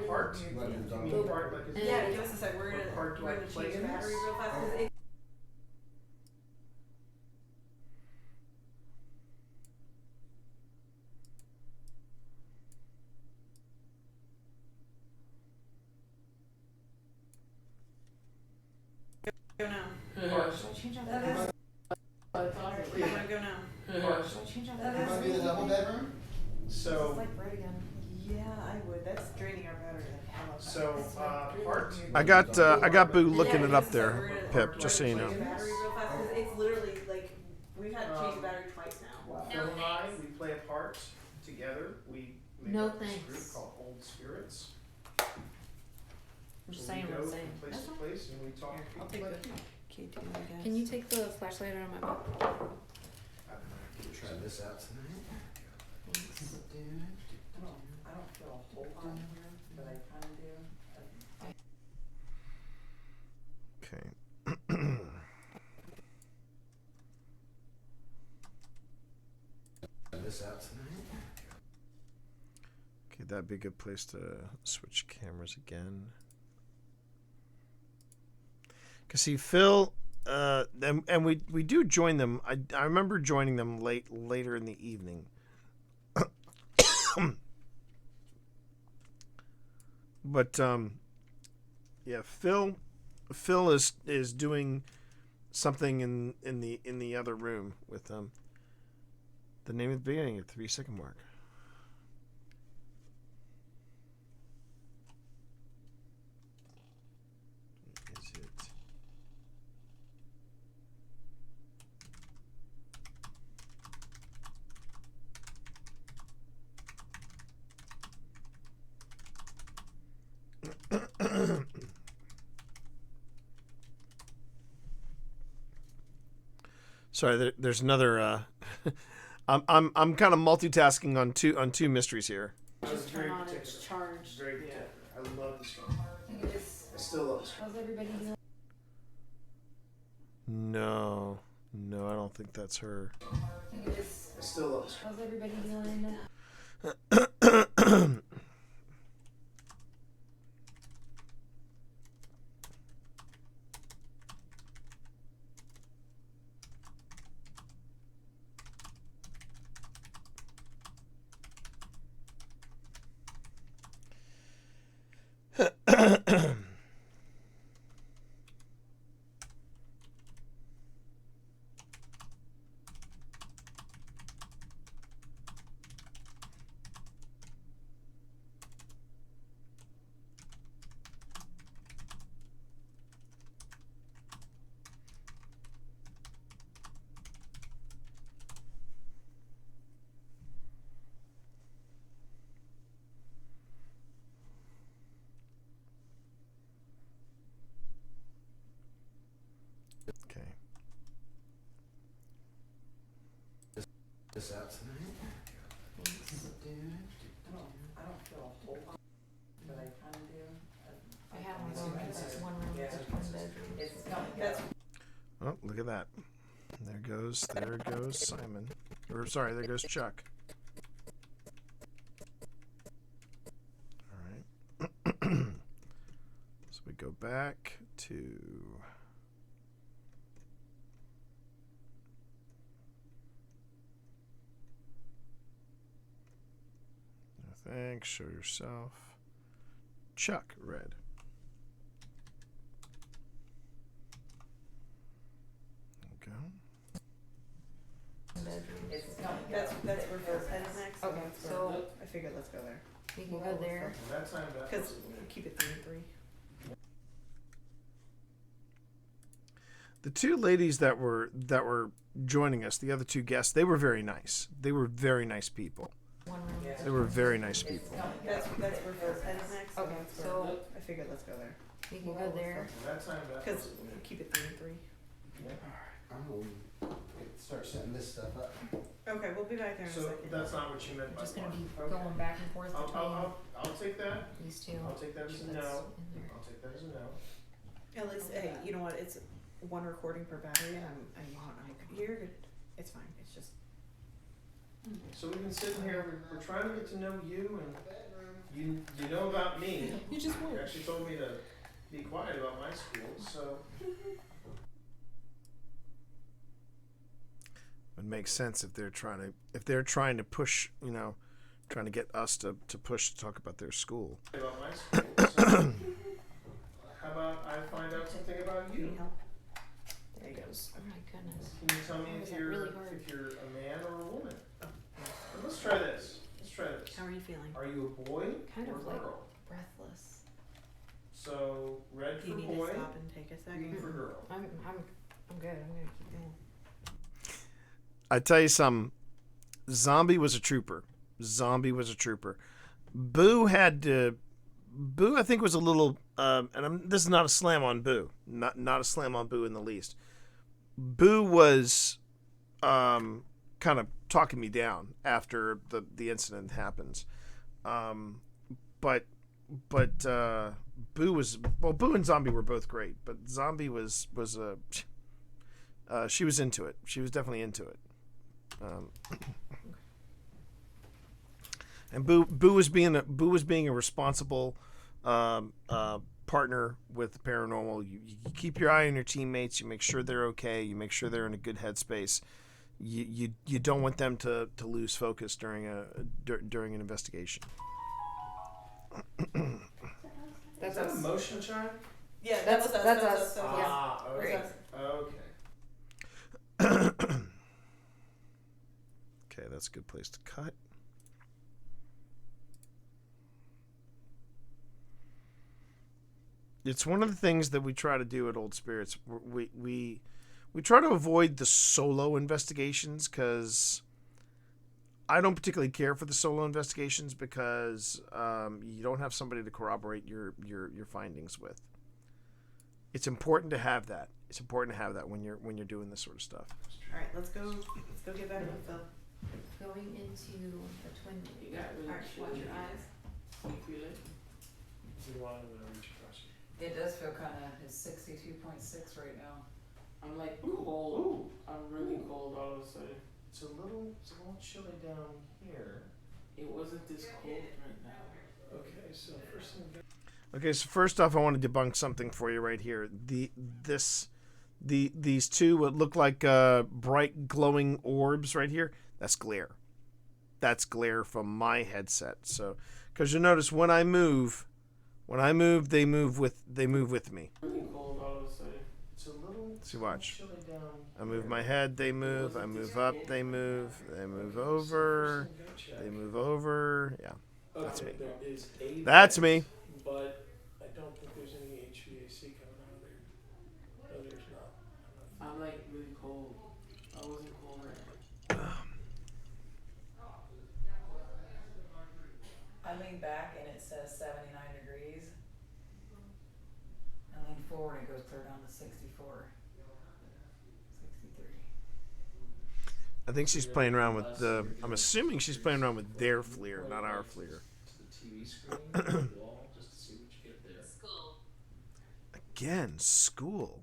part, you mean part like his Yeah, give us a sec. We're What part do I gonna play change the in battery this? real fast. 'Cause it, go now. Part. Should I change out that? Oh, that's awesome. Where do you want to go now? Part. Should I change out That that? must be the double bedroom? It's So, like right again. Yeah, I would. That's draining our battery. Like, hell of a- so It's like part. I got Boo looking Yeah, it give up us a sec. there, We're gonna- Pip, just so you change know. the battery real fast 'cause it's literally like we've had to change the battery twice now. Phil and I, we play a part together. We make No up this thanks. group called Old Spirits. I'm just So saying we what go I'm saying. from place to place and we talk to I'll people take like the you. K2, I guess. Can you take the flashlight out of my book? Try this out tonight. I don't feel a whole lot here, but I kind of do. Okay. Try this out tonight. Okay, that'd be a good place to switch cameras again. Cause see, Phil, and we do join them. I remember joining them later in the evening. But yeah, Phil is doing something in the other room with them. The name of the beginning at 3-second mark. Is it? Sorry, there's another. I'm kind of multitasking on two mysteries here. Just turn on it's charged. Very particular. I love this game. I still love this game. How's everybody doing? No, I don't think that's her. I still love this game. How's everybody doing? Okay. This out tonight. I don't feel a whole lot, but I kind of do. I have one room with one bedroom. That's Oh, look at that. There goes Simon. Or sorry, there goes Chuck. All right. So we go back to. No thanks. Show yourself. Chuck, red. Go. that's where Phil's headed next. Okay, so I figured let's go there. we can go there. That time, Because we'll keep it 3-3. The two ladies that were joining us, the other two guests, they were very nice. They were very nice people. One room. They were very nice people. That's where Phil's headed next. Okay, so I figured let's go there. We can go there. That time, that Because was- keep it 3 and 3. Yeah. I'm going to start setting this stuff up. Okay, we'll be back there in a So second. that's not what you meant by Just gonna be okay. going back and forth between I'll take that. these two. I'll take that as a That's no. in there. I'll take that as a no. At least, hey, you know what? It's 1 recording per battery, and you're good. It's fine. It's just. So we've been sitting here, we're trying to get to know you, and you know about me. You just You won't. actually told me to be quiet about my school, so. It makes sense if they're trying to push, trying to get us to push to talk about their school. About my school, so. How about I find out something about you? Need help? There he goes. Oh my goodness. Can you tell me Why if is that you're really hard? if you're a man or a woman? Let's try this. How are you feeling? Are you a boy Kind or of a like girl? breathless. So red Do you for need boy, to stop and take a second? green for girl. I'm good. I'm gonna keep going. I tell you something. Zombie was a trooper. Boo I think was a little, this is not a slam on Boo. Not a slam on Boo in the least. Boo was kind of talking me down after the incident happens. But Boo and Zombie were both great, but Zombie was she was into it. She was definitely into it. And Boo was being a responsible partner with the paranormal. You keep your eye on your teammates. You make sure they're okay. You make sure they're in a good headspace. You don't want them to lose focus during an investigation. Is that a motion chime? Yeah, That's us. us. Yeah. Ah, okay. Okay. Okay, that's a good place to cut. It's one of the things that we try to do at Old Spirits. We try to avoid the solo investigations because I don't particularly care for the solo investigations because you don't have somebody to corroborate your findings with. It's important to have that. It's important to have that when you're doing this sort of stuff. All right, let's go get back with Phil. Going into the twin. You got really Alright, watch your eyes. You feel it? You want to reach across you. It does feel kind of, it's 62.6 right now. I'm like cold. I'm really cold all of a sudden. It's a little chilly down here. It wasn't this cold right now. Okay, so first thing. Okay, so first off, I want to debunk something for you right here. These two what look like bright glowing orbs right here. That's glare. That's glare from my headset. So, because you notice when I move, they move with me. Really cold all of a sudden. It's a little. See, watch. Chilly down. I move my head, they move. I move up, they move. They move over. They move over. Yeah, that's me. There is a That's vent, me. But I don't think there's any HVAC coming out of there. No, there's not. I'm like really cold. I wasn't cold right now. I lean back and it says 79 degrees. I lean forward and it goes clear down to 64. 63. I think she's playing around with the. I'm assuming she's playing around with their FLIR, not our FLIR. TV screen on the wall just to see what you get there. School. Again, school.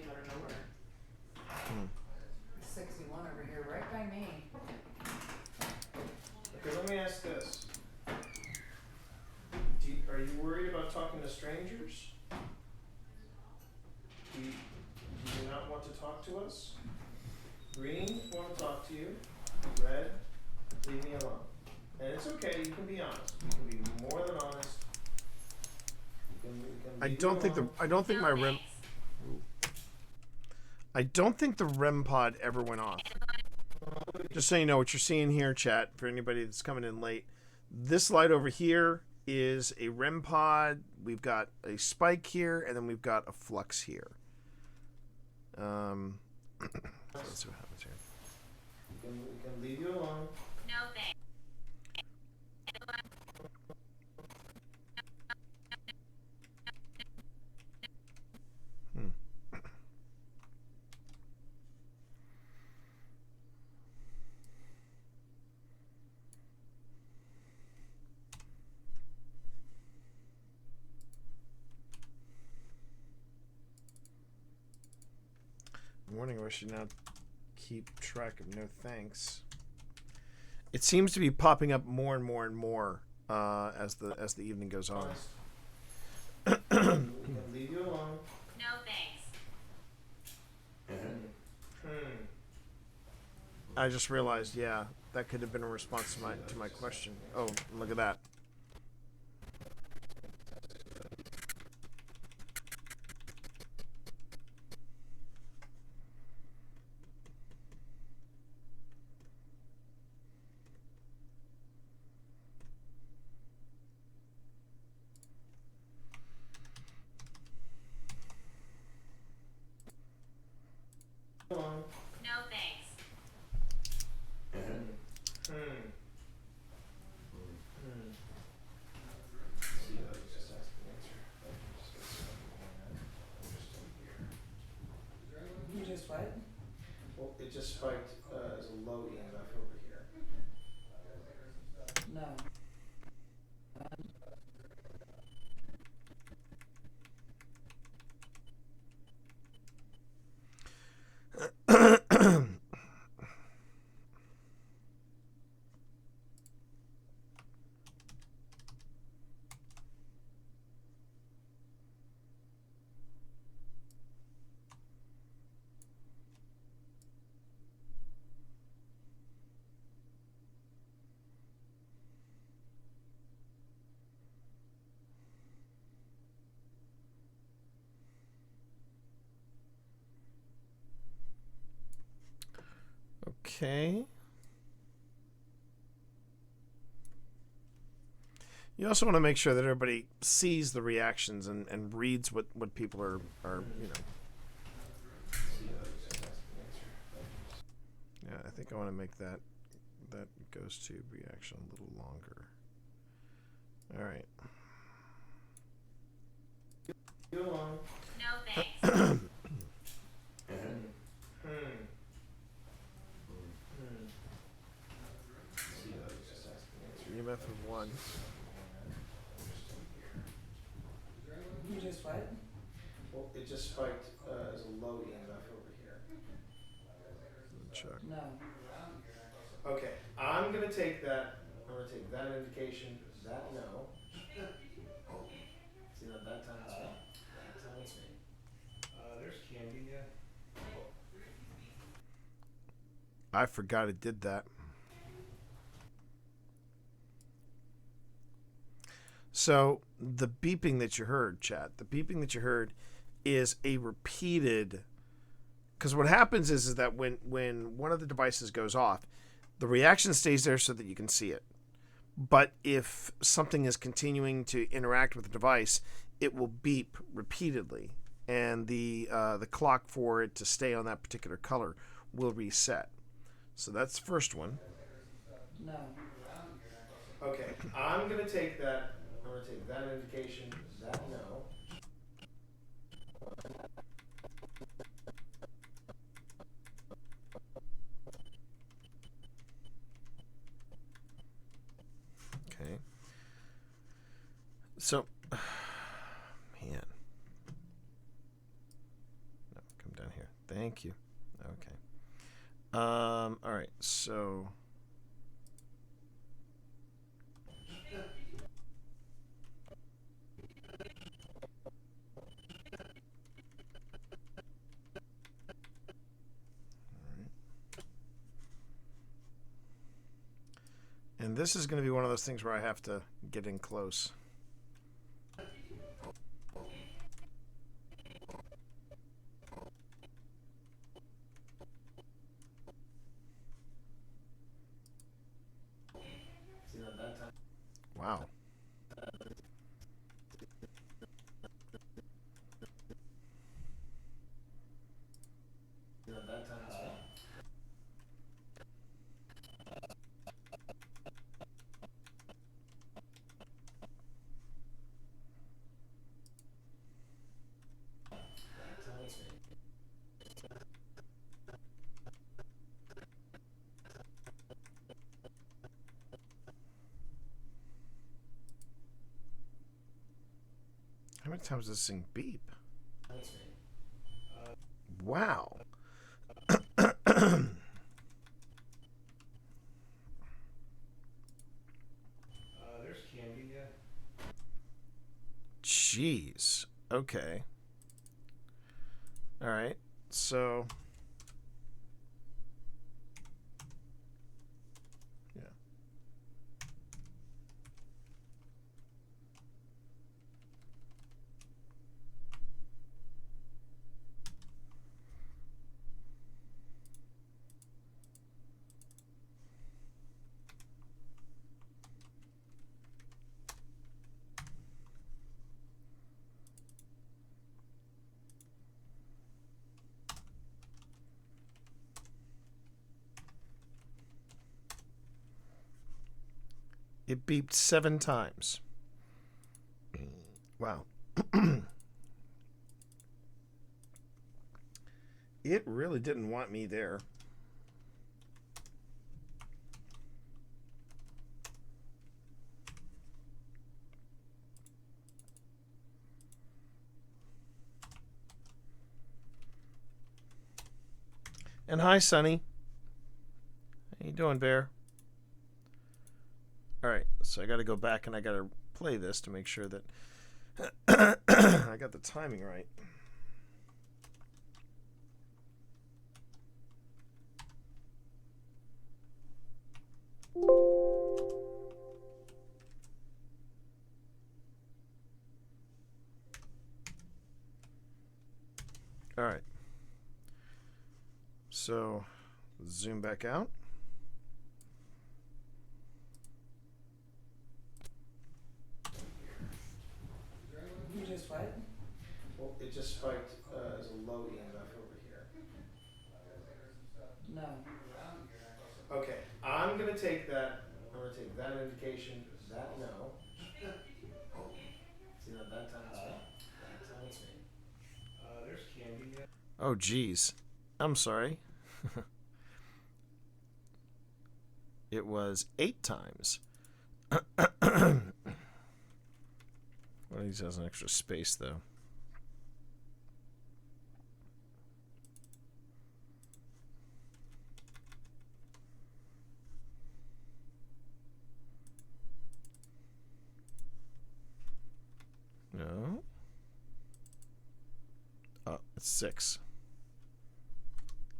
out of nowhere. 61 over here, right by me. Okay, let me ask this. Are you worried about talking to strangers? Do you not want to talk to us? Green, want to talk to you. Red, leave me alone. And it's okay, you can be honest. You can be more than honest. You can I leave don't me think alone. I don't think my REM. I don't think the REM pod ever went off. Just so you know, what you're seeing here, chat, for anybody that's coming in late, this light over here is a REM pod. We've got a spike here, and then we've got a flux here. Let's see what happens here. We can leave you alone. No thanks. Warning, I should not keep track of no thanks. It seems to be popping up more and more and more as the evening goes on. We can leave you alone. No thanks. I just realized, yeah, that could have been a response to my question. Oh, look at that. No thanks. You just what? Well, it just spiked as a low EMF over here. No. Okay. You also want to make sure that everybody sees the reactions and reads what people are you know. Yeah, I think I want to make that goes to reaction a little longer. All right. You alone. No thanks. EMF of 1. You just what? Well, it just spiked as a low EMF over here. Check. No. Okay, I'm gonna take that. I'm gonna take that indication. That no. See that time it's me. That time it's me. There's candy, yeah. I forgot it did that. So the beeping that you heard, chat, the beeping that you heard is a repeated, because what happens is that when one of the devices goes off, the reaction stays there so that you can see it. But if something is continuing to interact with the device, it will beep repeatedly, and the clock for it to stay on that particular color will reset. So that's the first one. No. Okay, I'm gonna take that. I'm gonna take that indication. That no. Okay. So, man. No, come Thank you. Okay. All right. So. And this is going to be one of those things where I have to get in close. Wow. How many times does this thing beep? Wow. There's candy, yeah. Jeez. Okay. All right. So. Yeah. It beeped 7 times. Wow. It really didn't want me there. And hi, Sonny. How you doing, Bear? All right, so I got to go back and I got to play this to make sure that I got the timing right. All right. So, zoom back out. You just what? Well, it just spiked as a low EMF over here. No. Okay, I'm gonna take that. I'm gonna take that indication. That no. See that time it's me. That time it's me. There's candy. Yeah. Oh, geez. I'm sorry. It was 8 times. One of these has an extra space, though. No. Oh, it's 6.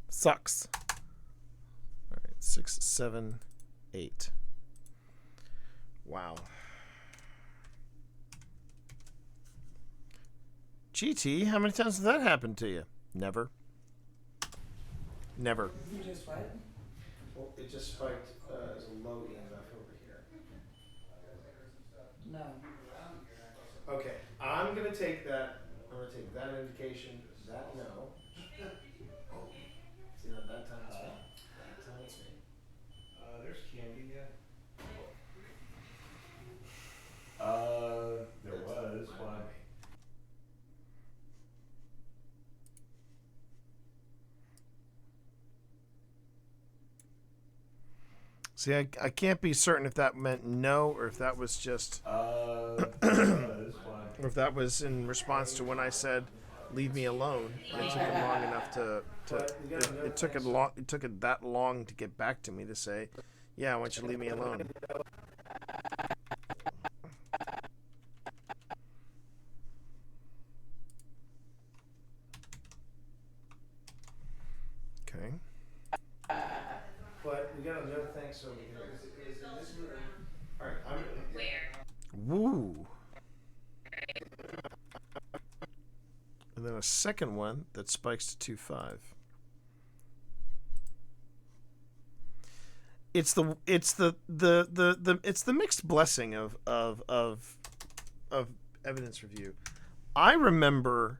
Sucks. All right, 6, 7, 8. Wow. GT, how many times has that happened to you? Never. Never. You just what? Well, it just spiked as a low EMF over here. No. Okay, I'm gonna take that. I'm gonna take that indication. That no. See that time it's me. That time it's me. There's candy. Yeah. There was. Why? See, I can't be certain if that meant no or if that was just... There was. Why? or if that was in response to when I said leave me alone. And it took him long enough to it took it that long to get back to me to say, yeah, I want you to leave me alone. Okay. But we got a no thanks over here. It was in this room. All right, I'm Where? Woo. And then a second one that spikes to 2-5. It's the mixed blessing of evidence review. I remember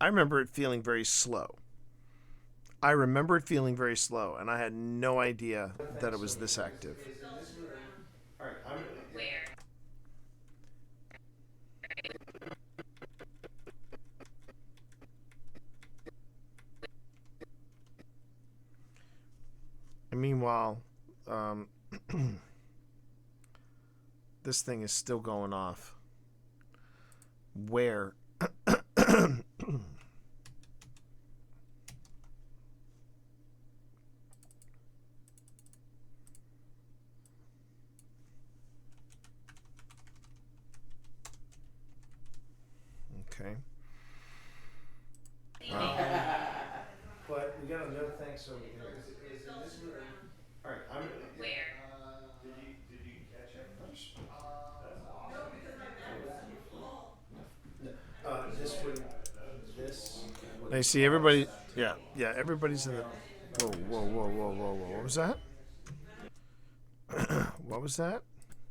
it feeling very slow. And I had no idea that it was this active. all right, I'm Where? And meanwhile, this thing is still going off. Where? Okay. but we got a no thanks over here. It was in this room. All right, I'm Where? Did you catch it? No, because my battery was full. This would. I see everybody. Yeah, everybody's in the. Whoa! What was that? What was that?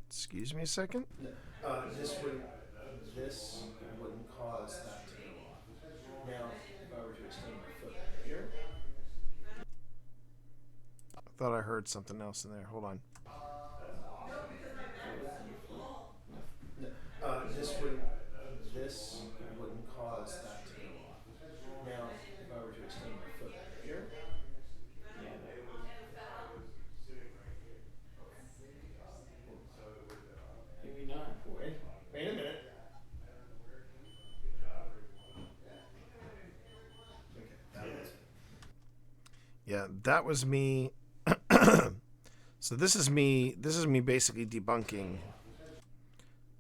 Excuse me a second. This wouldn't cause that to go off. Now, if I were to extend my foot here. I thought I heard something else in there. Hold on. No, because my battery was full. This wouldn't cause that to go off. Now, if I were to extend my foot here. Maybe not. Wait a minute. Yeah, that was me. So this is me basically debunking.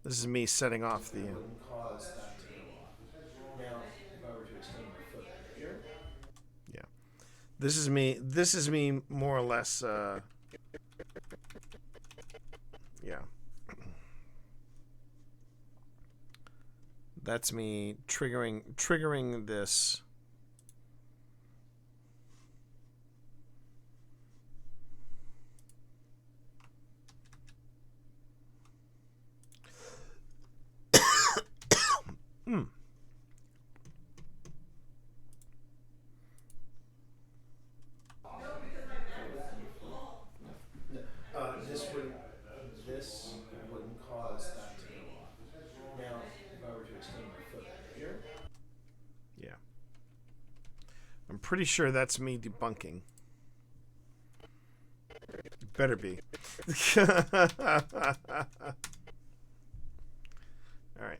This is me setting off the. Wouldn't cause that to go off. Now, if I were to extend my foot here. Yeah, this is me more or less. Yeah, that's me triggering this. This wouldn't cause that to go off. Now, if I were to extend my foot here. Yeah, I'm pretty sure that's me debunking. Better be. All right.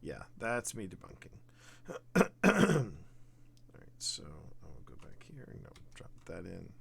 Yeah, that's me debunking. All right, so I'll go back here and I'll drop that in.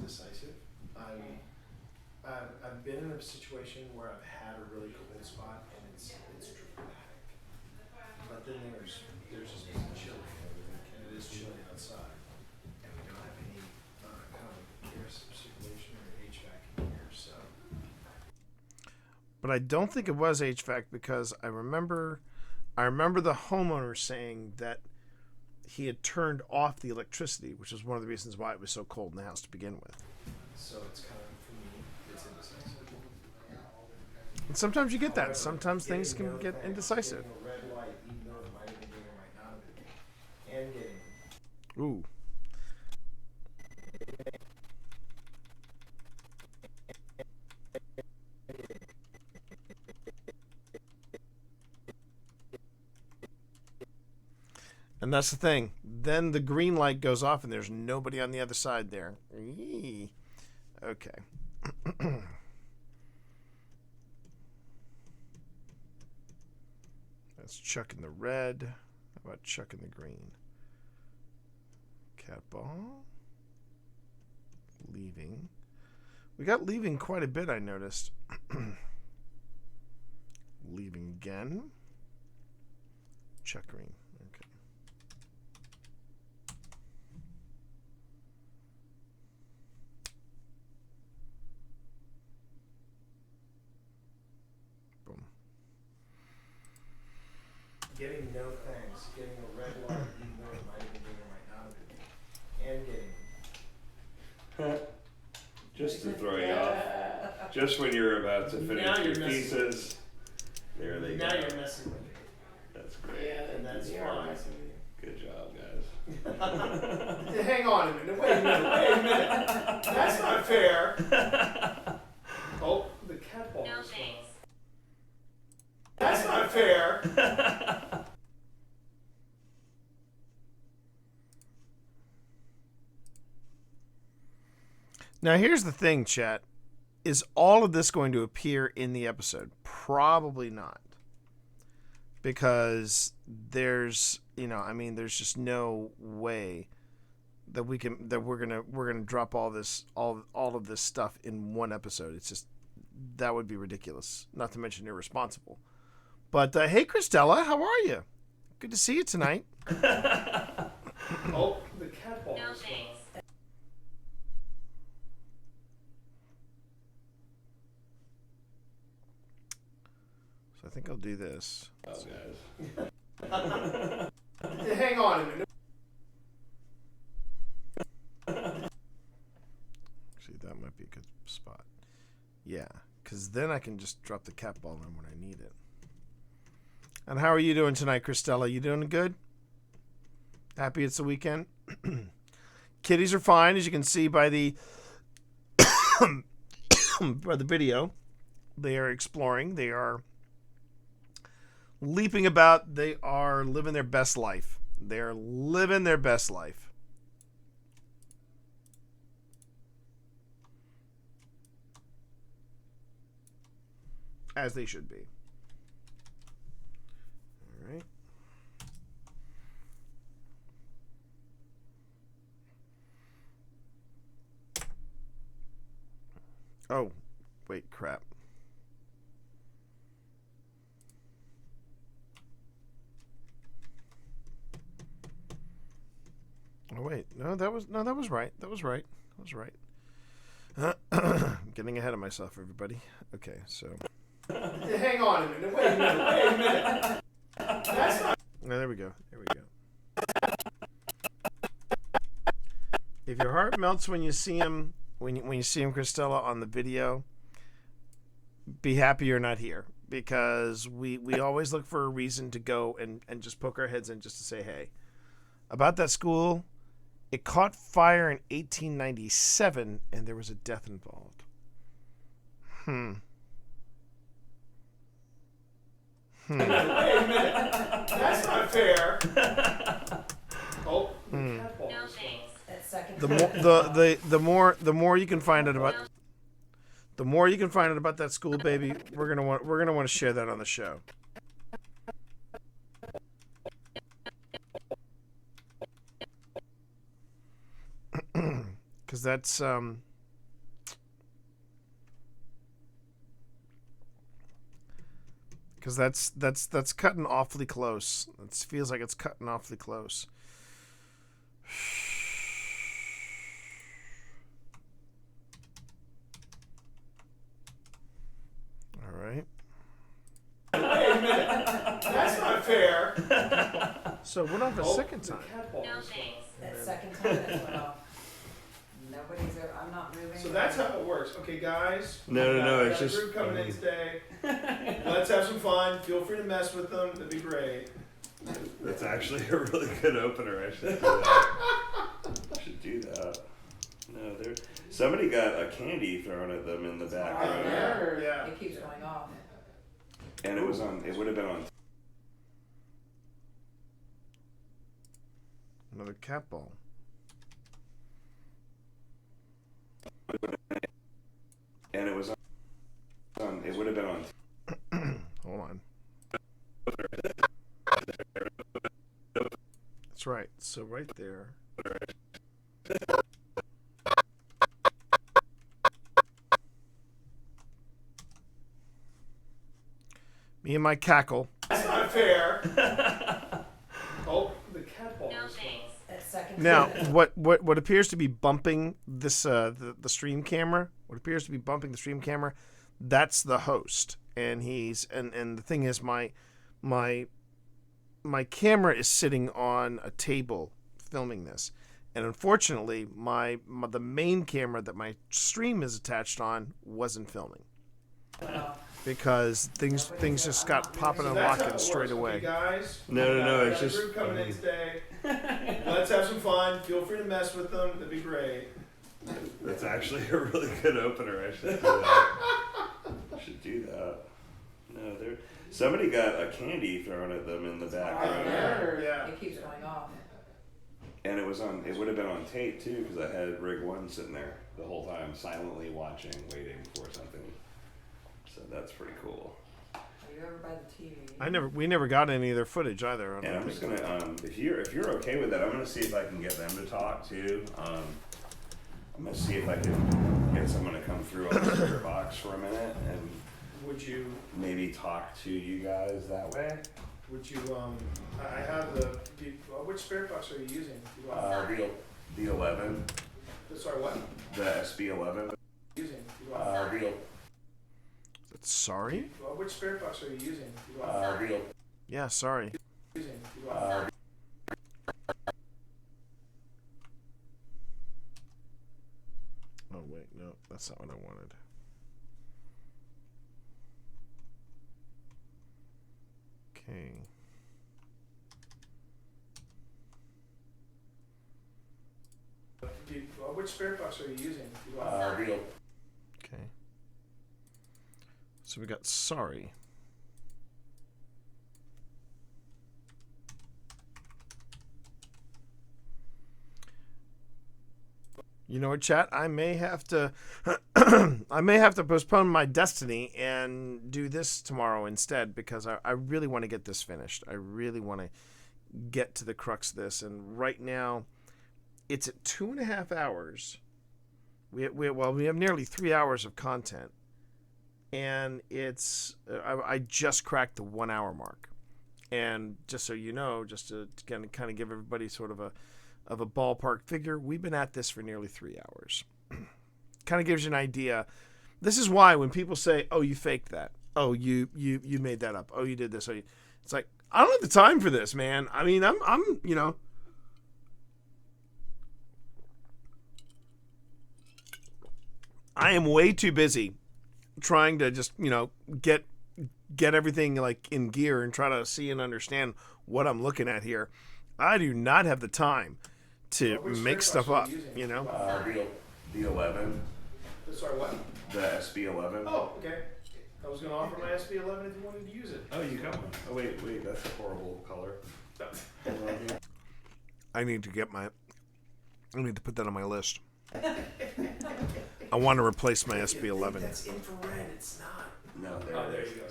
indecisive. I've been in a situation where I've had a really cold spot and it's dramatic. But then there's just been chilly and it is chilly outside, and we don't have any kind of air circulation or HVAC in here, so. But I don't think it was HVAC because I remember the homeowner saying that he had turned off the electricity, which is one of the reasons why it was so cold in the house to begin with. So it's kind of, for me, it's indecisive. And sometimes you get that. Sometimes things can get indecisive. Getting a red light, even though it might have been or might not have been, and getting. Ooh. And that's the thing. Then the green light goes off and there's nobody on the other side there. Eee. Okay. That's chucking the red. How about chucking the green? Cat ball. Leaving. We got leaving quite a bit, I noticed. Leaving again. Chuck green. Okay. Boom. Getting no thanks, getting a red light, even though it might have been or might not have been, and getting. Just to throw you off. Just when you're about to finish Now your you're messing pieces, there they go. Now you're messing with me. That's great. Yeah, and that's fine. Good job, guys. Hang on a minute. Wait a minute. That's not fair. Oh, the cat ball is gone. That's not fair. Now, here's the thing, chat. Is all of this going to appear in the episode? Probably not. Because there's, there's just no way that we're gonna drop all of this stuff in one episode. It's just, that would be ridiculous. Not to mention irresponsible. But hey, Christella, how are you? Good to see you tonight. Oh, the cat ball is gone. So I think I'll do this. Oh, guys. Hang on a minute. Actually, that might be a good spot. Yeah, because then I can just drop the cat ball in when I need it. And how are you doing tonight, Christella? You doing good? Happy it's the weekend? Kitties are fine, as you can see by the by the video. They are exploring. They are leaping about. They are living their best life. They are living their best life. As they should be. All right. Oh, wait, crap. Oh wait, that was right. That was right. Getting ahead of myself, everybody. Okay, so. Hang on a minute. Wait a minute. That's not. Oh, there we go. If your heart melts when you see him, when you see him, Christella, on the video, be happy you're not here, because we always look for a reason to go and just poke our heads in just to say hey. About that school, it caught fire in 1897 and there was a death involved. Wait a minute. That's not fair. Oh, the cat ball is gone. The more you can find out about that school, baby, we're gonna want to share that on the show. Because that's Because that's cutting awfully close. It feels like it's cutting awfully close. All right. Wait a minute. That's not fair. So what on the second time? No thanks. That second time it went off. Nobody's ever, I'm not moving. So that's how it works. Okay, guys. No, we got it's a just group coming in today. Let's have some fun. Feel free to mess with them. That'd be great. That's actually a really good opener. I should do that. Should do that. No, there. Somebody got a candy thrown at them in the back. I row. heard. Yeah. It keeps going off. And it was on. It would have been on. Another cat ball. And it was on. It would have been on. Hold on. That's right. So right there. Me and my cackle. That's not fair. Oh, the cat ball. No thanks. That second Now, time. what appears to be bumping this the stream camera? What appears to be bumping the stream camera? That's the host, and he's and the thing is, my camera is sitting on a table filming this, and unfortunately, the main camera that my stream is attached on wasn't filming. Because things just got popping and That's how locking it straight works. away. Okay, guys. No, We it's got a just. group coming in today. Let's have some fun. Feel free to mess with them. That'd be great. That's actually a really good opener. I should do that. Should do that. No, there. Somebody got a candy thrown at them in the back. I row. heard. Yeah. It keeps going off. And it was on. It would have been on tape too, because I had Rig 1 sitting there the whole time, silently watching, waiting for something. So that's pretty cool. Are you ever by the TV? We never got any of their footage either. I don't And I'm think. just gonna, if you're okay with that, I'm gonna see if I can get them to talk too. I'm gonna see if I can get someone to come through on the spirit box for a minute and Would you? maybe talk to you guys that way. Would you? I have the. Which spirit box are you using? The 11, Sorry, what? the SB11. Using. Sorry? Which spirit box are you using? Yeah, sorry. Using. Oh wait, no, that's not what I wanted. Okay. Which spirit box are you using? Okay. So we got sorry. You know what, chat? I may have to postpone my destiny and do this tomorrow instead, because I really want to get this finished. I really want to get to the crux of this, and right now it's at 2.5 hours. We have nearly 3 hours of content, and it's I just cracked the 1 hour mark. And just so you know, just to kind of give everybody sort of a ballpark figure, we've been at this for nearly 3 hours. Kind of gives you an idea. This is why when people say, "Oh, you faked that. Oh, you made that up. Oh, you did this." Oh, it's like, I don't have the time for this, man. I mean, I'm you know. I am way too busy trying to just, get everything like in gear and try to see and understand what I'm looking at here. I do not have the time to make stuff up, The 11. Sorry, what? The SB11. Oh, okay. I was going to offer my SB11 if you wanted to use it. Oh, you got one. Oh, wait, that's a horrible color. Hold on here. I need to put that on my list. I want to replace my SB11. That's infrared. It's not. No, there you go.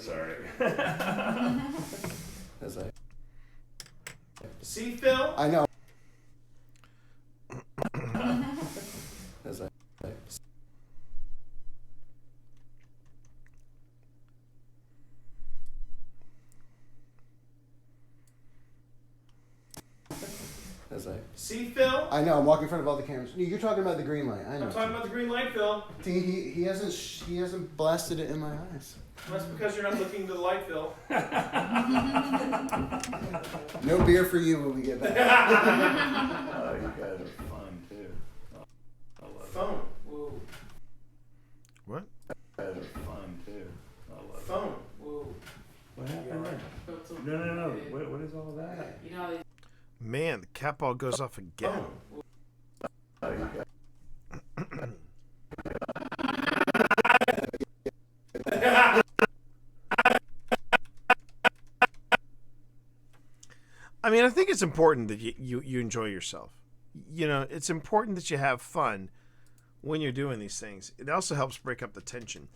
Sorry. See, Phil? I know. was like, See, Phil? I know, I'm walking in front of all the cameras. No, you're talking about the green light. I know. I'm talking about the green light, Phil. He hasn't blasted it in my eyes. That's because you're not looking to the light, Phil. No beer for you when we get back. Oh, you guys are fun too. I love Phone. Whoa. What? You guys are fun too. I love Phone. Whoa. What happened there? No. What is all that? You know, Man, the cat ball goes off again. Oh, you guys. I mean, I think it's important that you enjoy yourself. You know, it's important that you have fun when you're doing these things. It also helps break up the tension.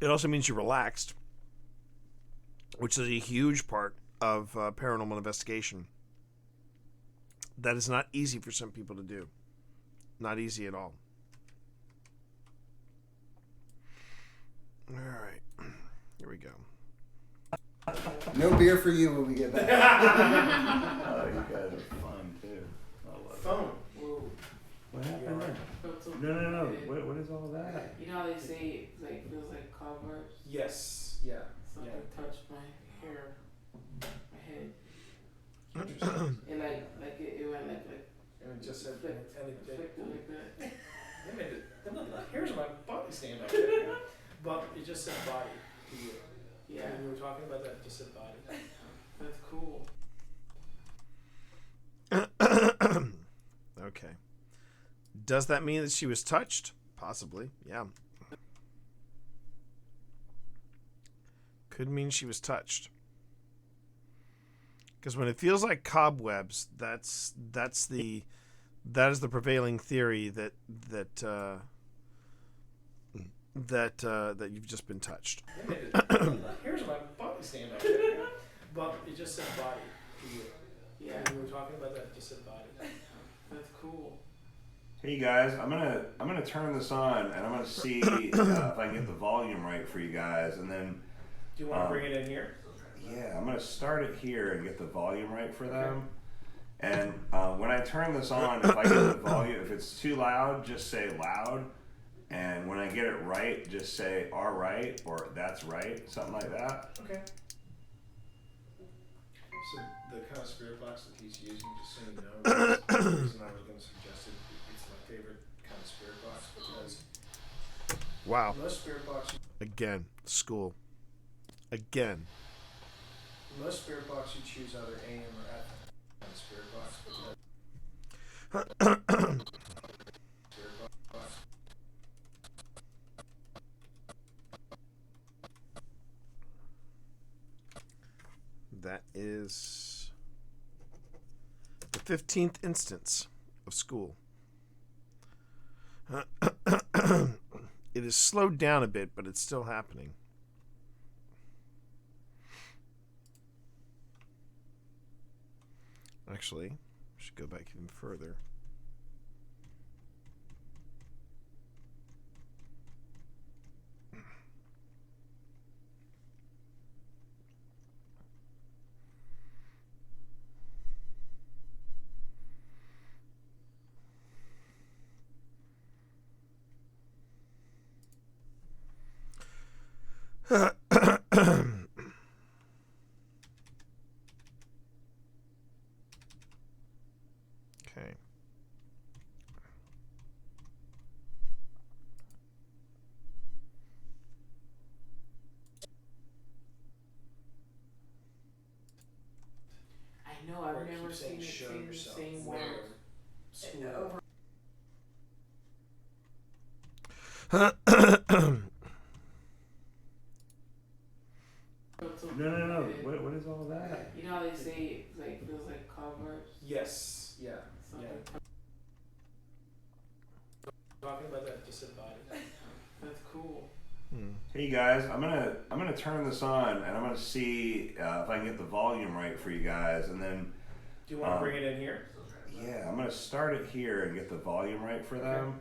It also means you're relaxed, which is a huge part of paranormal investigation. That is not easy for some people to do. Not easy at all. All right. Here we go. No beer for you when we get back. Oh, you guys are fun too. I love Phone. Whoa. What happened there? No. What is all that? you know how they say like feels like cobwebs. Yes. Yeah. Something touched my hair, my head. Interesting. It it went like And it just said, flicked, and it flicked like that. They made it. The hairs on my body stand up there. But it just said body to you. Yeah. When we were talking about that, it just said body. That's cool. Okay. Does that mean that she was touched? Possibly, yeah. Could mean she was touched. Because when it feels like cobwebs, that is the prevailing theory that you've just been touched. They made it. The hairs on my body stand up there. But it just said body to you. Yeah. When we were talking about that, it just said body. That's cool. Hey guys, I'm gonna turn this on and I'm gonna see if I can get the volume right for you guys, and then. Do you want to bring it in here? Yeah, I'm gonna start it here and get the volume right for them. And when I turn this on, if I get the volume, if it's too loud, just say loud. And when I get it right, just say all right or that's right, something like that. Okay. So the kind of spirit box that he's using, just so you know, is the reason I was going to suggest it. It's my favorite kind of spirit box because Wow. most spirit boxes. Again, school. Again. Most spirit box you choose either AM or FM kind of spirit box. Spirit box. That is the 15th instance of school. It is slowed down a bit, but it's still happening. Actually, I should go back even further. Okay. I know I've never seen it say the same word. School. No. What is all that? You know how they say like feels like cobwebs. Yes. Yeah. Something Talking about that, just said body. That's cool. Hey guys, I'm gonna turn this on and I'm gonna see if I can get the volume right for you guys, and then. Do you want to bring it in here? Yeah, I'm gonna start it here and get the volume right for them.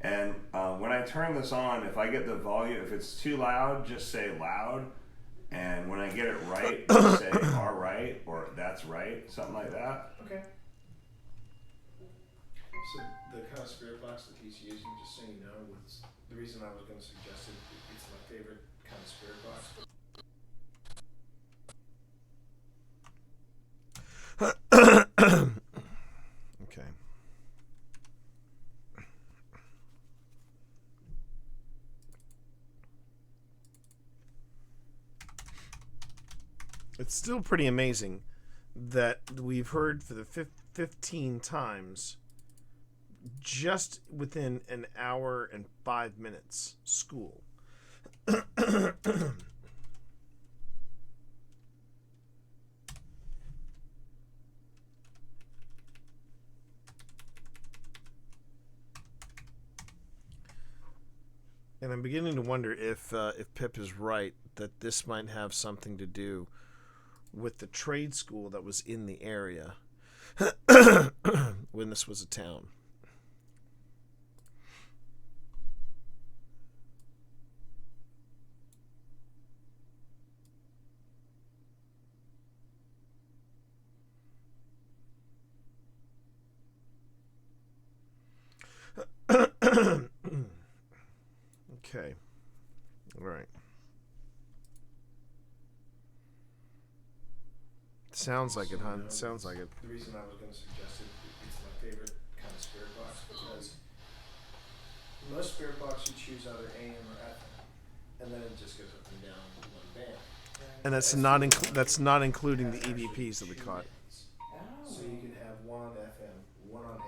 And when I turn this on, if I get the volume, if it's too loud, just say loud. And when I get it right, just say all right or that's right, something like that. Okay. So the kind of spirit box that he's using, just so you know, was the reason I was going to suggest it. It's my favorite kind of spirit box. Okay. It's still pretty amazing that we've heard for the 15 times just within an hour and 5 minutes school. And I'm beginning to wonder if Pip is right, that this might have something to do with the trade school that was in the area when this was a town. Okay. All right. Sounds like it, huh? Sounds like it. The reason I was going to suggest it, it's my favorite kind of spirit box because most spirit box you choose either AM or FM, and then it just goes up and down one band. And that's not including the EVPs that we caught. So you can have one on FM, one on AM.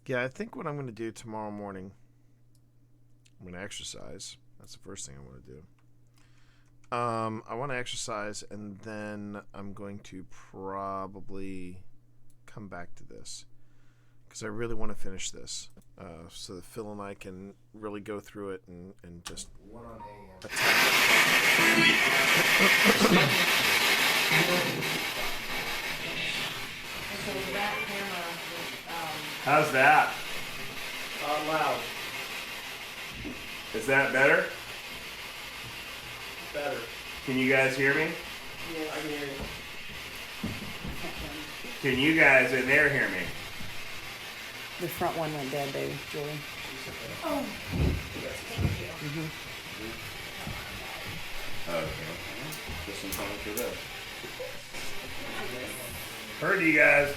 Yeah, I think what I'm going to do tomorrow morning, I'm going to exercise. That's the first thing I want to do. I want to exercise, and then I'm going to probably come back to this because I really want to finish this so that Phil and I can really go through it and just One on AM. attack So that camera, How's that? Loud. Is that better? Better. Can you guys hear me? Yeah, I can hear you. Can you guys in there hear me? The front one went dead, baby, Julie. Oh. Mm-hmm. Okay. Just in time for this. Heard you guys.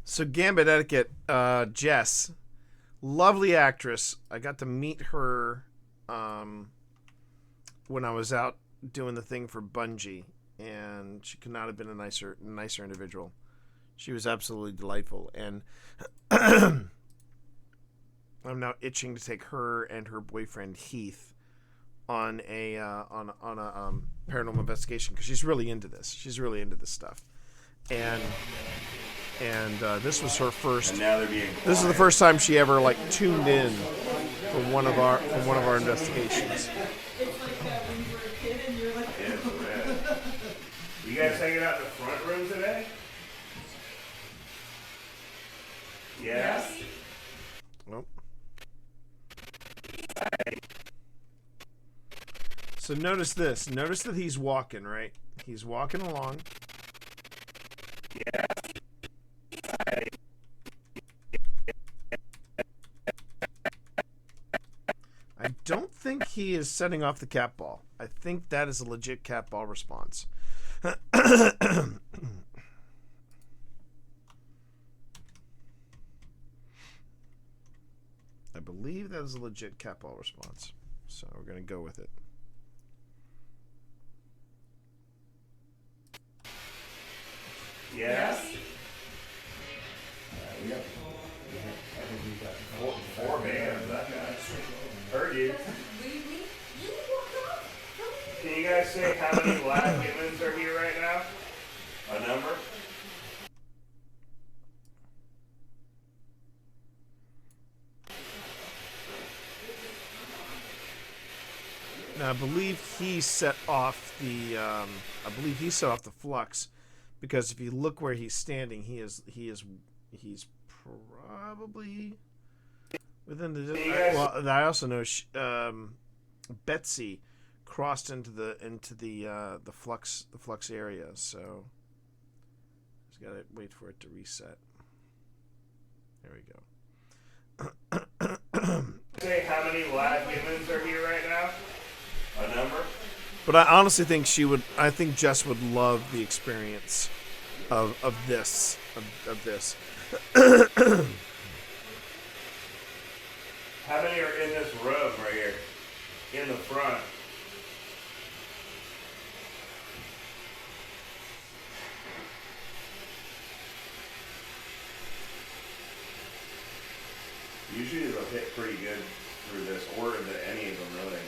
So Gambit Etiquette, Jess, lovely actress. I got to meet her when I was out doing the thing for Bungie, and she could not have been a nicer individual. She was absolutely delightful, and I'm now itching to take her and her boyfriend Heath on a paranormal investigation because she's really into this. She's really into this stuff, and this was her first. And now they're being quiet. This is the first time she ever tuned in from one of our investigations. It's like when you were a kid and you're like. It's red. You guys hanging out in the front room today? Yes. Well. So notice this. Notice that he's walking, right? He's walking along. Yeah. I don't think he is setting off the cat ball. I think that is a legit cat ball response. I believe that is a legit cat ball response. So we're going to go with it. Yes. We got, I think we got Four bands, that guy. Heard you. Can guys say how many live humans are here right now? A number? Now, I believe he set off the. Flux, because if you look where he's standing, he's probably within the. Well, I also know Betsy crossed into the flux area, so just gotta wait for it to reset. There we go. Say how many live humans are here right now? A number? But I honestly think I think Jess would love the experience of this. How many are in this room right here? In the front? Usually they'll hit pretty good through this, or into any of them really.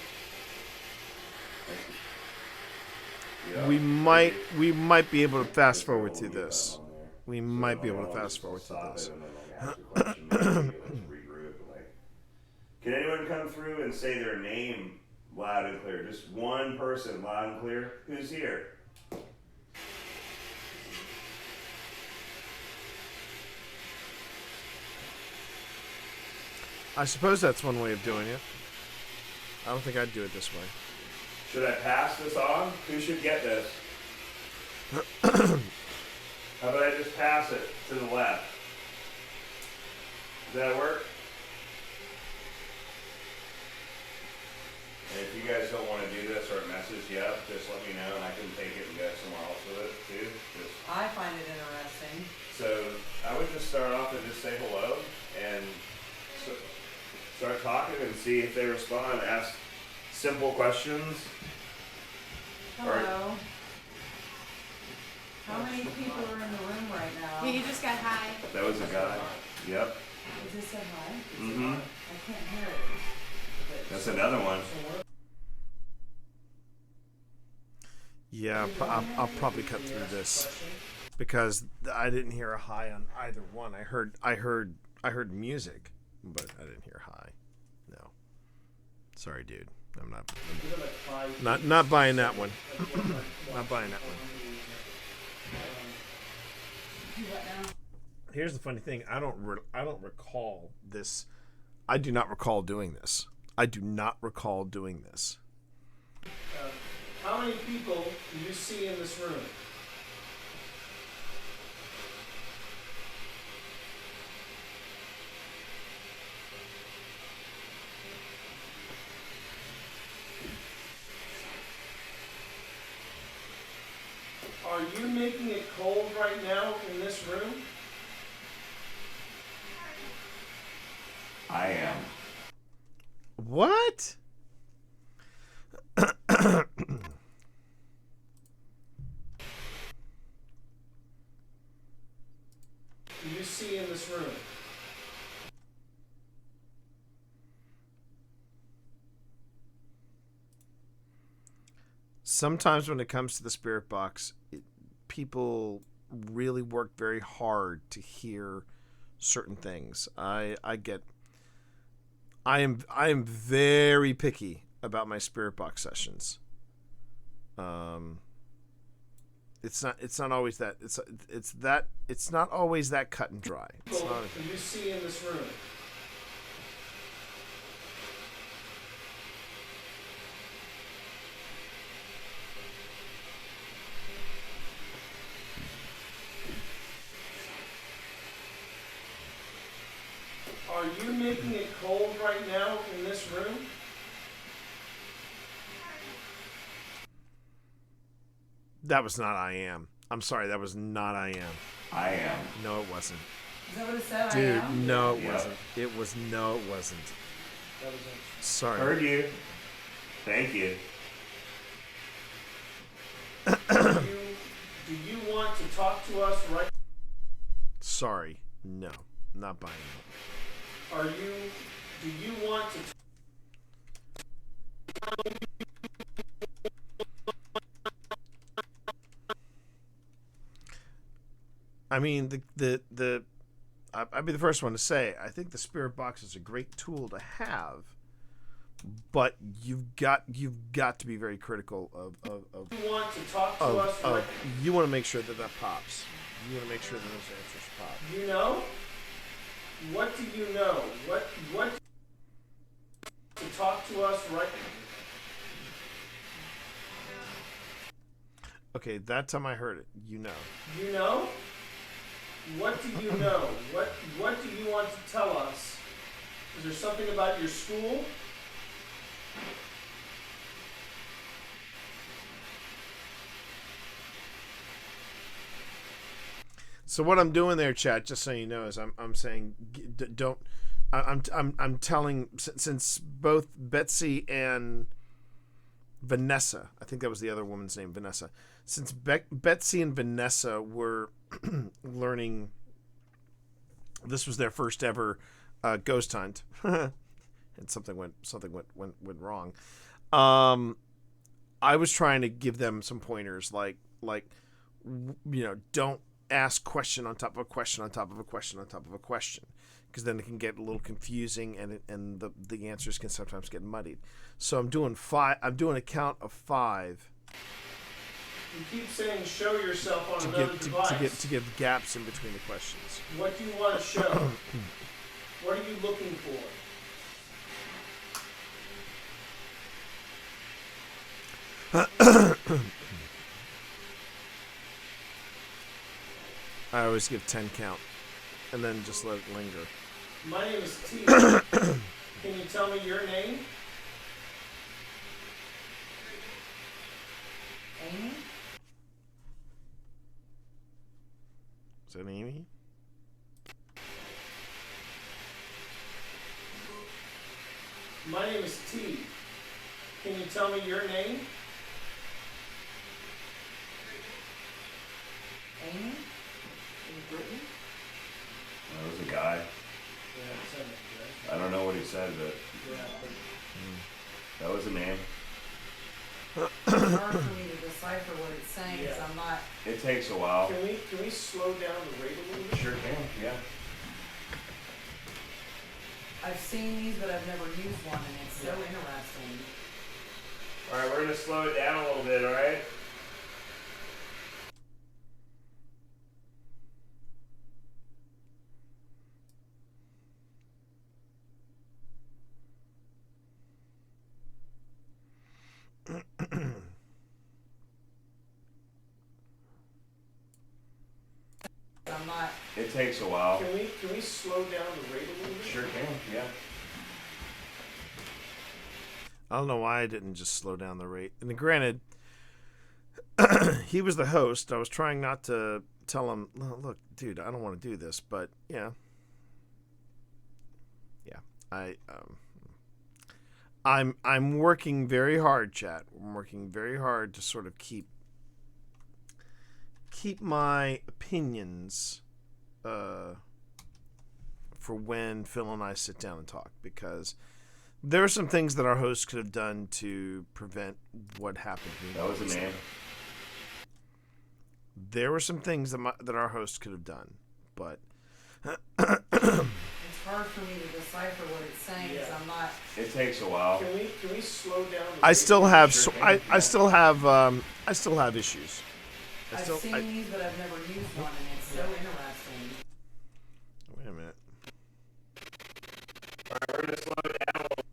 Yeah. We might be able to fast forward through this. We might be able to fast forward through this. Can anyone come through and say their name loud and clear? Just one person loud and clear. Who's here? I suppose that's one way of doing it. I don't think I'd do it this way. Should I pass this on? Who should get this? How about I just pass it to the left? Does that work? And if you guys don't want to do this or it messes you up, just let me know and I can take it and go somewhere else with it too. I find it interesting. So I would just start off and just say hello and start talking and see if they respond. Ask simple questions. Hello. How many people are in the room right now? You just got high. That was a guy. Yep. Is this a hi? Mm-hmm. I can't hear it. That's another one. Yeah, I'll probably cut through this because I didn't hear a high on either one. I heard music, but I didn't hear high. No. Sorry, dude. I'm not buying that one. Not buying that one. Here's the funny thing. I don't recall this. I do not recall doing this. I do not recall doing this. How many people do you see in this room? Are you making it cold right now in this room? I am. What? Do you see in this room? Sometimes when it comes to the spirit box, people really work very hard to hear certain things. I am very picky about my spirit box sessions. It's not always that it's not always that cut and dry. It's not. Do you see in this room? Are you making it cold right now in this room? That was not I am. I'm sorry, that was not I am. I am. No, it wasn't. Is that what it said? Dude, I am? no, it wasn't. It wasn't. Sorry. Heard you. Thank you. Do you want to talk to us right? Sorry. No, not buying it. Do you want to I mean, I'd be the first one to say, I think the spirit box is a great tool to have, but you've got to be very critical of You want to talk to us? Right? You want to make sure that pops. You want to make sure that those answers pop. You know? What do you know? What to talk to us right now? Okay, that time I heard it. You know. You know? What do you know? What do you want to tell us? Is there something about your school? So what I'm doing there, chat, just so you know, is I'm saying don't. I'm telling, since both Betsy and Vanessa, I think that was the other woman's name, Vanessa. Since Betsy and Vanessa were learning, this was their first ever ghost hunt, and something went wrong. I was trying to give them some pointers, like don't ask question on top of a question on top of a question on top of a question, because then it can get a little confusing and the answers can sometimes get muddied. So I'm doing a count of 5. You keep saying show yourself on another device. To give gaps in between the questions. What do you want to show? What are you looking for? I always give 10 count, and then just let it linger. My name is T. Can you tell me your name? Amy? Is that Amy? My name is T. Can you tell me your name? Amy? Brittany? That was a guy. Yeah, I don't know what he said, but that was a name. It's hard for me to decipher what it's saying because I'm not. It takes a while. Can we slow down the rate a little bit? Sure can, yeah. I've seen these, but I've never used one, and it's so interesting. All right, we're gonna slow it down a little bit. All right. I'm not. It takes a while. Can we slow down the rate a little bit? Sure can, yeah. I don't know why I didn't just slow down the rate. And granted, he was the host. I was trying not to tell him, look, dude, I don't want to do this, but yeah, I'm working very hard, chat. I'm working very hard to sort of keep my opinions for when Phil and I sit down and talk, because there are some things that our hosts could have done to prevent what happened to me. That was a name. There were some things that our hosts could have done, but It's hard for me to decipher what it's saying because I'm not. It takes a while. Can we slow down the I rate? still have Sure I still have issues. I've seen these, but I've never used one, and it's so interesting. Wait a minute. All right, we're gonna slow it down a little.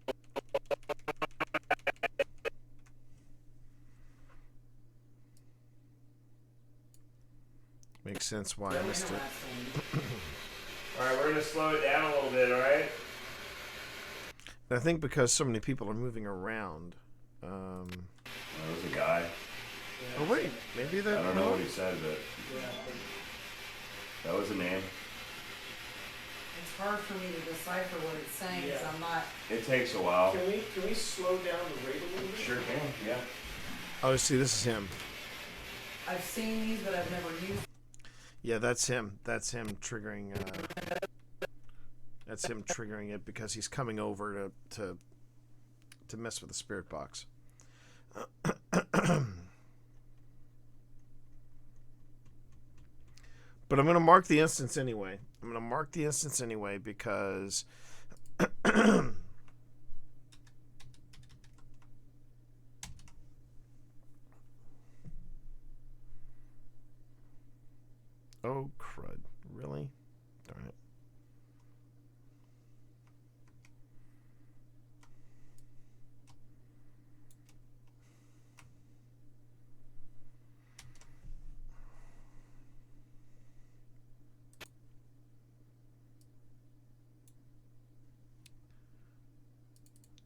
Makes sense why I missed it. All right, we're gonna slow it down a little bit. All right. And I think because so many people are moving around. That was a guy. Oh wait, maybe that. I don't know what he said, but that was a name. It's hard for me to decipher what it's saying because I'm not. It takes a while. Can we slow down the rate a little bit? Sure can, yeah. Oh, see, this is him. I've seen these, but I've never used. Yeah, that's him. That's him triggering. That's him triggering it because he's coming over to mess with the spirit box. But But I'm going to mark the instance anyway. Because oh, crud. Really? Darn it.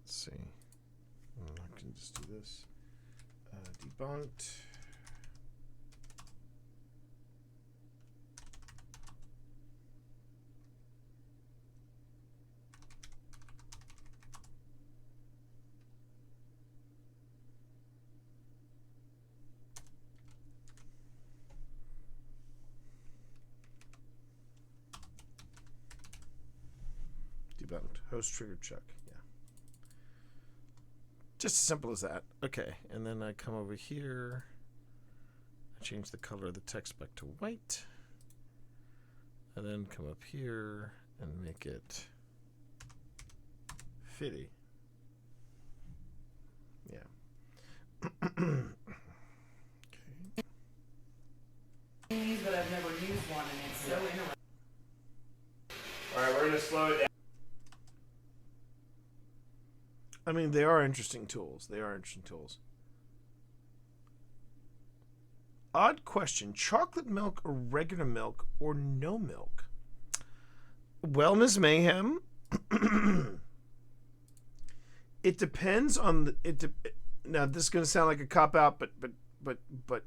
Let's see. I can just do this. Debunked. Debunked. Host trigger check. Yeah. Just as simple as that. Okay. And then I come over here. I change the color of the text back to white. And then come up here and make it fitty. Yeah. Okay. But I've never used one, and it's so interesting. All right, we're gonna slow it down. I mean, they are interesting tools. Odd question. Chocolate milk or regular milk or no milk? Well, Ms. Mayhem, it depends on the, now this is going to sound like a cop-out, but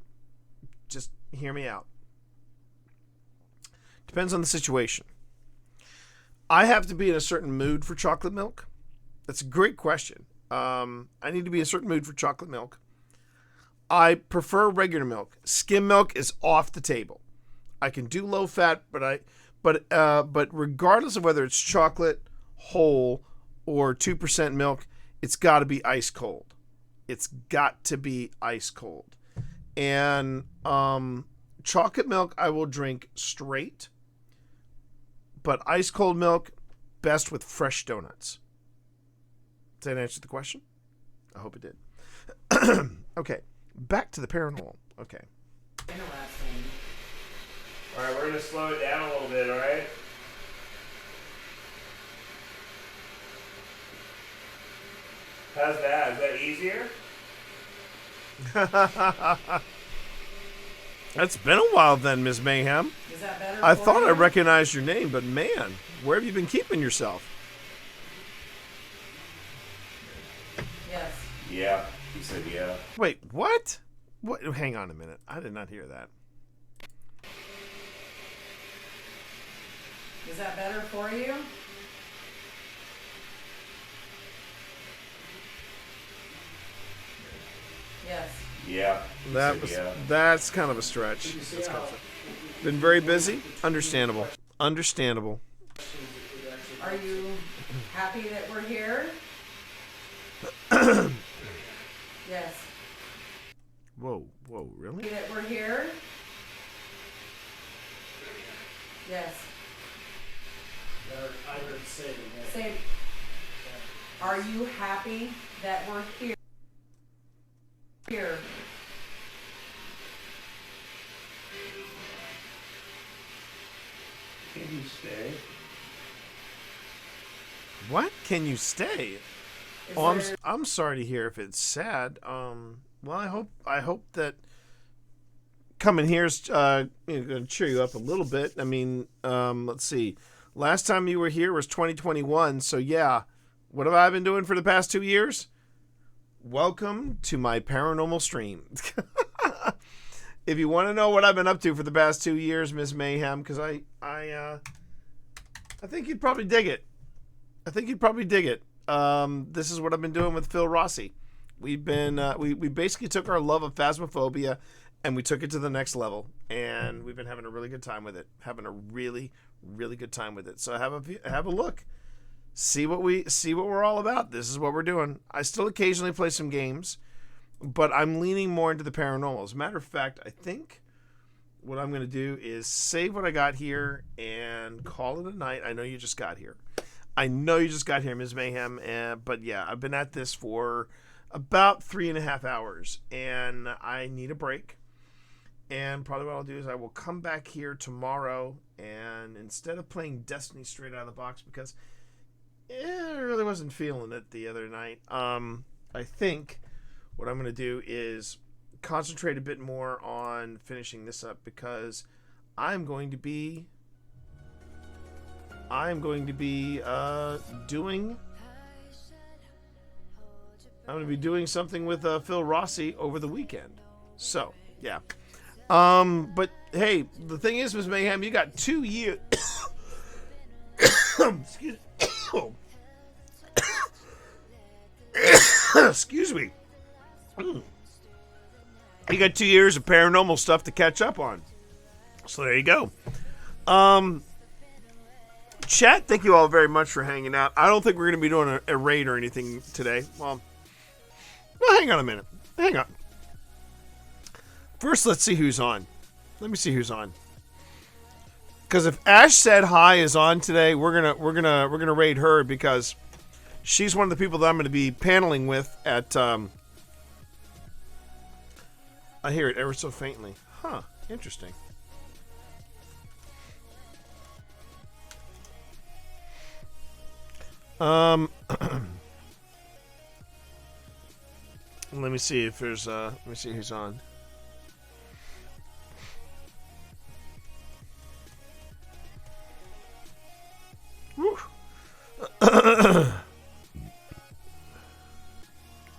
just hear me out. Depends on the situation. I have to be in a certain mood for chocolate milk. That's a great question. I need to be in a certain mood for chocolate milk. I prefer regular milk. Skim milk is off the table. I can do low fat, but regardless of whether it's chocolate, whole, or 2% milk, it's got to be ice cold. It's got to be ice cold. And chocolate milk I will drink straight, but ice cold milk best with fresh donuts. Does that answer the question? I hope it did. Okay, back to the paranormal. Okay. Interesting. All right, we're gonna slow it down a little bit. All right. How's that? Is that easier? It's been a while then, Ms. Mayhem. Is that better? I thought I recognized your name, but man, where have you been keeping yourself? Yes. Yeah. He said yeah. Wait, what? What? Hang on a minute. I did not hear that. Is that better for you? Yes. Yeah. That's kind of a stretch. That's kind of been very busy. Understandable. Understandable. Are you happy that we're here? Yes. Whoa, really? Happy that we're here? Yes. I heard say it again. Say, are you happy that we're here? Here. Can you stay? What? Can you stay? I'm sorry to hear if it's sad. Well, I hope that coming here is going to cheer you up a little bit. I mean, let's see. Last time you were here was 2021, so yeah. What have I been doing for the past 2 years? Welcome to my paranormal stream. If you want to know what I've been up to for the past 2 years, Miss Mayhem, because I think you'd probably dig it. This is what I've been doing with Phil Rossi. We've been we basically took our love of Phasmophobia and we took it to the next level, and we've been having a really good time with it. Really good time with it. So have a look. See what we're all about. This is what we're doing. I still occasionally play some games, but I'm leaning more into the paranormal. As a matter of fact, I think what I'm going to do is save what I got here and call it a night. I know you just got here. Ms. Mayhem. But yeah, I've been at this for about 3.5 hours, and I need a break. And probably what I'll do is I will come back here tomorrow, and instead of playing Destiny straight out of the box, because I really wasn't feeling it the other night, I think what I'm going to do is concentrate a bit more on finishing this up, because I'm going to be doing something with Phil Rossi over the weekend. So yeah. But hey, the thing is, Ms. Mayhem, you got 2 years. Excuse Excuse me. You got 2 years of paranormal stuff to catch up on. So there you go. Chat, thank you all very much for hanging out. I don't think we're going to be doing a raid or anything today. Well, hang on a minute. Hang on. First, let's see who's on. Let me see who's on. Because if Ash Said Hi is on today, we're gonna raid her, because she's one of the people that I'm going to be paneling with at. I hear it ever so faintly. Huh? Interesting. Let me see if there's. Let me see who's on.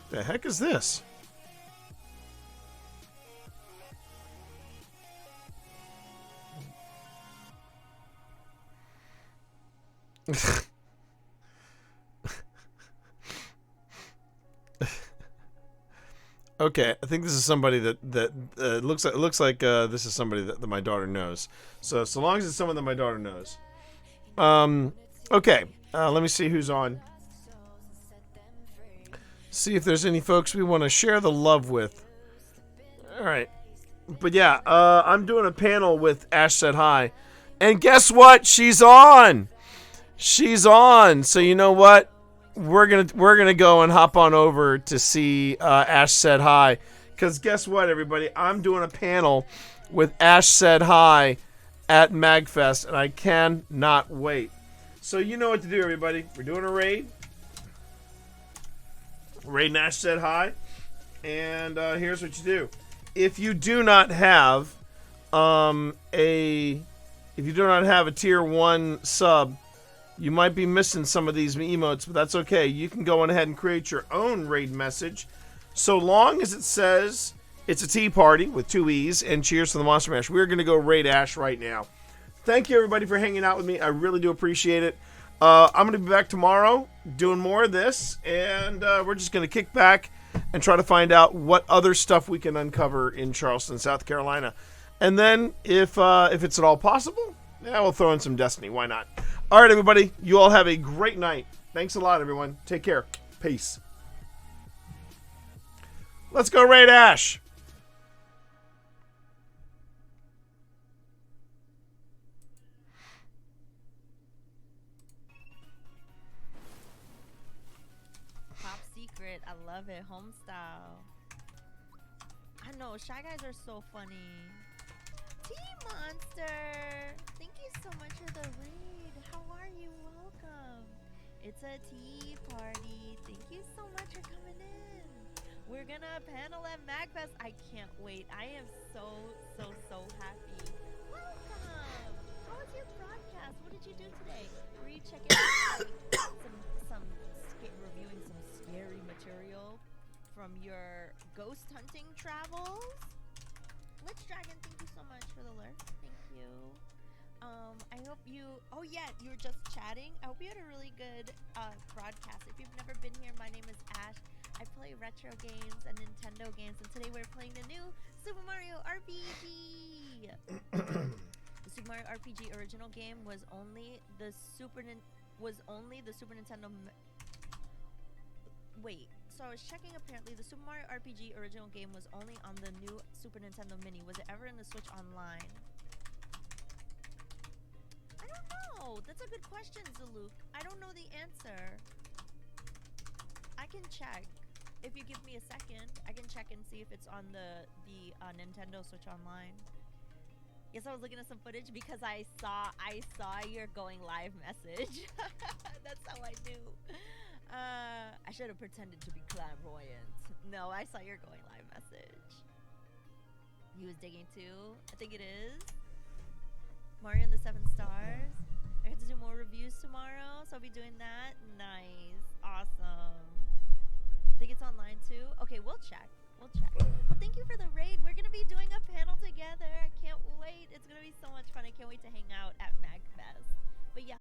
The heck is this? Okay, I think this is somebody that looks like this is somebody that my daughter knows. So long as it's someone that my daughter knows. Okay, let me see who's on. See if there's any folks we want to share the love with. All right, but yeah, I'm doing a panel with Ash Said Hi, and guess what? She's on. She's on. So you know what? We're gonna go and hop on over to see Ash Said Hi, because guess what, everybody? I'm doing a panel with Ash Said Hi at MagFest, and I cannot wait. So you know what to do, everybody. We're doing a raid. Raid Ash Said Hi, and here's what you do. If you do not have a tier 1 sub, you might be missing some of these emotes, but that's okay. You can go on ahead and create your own raid message, so long as it says it's a tea party with 2 E's and cheers to the Monster Mash. We're going to go raid Ash right now. Thank you, everybody, for hanging out with me. I really do appreciate it. I'm going to be back tomorrow doing more of this, and we're just going to kick back and try to find out what other stuff we can uncover in Charleston, South Carolina. And then, if it's at all possible, we'll throw in some Destiny. Why not? All right, everybody. You all have a great night. Thanks a lot, everyone. Take care. Peace. Let's go raid Ash. Top secret. I love it. Home style. I know. Shy Guys are so funny. T-Monster. Thank you so much for the raid. How are you? Welcome. It's a tea party. Thank you so much for coming in. We're gonna panel at MagFest. I can't wait. I am so happy. Welcome. How was your broadcast? What did you do today? Were you checking out reviewing some scary material from your ghost hunting travels? Glitch Dragon, thank you so much for the lurk. Thank you. I hope you. Oh yeah, you were just chatting. I hope you had a really good broadcast. If you've never been here, my name is Ash. I play retro games and Nintendo games, and today we're playing the new Super Mario RPG. The Super Mario RPG original game was only the Super Nintendo. Wait, So I was checking. Apparently, the Super Mario RPG original game was only on the new Super Nintendo Mini. Was it ever in the Switch Online? I don't know. That's a good question, Zaluk. I don't know the answer. I can check. If you give me a second, I can check and see if it's on the Nintendo Switch Online. Yes, I was looking at some footage because I saw your going live message. That's how I knew. I should have pretended to be clairvoyant. No, I saw your going live message. He was digging too. I think it is. Mario and the 7 Stars. I have to do more reviews tomorrow, so I'll be doing that. Nice. Awesome. I think it's online too. Okay, we'll check. We'll check. Well, thank you for the raid. We're going to be doing a panel together. I can't wait. It's going to be so much fun. I can't wait to hang out at MagFest. But yeah.